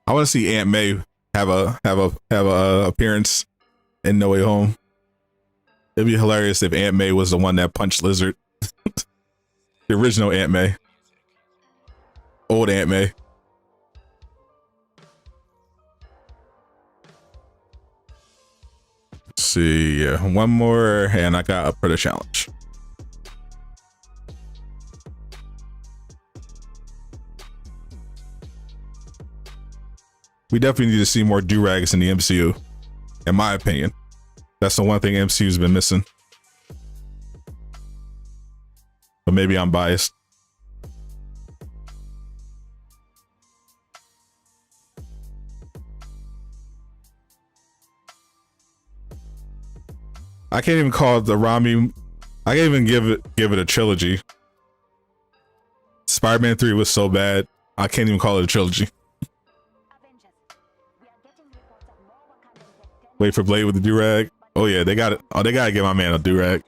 I want to see Aunt May have a appearance in No Way Home. It'd be hilarious if Aunt May was the one that punched Lizard. The original Aunt May. Old Aunt May. Let's see, yeah, one more and I got up for the challenge. We definitely need to see more do-rags in the MCU, in my opinion. That's the one thing MCU's been missing. But maybe I'm biased. I can't even call it the Rami. I can't even give it a trilogy. Spider-Man 3 was so bad, I can't even call it a trilogy. Wait for Blade with the do-rag. Oh yeah, they got it. Oh, they gotta give my man a do-rag.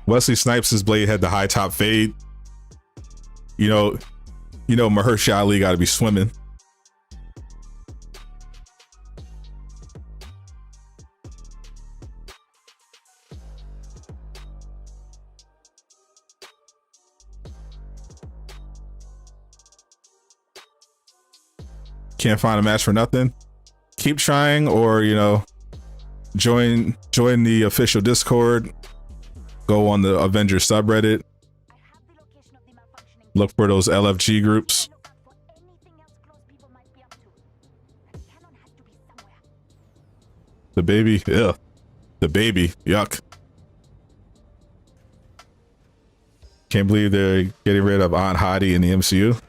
Wesley Snipes' Blade had the high top fade. You know Mahershala Ali gotta be swimming. Can't find a match for nothing. Keep trying, or join the official Discord. Go on the Avengers subreddit. Look for those LFG groups. The baby, yeah. The baby, yuck. Can't believe they're getting rid of Aunt Hottie in the MCU.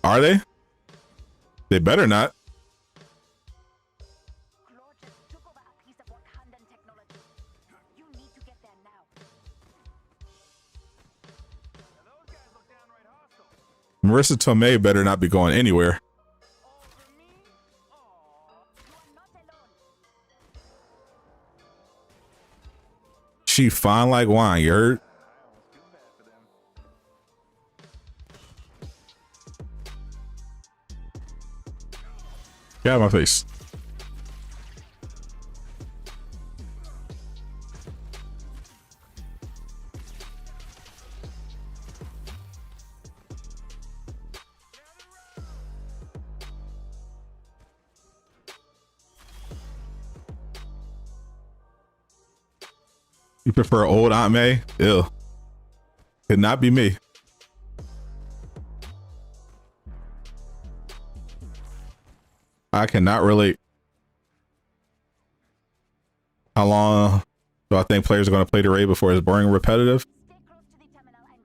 Are they? They better not. Marissa Tomei better not be going anywhere. She fine like wine, you heard? Get out of my face. You prefer old Aunt May? Ew. Could not be me. I cannot relate. How long do I think players are going to play the raid before it's boring and repetitive?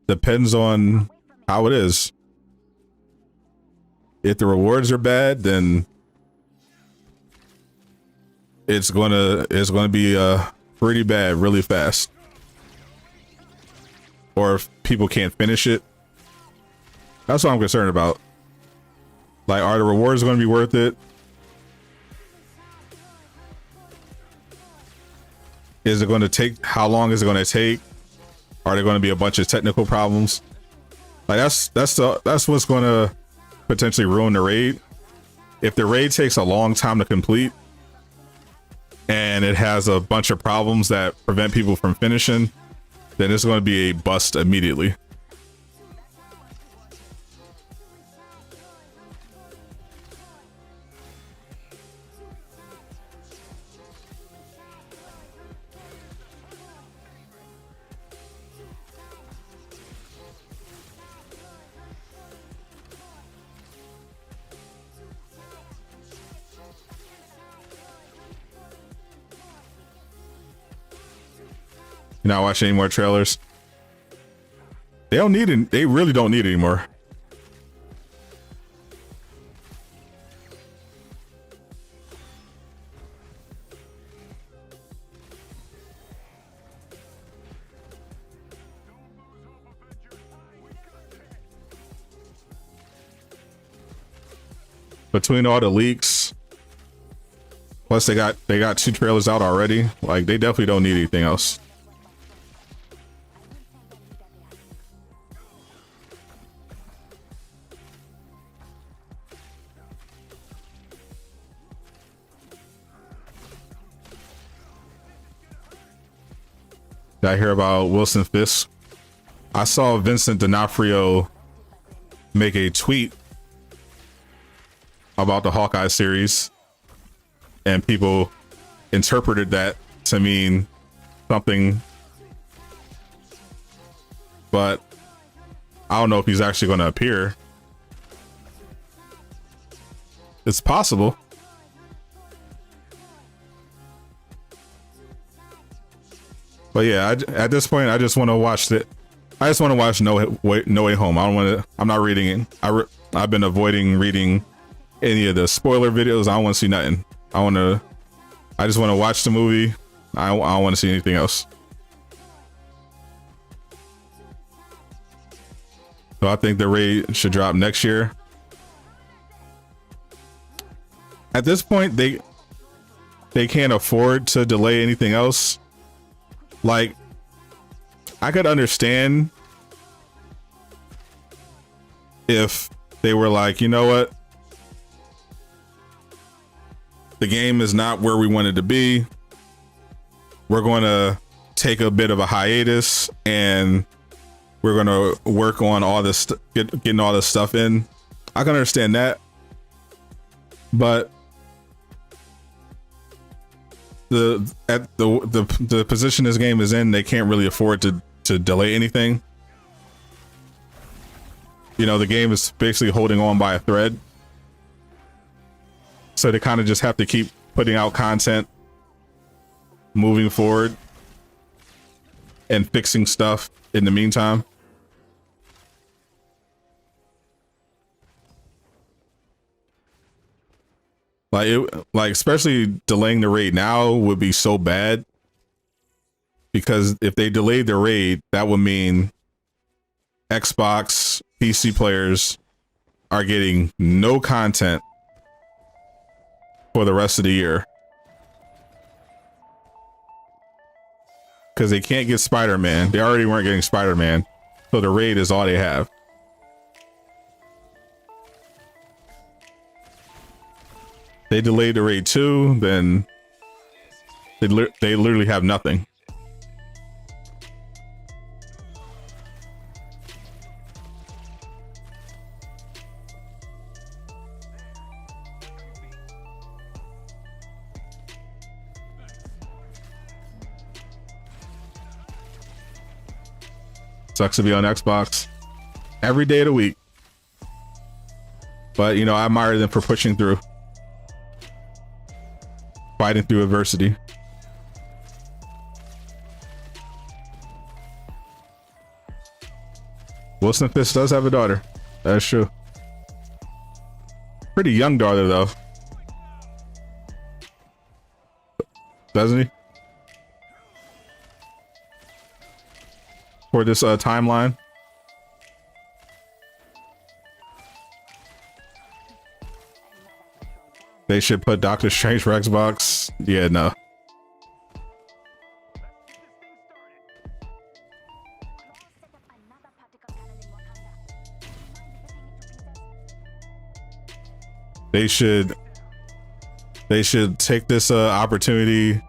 Depends on how it is. If the rewards are bad, then it's gonna be pretty bad really fast. Or if people can't finish it. That's what I'm concerned about. Like, are the rewards going to be worth it? Is it going to take, how long is it going to take? Are there going to be a bunch of technical problems? Like, that's what's going to potentially ruin the raid. If the raid takes a long time to complete and it has a bunch of problems that prevent people from finishing, then it's going to be a bust immediately. You not watching any more trailers? They don't need it. They really don't need it anymore. Between all the leaks, plus they got 2 trailers out already. Like, they definitely don't need anything else. Did I hear about Wilson Fisk? I saw Vincent D'Onofrio make a tweet about the Hawkeye series, and people interpreted that to mean something, but I don't know if he's actually going to appear. It's possible. But yeah, at this point, I just want to watch it. I just want to watch No Way Home. I don't want to. I'm not reading it. I've been avoiding reading any of the spoiler videos. I don't want to see nothing. I just want to watch the movie. I don't want to see anything else. So I think the raid should drop next year. At this point, they can't afford to delay anything else. Like, I could understand if they were like, you know what? The game is not where we want it to be. We're going to take a bit of a hiatus and we're going to work on all this, getting all this stuff in. I can understand that. But the position this game is in, they can't really afford to delay anything. You know, the game is basically holding on by a thread, so they kind of just have to keep putting out content, moving forward, and fixing stuff in the meantime. Like especially delaying the raid now would be so bad, because if they delayed the raid, that would mean Xbox, PC players are getting no content for the rest of the year. Because they can't get Spider-Man. They already weren't getting Spider-Man. So the raid is all they have. They delayed the raid 2, then they literally have nothing. Sucks to be on Xbox every day of the week. But, you know, I admire them for pushing through. Fighting through adversity. Wilson Fisk does have a daughter. That's true. Pretty young daughter, though. Doesn't he? For this timeline. They should put Doctor Strange for Xbox. Yeah, no. They should take this opportunity.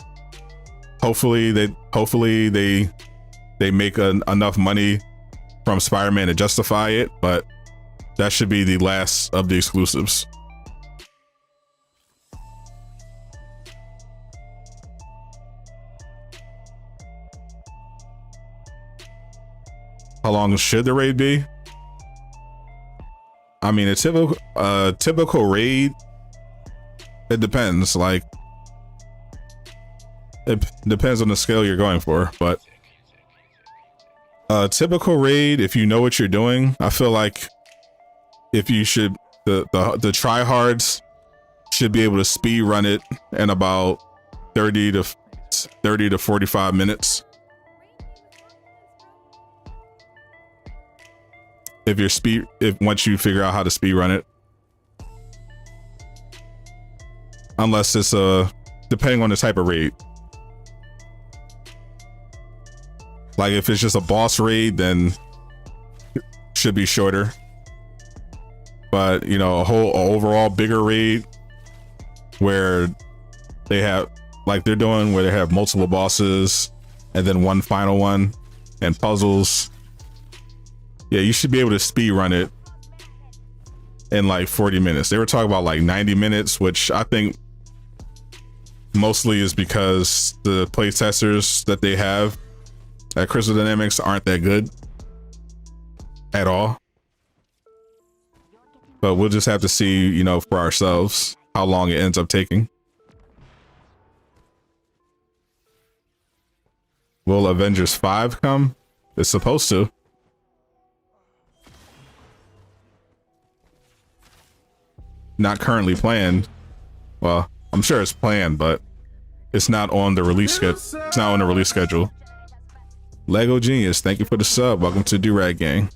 Hopefully they make enough money from Spider-Man to justify it, but that should be the last of the exclusives. How long should the raid be? I mean, a typical raid, it depends. Like, it depends on the scale you're going for, but a typical raid, if you know what you're doing, I feel like if you should, the tryhards should be able to speed run it in about 30 to 45 minutes. If once you figure out how to speed run it, unless it's depending on the type of raid. Like if it's just a boss raid, then it should be shorter. But you know, a overall bigger raid where they have, like they're doing, where they have multiple bosses and then one final one and puzzles. Yeah, you should be able to speed run it in like 40 minutes. They were talking about like 90 minutes, which I think mostly is because the playtesters that they have at Crystal Dynamics aren't that good at all. But we'll just have to see, you know, for ourselves how long it ends up taking. Will Avengers 5 come? It's supposed to. Not currently planned. Well, I'm sure it's planned, but it's not on the release schedule. It's not on the release schedule. Lego Genius, thank you for the sub. Welcome to Durag Gang.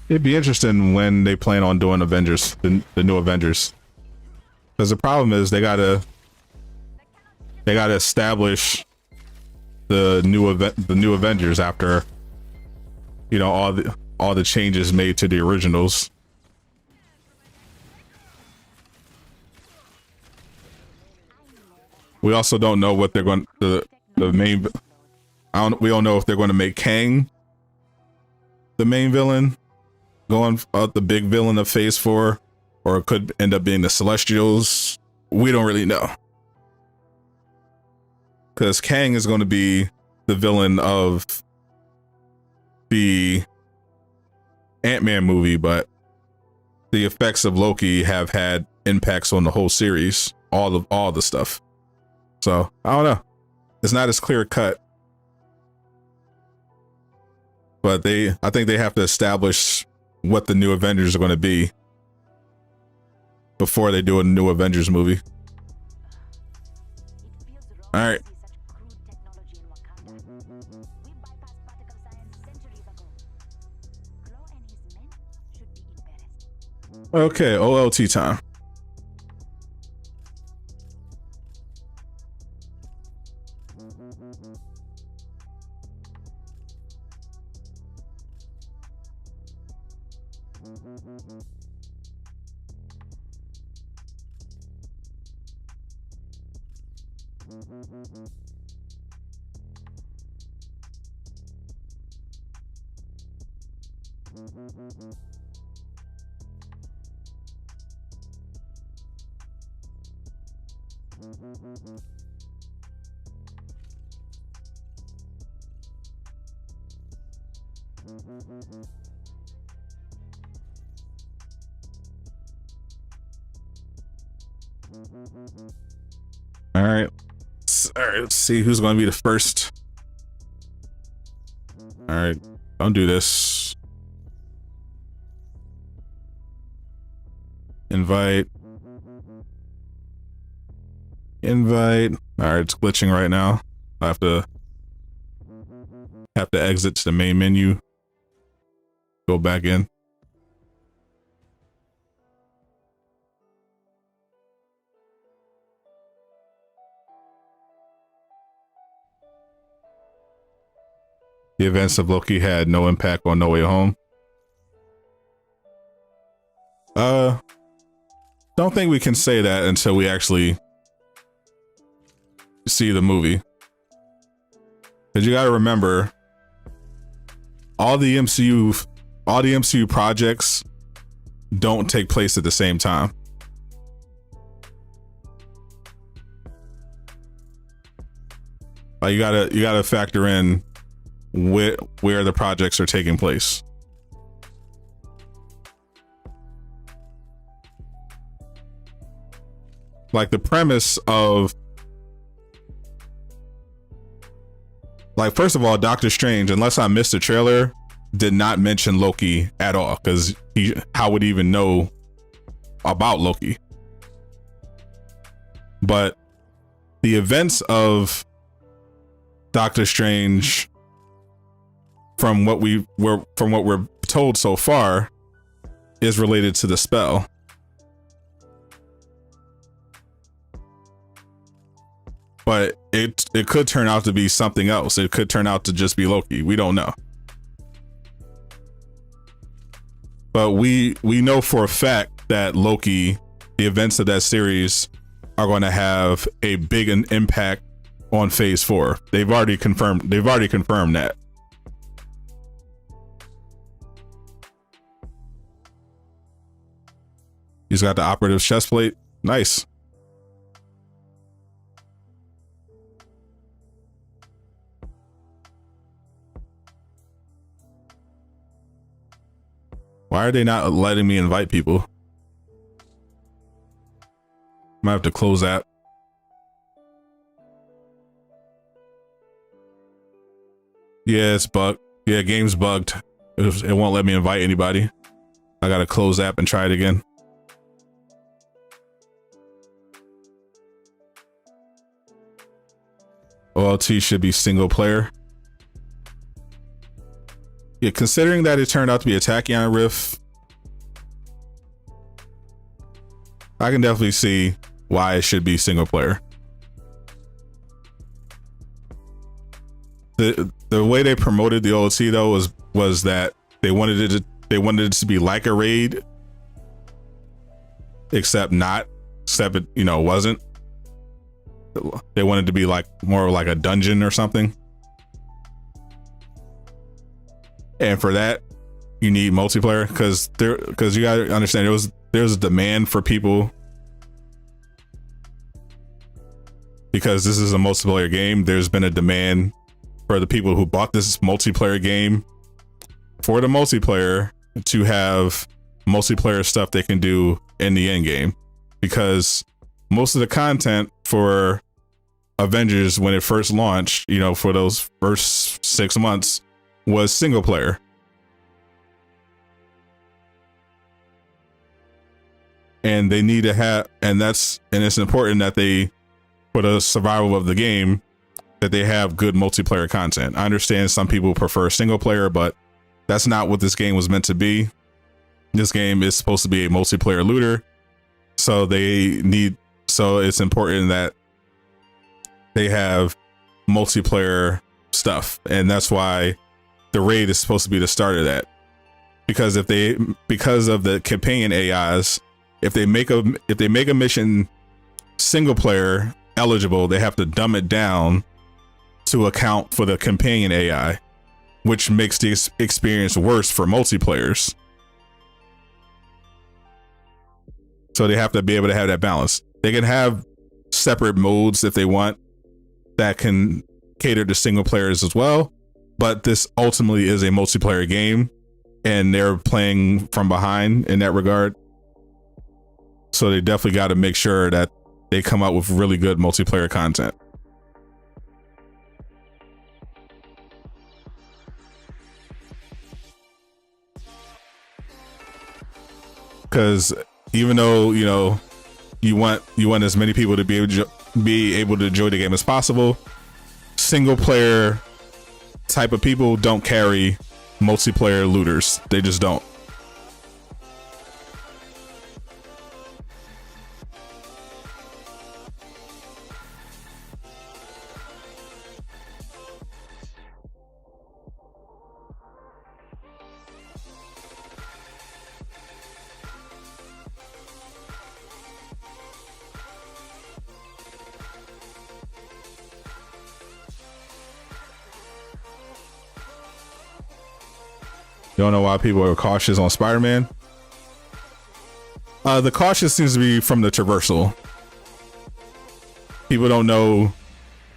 It'd be interesting when they plan on doing Avengers, the new Avengers, because the problem is they gotta establish the new Avengers after, you know, all the changes made to the originals. We also don't know what they're going the main. We don't know if they're going to make Kang the main villain, going the big villain of Phase 4, or it could end up being the Celestials. We don't really know, because Kang is going to be the villain of the Ant-Man movie, but the effects of Loki have had impacts on the whole series, all the stuff. So I don't know. It's not as clear cut, but I think they have to establish what the new Avengers are going to be before they do a new Avengers movie. All right. Okay, OLT time. All right. All right, let's see who's going to be the first. All right, don't do this. Invite. Invite. All right, it's glitching right now. I have to exit to the main menu. Go back in. The events of Loki had no impact on No Way Home. Don't think we can say that until we actually see the movie. Because you got to remember, all the MCU projects don't take place at the same time. Like you gotta factor in where the projects are taking place. Like the premise of, like, first of all, Doctor Strange, unless I missed the trailer, did not mention Loki at all, because how would he even know about Loki? But the events of Doctor Strange, from what we're told so far, is related to the spell. But it could turn out to be something else. It could turn out to just be Loki. We don't know. But we know for a fact that Loki, the events of that series, are going to have a big impact on Phase 4. They've already confirmed that. He's got the operative chest plate. Nice. Why are they not letting me invite people? Might have to close that. Yeah, it's bugged. Yeah, game's bugged. It won't let me invite anybody. I gotta close app and try it again. OLT should be single player. Yeah, considering that it turned out to be a Tachyon riff, I can definitely see why it should be single player. The way they promoted the OLT though was that they wanted it to be like a raid, except it, you know, wasn't. They wanted to be like more like a dungeon or something. And for that, you need multiplayer, because you gotta understand there's a demand for people, because this is a multiplayer game. There's been a demand for the people who bought this multiplayer game for the multiplayer to have multiplayer stuff they can do in the end game, because most of the content for Avengers when it first launched, you know, for those first 6 months was single player. And they need to have, and it's important that they, for the survival of the game, that they have good multiplayer content. I understand some people prefer single player, but that's not what this game was meant to be. This game is supposed to be a multiplayer looter. So it's important that they have multiplayer stuff. And that's why the raid is supposed to be the start of that. Because because of the companion AIs, if they make a mission single player eligible, they have to dumb it down to account for the companion AI, which makes the experience worse for multiplayers. So they have to be able to have that balance. They can have separate modes if they want that can cater to single players as well, but this ultimately is a multiplayer game and they're playing from behind in that regard. So they definitely got to make sure that they come out with really good multiplayer content. Because even though, you know, you want as many people to be able to enjoy the game as possible, single player type of people don't carry multiplayer looters. They just don't. You don't know why people are cautious on Spider-Man? The cautious seems to be from the traversal. People don't know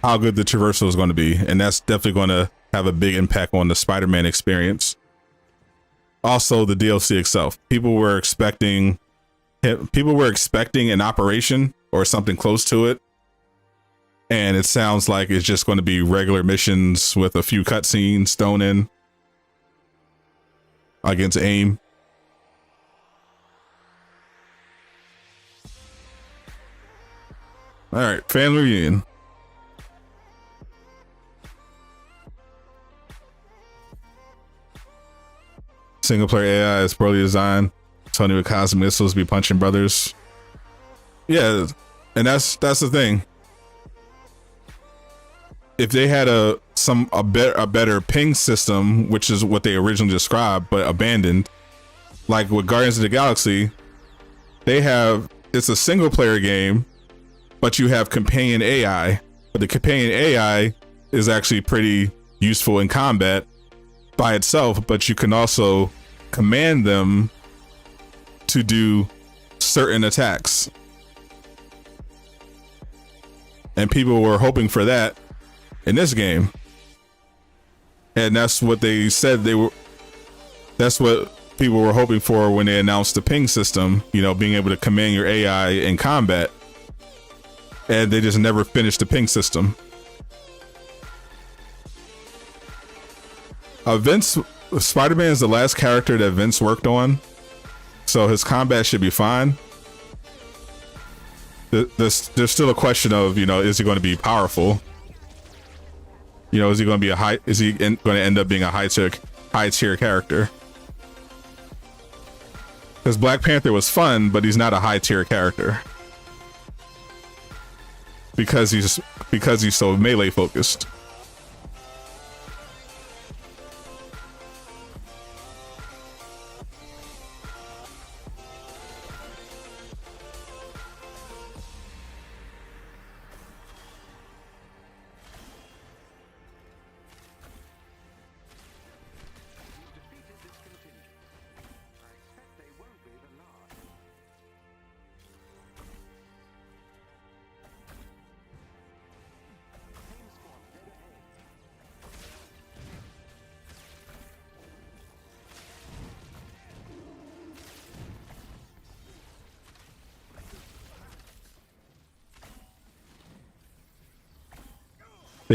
how good the traversal is going to be, and that's definitely going to have a big impact on the Spider-Man experience. Also, the DLC itself. People were expecting an operation or something close to it, and it sounds like it's just going to be regular missions with a few cutscenes thrown in against AIM. All right, fan reunion. Single player AI is poorly designed. Tony with cosmic missiles be punching brothers. Yeah, and that's the thing. If they had a better ping system, which is what they originally described but abandoned, like with Guardians of the Galaxy, it's a single player game, but you have companion AI. But the companion AI is actually pretty useful in combat by itself, but you can also command them to do certain attacks. And people were hoping for that in this game. And that's what they said that's what people were hoping for when they announced the ping system, you know, being able to command your AI in combat. And they just never finished the ping system. Spider-Man is the last character that Vince worked on, so his combat should be fine. There's still a question of, you know, is he going to be powerful? You know, is he going to end up being a high tier character? Because Black Panther was fun, but he's not a high tier character because he's so melee focused.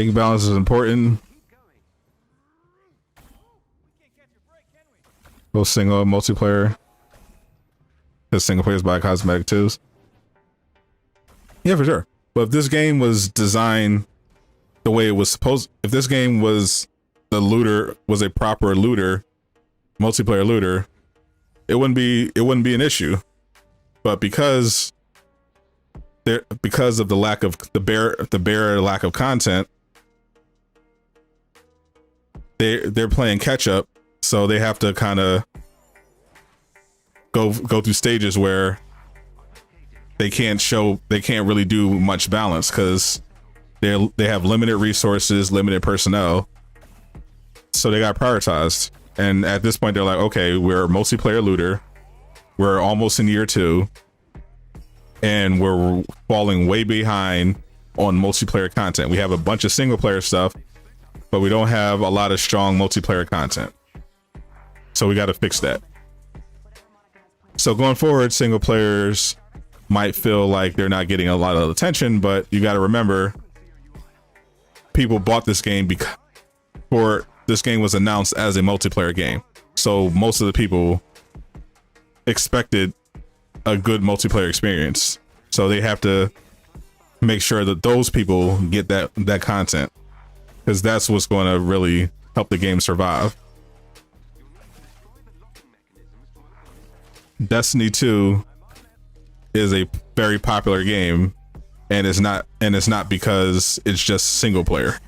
Think balance is important. Both single and multiplayer. Because single player is by cosmetic too. Yeah, for sure. But if this game was designed the way it was supposed, if this game was the looter, was a proper looter, multiplayer looter, it wouldn't be an issue. But because of the lack of the bare lack of content, they're playing catch up, so they have to kind of go through stages where they can't really do much balance because they have limited resources, limited personnel, so they got prioritized. And at this point, they're like, okay, we're a multiplayer looter, we're almost in year 2, and we're falling way behind on multiplayer content. We have a bunch of single player stuff, but we don't have a lot of strong multiplayer content, so we got to fix that. So going forward, single players might feel like they're not getting a lot of attention, but you got to remember, people bought this game because this game was announced as a multiplayer game, so most of the people expected a good multiplayer experience, so they have to make sure that those people get that content, because that's what's going to really help the game survive. Destiny 2 is a very popular game, and it's not because it's just single player.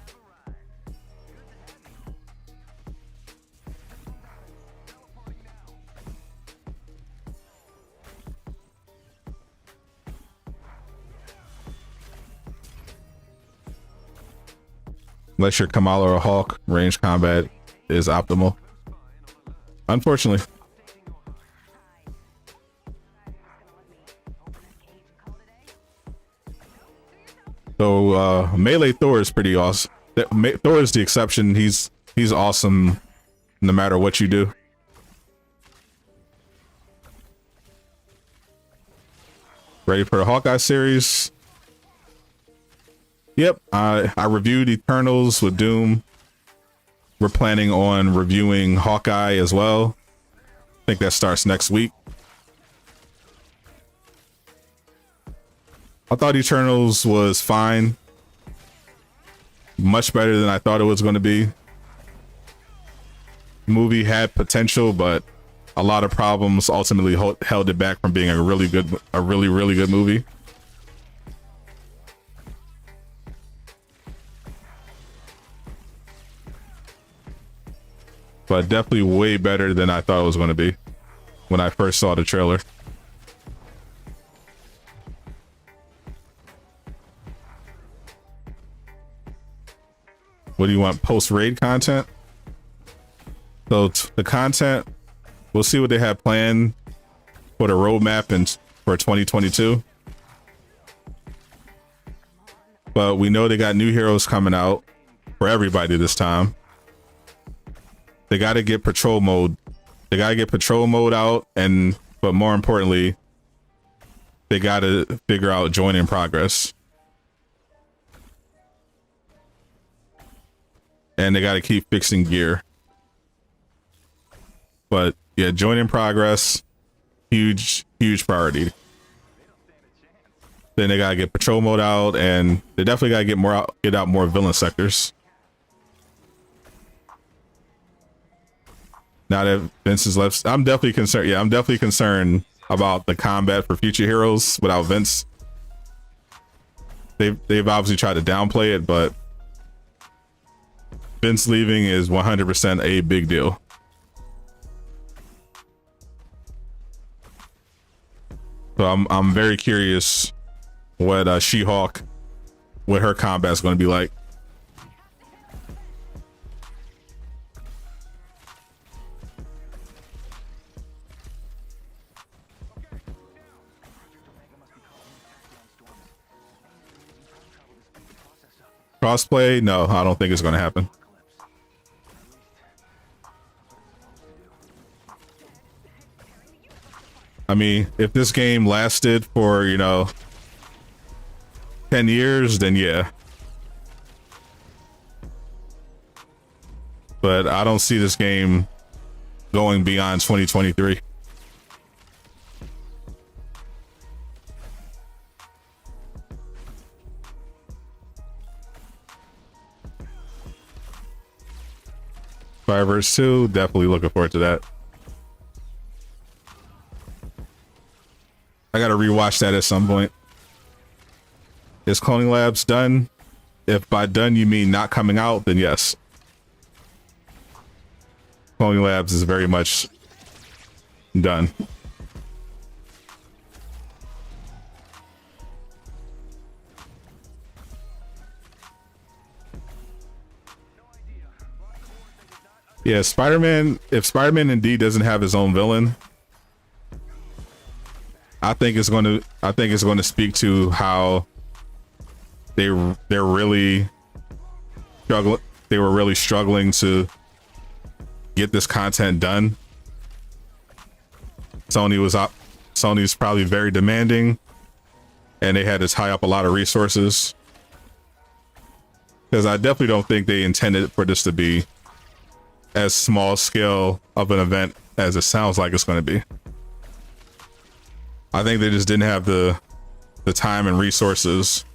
Unless you're Kamala or Hawk, range combat is optimal. Unfortunately. So melee Thor is pretty awesome. Thor is the exception. He's awesome no matter what you do. Ready for the Hawkeye series? Yep, I reviewed Eternals with Doom. We're planning on reviewing Hawkeye as well. I think that starts next week. I thought Eternals was fine. Much better than I thought it was going to be. The movie had potential, but a lot of problems ultimately held it back from being a really good movie. But definitely way better than I thought it was going to be when I first saw the trailer. What do you want? Post-raid content? So the content, we'll see what they have planned for the roadmap for 2022. But we know they got new heroes coming out for everybody this time. They got to get patrol mode. They got to get patrol mode out, but more importantly, they got to figure out join in progress. And they got to keep fixing gear. But yeah, join in progress, huge priority. Then they got to get patrol mode out, and they definitely got to get out more villain sectors. Now that Vince is left, I'm definitely concerned. Yeah, I'm definitely concerned about the combat for future heroes without Vince. They've obviously tried to downplay it, but Vince leaving is 100% a big deal. So I'm very curious what She-Hulk, what her combat is going to be like. Crossplay? No, I don't think it's going to happen. I mean, if this game lasted for, 10 years, then yeah. but I don't see this game going beyond 2023. Spider-Verse 2, definitely looking forward to that. I gotta rewatch that at some point. Is Cloning Labs done? If by done you mean not coming out, then yes. Cloning Labs is very much done. Yeah, Spider-Man, if Spider-Man indeed doesn't have his own villain, I think it's going to speak to how they're really struggling. They were really struggling to get this content done. Sony's probably very demanding, and they had to tie up a lot of resources. Because I definitely don't think they intended for this to be as small scale of an event as it sounds like it's going to be. I think they just didn't have the time and resources.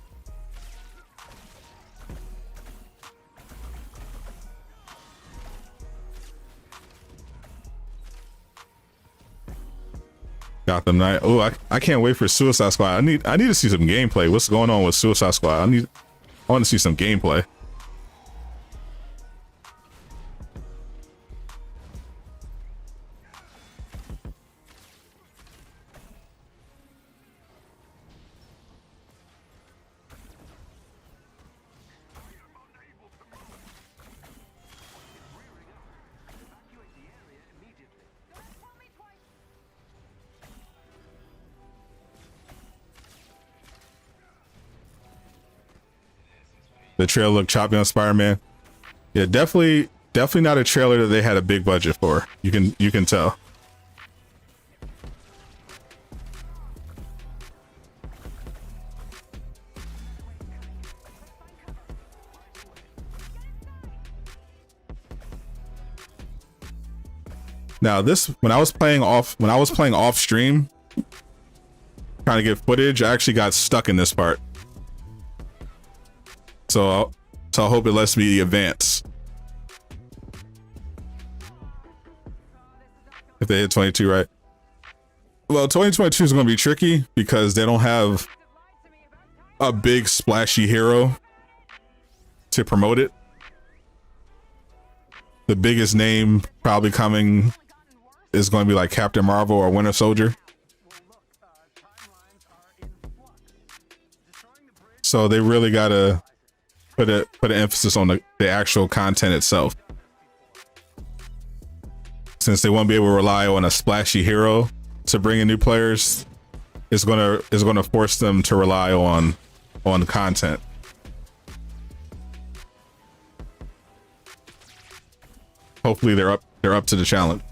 Gotham Knight. Oh, I can't wait for Suicide Squad. I need to see some gameplay. What's going on with Suicide Squad? I want to see some gameplay. The trailer looked choppy on Spider-Man. Yeah, definitely not a trailer that they had a big budget for. You can tell. Now this, when I was playing off stream, trying to get footage, I actually got stuck in this part. So I hope it lets me advance. If they hit 22 right. Well, 2022 is going to be tricky because they don't have a big splashy hero to promote it. The biggest name probably coming is going to be like Captain Marvel or Winter Soldier. So they really got to put an emphasis on the actual content itself. Since they won't be able to rely on a splashy hero to bring in new players, it's gonna force them to rely on content. Hopefully they're up to the challenge.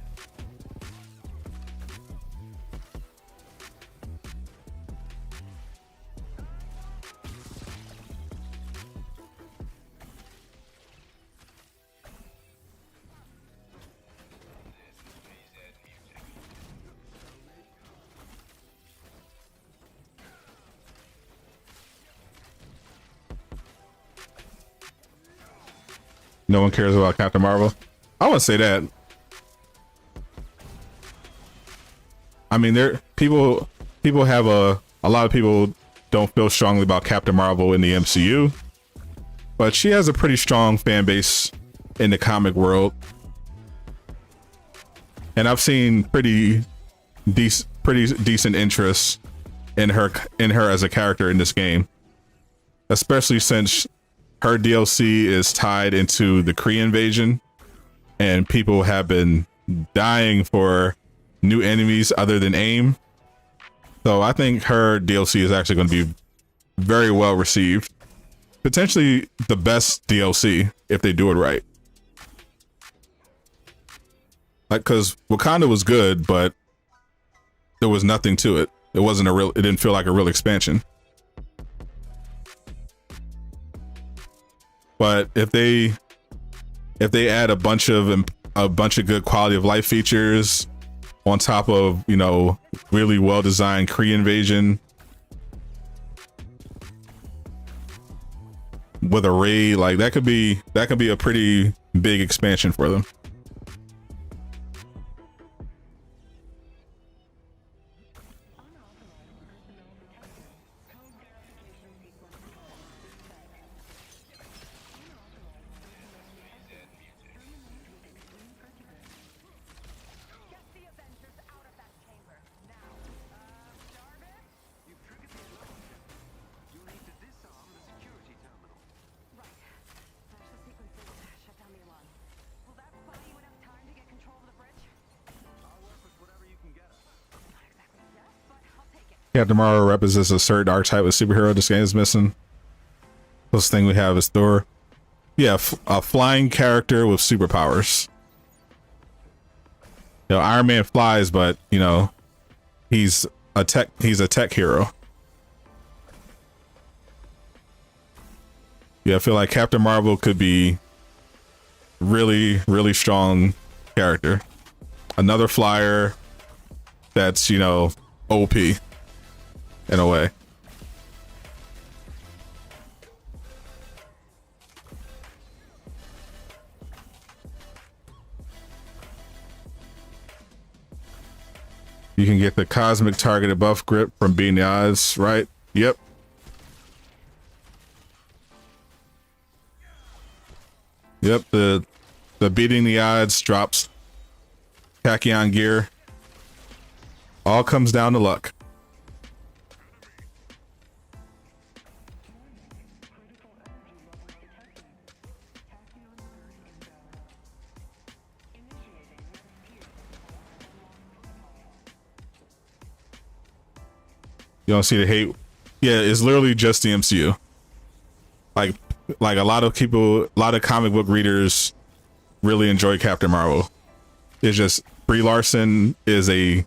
No one cares about Captain Marvel. I wouldn't say that. I mean, people have a lot of people don't feel strongly about Captain Marvel in the MCU, but she has a pretty strong fan base in the comic world, and I've seen pretty decent interest in her as a character in this game, especially since her DLC is tied into the Kree invasion, and people have been dying for new enemies other than AIM. So I think her DLC is actually going to be very well received. Potentially the best DLC if they do it right. Like, because Wakanda was good, but there was nothing to it. It didn't feel like a real expansion. But if they if they add a bunch of good quality of life features on top of, you know, really well designed Kree invasion with a raid, like that could be a pretty big expansion for them. Get the Avengers out of that chamber now. Jarvis? You've triggered the alarm system. You'll need to disarm the security terminal. Right. Flash the sequences. Shut down the alarm. Will that buy you enough time to get control of the bridge? I'll work with whatever you can get us. Not exactly yes, but I'll take it. Captain Marvel represents a certain archetype of superhero this game is missing. Closest thing we have is Thor. Yeah, a flying character with superpowers. You know, Iron Man flies, but you know, he's a tech hero. Yeah, I feel like Captain Marvel could be really, really strong character. Another flyer that's, you know, OP in a way. You can get the cosmic targeted buff grip from beating the odds, right? Yep. Yep, the beating the odds drops tachyon gear. All comes down to luck. You don't see the hate. Yeah, it's literally just the MCU. Like a lot of people, a lot of comic book readers really enjoy Captain Marvel. It's just Brie Larson is a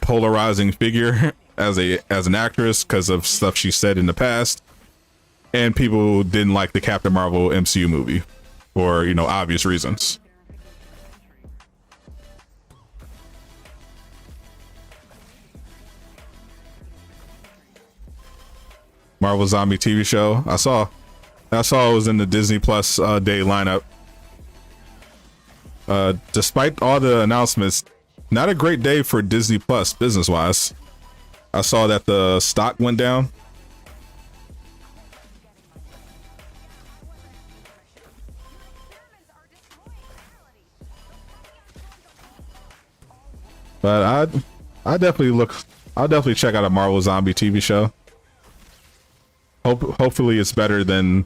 polarizing figure as an actress because of stuff she said in the past, and people didn't like the Captain Marvel MCU movie for, you know, obvious reasons. Marvel Zombie TV show. I saw it was in the Disney Plus day lineup. Despite all the announcements, not a great day for Disney Plus business wise. I saw that the stock went down. But I'll definitely check out a Marvel Zombie TV show. Hopefully it's better than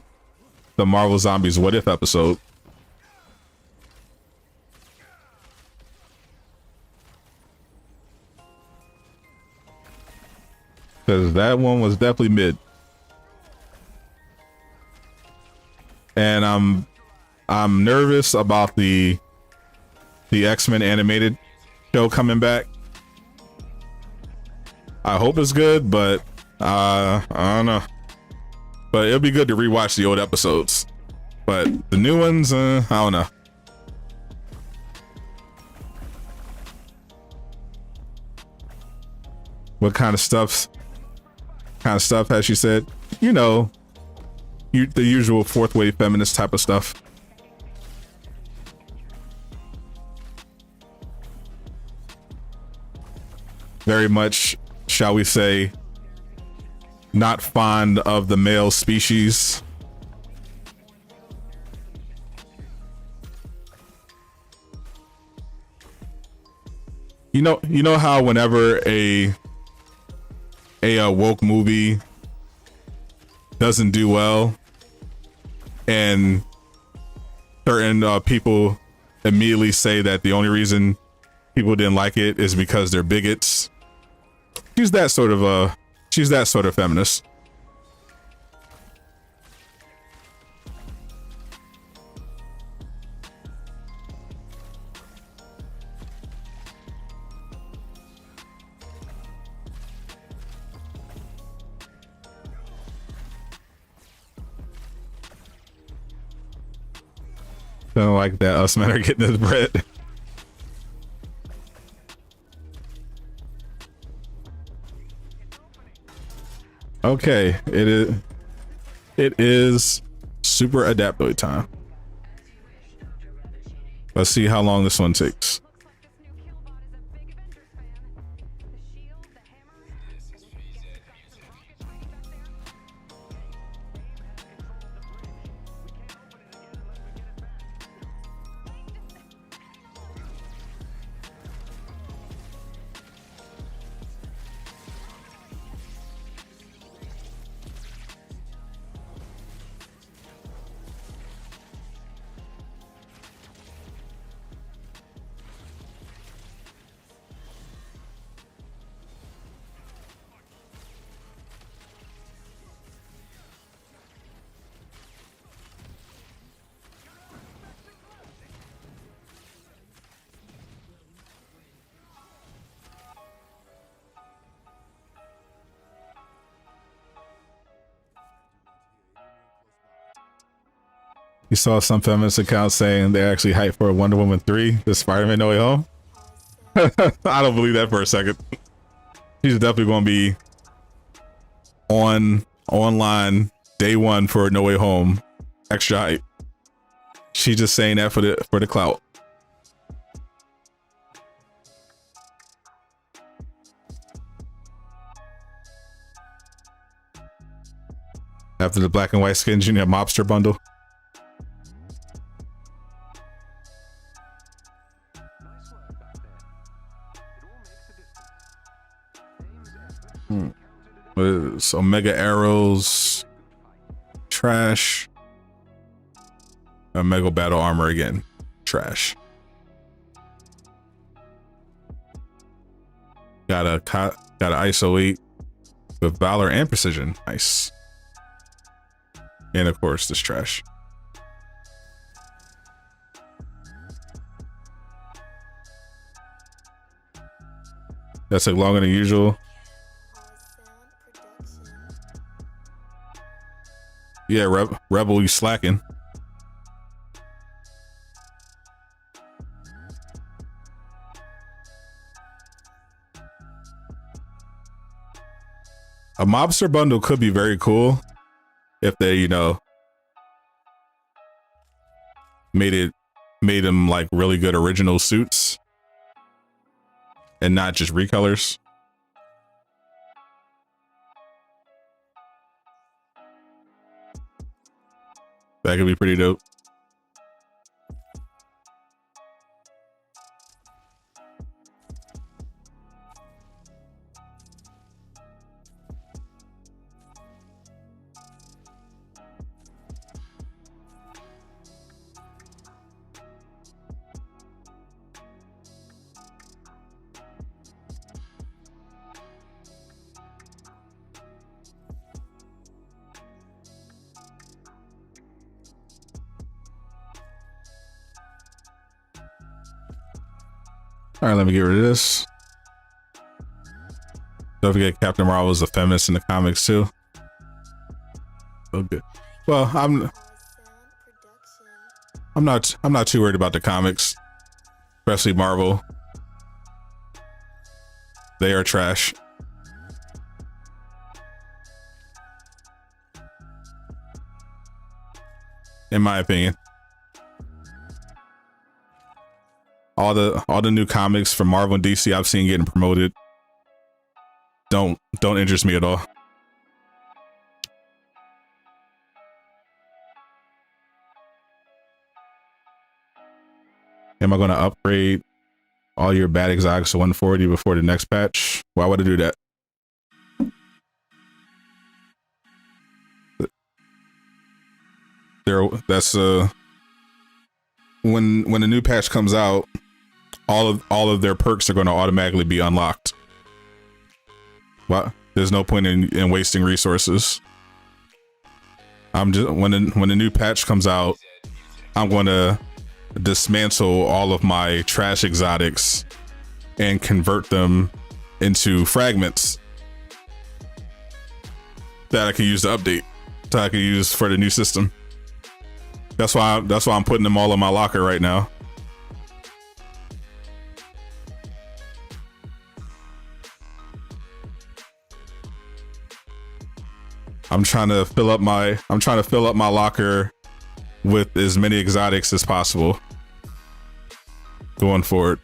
the Marvel Zombies What If episode. Because that one was definitely mid. And I'm nervous about the X-Men animated show coming back. I hope it's good, but I don't know. But it'll be good to rewatch the old episodes. But the new ones, I don't know. What kind of stuff has she said? You know, the usual fourth wave feminist type of stuff. Very much, shall we say, not fond of the male species. You know how whenever a woke movie doesn't do well and certain people immediately say that the only reason people didn't like it is because they're bigots. She's that sort of feminist. Don't like that us men are getting this bread. Okay, it is super adaptoid time. Let's see how long this one takes. Looks like this new killbot is a big Avengers fan. The shield, the hammer. Guess they've got some rockets waiting back there. You saw some feminist accounts saying they're actually hyped for Wonder Woman 3, the Spider-Man No Way Home. I don't believe that for a second. She's definitely going to be online day one for No Way Home. Extra hype. She's just saying that for the clout. After the black and white skins, you need a mobster bundle. With Omega arrows, trash. Omega battle armor again, trash. Got a ISO 8 with valor and precision, nice. And of course, this trash. That took longer than usual. Yeah, Rebel, you slacking. A mobster bundle could be very cool if they, you know, made them like really good original suits and not just recolors. That could be pretty dope. All right, let me get rid of this. Don't forget Captain Marvel is a feminist in the comics too. Okay. Well, I'm not too worried about the comics, especially Marvel. They are trash. In my opinion. All the new comics from Marvel and DC I've seen getting promoted don't interest me at all. Am I going to upgrade all your bad exotics to 140 before the next patch? Why would I do that? That's when the new patch comes out, all of their perks are going to automatically be unlocked. Well, there's no point in wasting resources. I'm just when the new patch comes out, I'm going to dismantle all of my trash exotics and convert them into fragments that I can use to update, that I can use for the new system. That's why I'm putting them all in my locker right now. I'm trying to fill up my locker with as many exotics as possible going forward.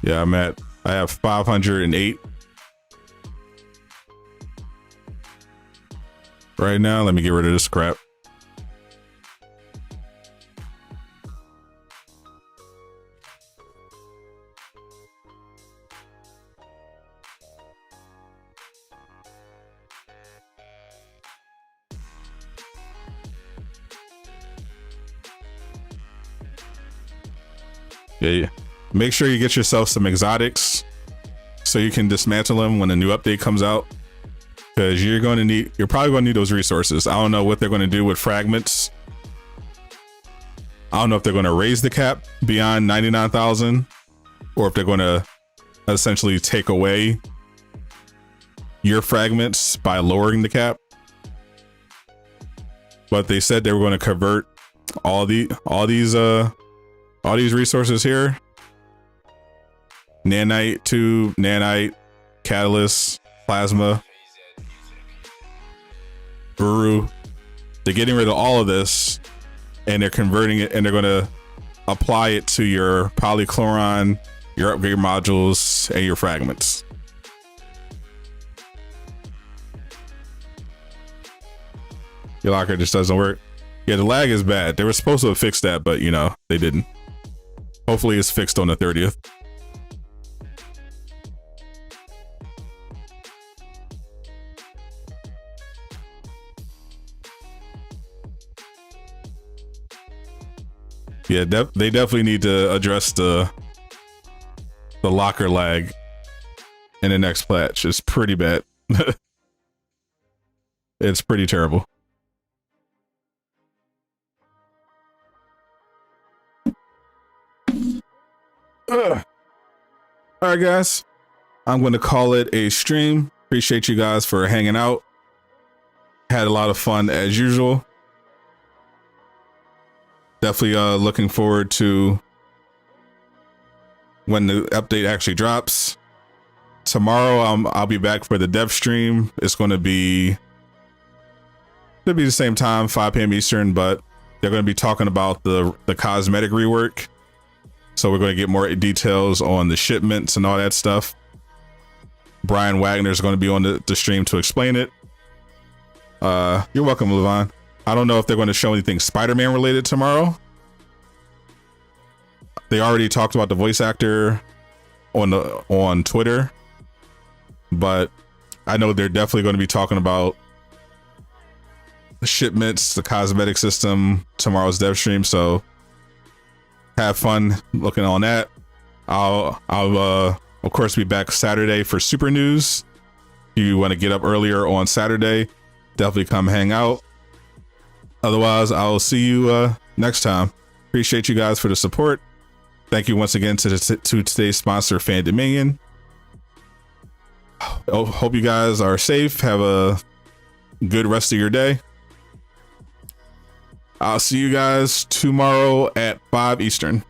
Yeah, I have 508 right now. Let me get rid of this crap. Yeah. Make sure you get yourself some exotics so you can dismantle them when a new update comes out, because you're probably going to need those resources. I don't know what they're going to do with fragments. I don't know if they're going to raise the cap beyond 99,000 or if they're going to essentially take away your fragments by lowering the cap. But they said they were going to convert all these resources here. Nanite, tube, nanite, catalyst, plasma, Uru. They're getting rid of all of this and they're converting it, and they're going to apply it to your polychloron, your upgrade modules, and your fragments. Your locker just doesn't work. Yeah, the lag is bad. They were supposed to have fixed that, but you know, they didn't. Hopefully it's fixed on the 30th. Yeah, they definitely need to address the locker lag in the next patch. It's pretty bad. It's pretty terrible. All right, guys, I'm going to call it a stream. Appreciate you guys for hanging out. Had a lot of fun as usual. Definitely looking forward to when the update actually drops. Tomorrow I'll be back for the dev stream. It's going to be the same time, 5 p.m. Eastern, but they're going to be talking about the cosmetic rework. So we're going to get more details on the shipments and all that stuff. Brian Wagner is going to be on the stream to explain it. You're welcome, Levon. I don't know if they're going to show anything Spider-Man related tomorrow. They already talked about the voice actor on Twitter, but I know they're definitely going to be talking about the shipments, the cosmetic system, tomorrow's dev stream. So have fun looking on that. I'll of course be back Saturday for Super News. If you want to get up earlier on Saturday, definitely come hang out. Otherwise, I'll see you next time. Appreciate you guys for the support. Thank you once again to today's sponsor, Fan Dominion. Hope you guys are safe. Have a good rest of your day. I'll see you guys tomorrow at 5 Eastern.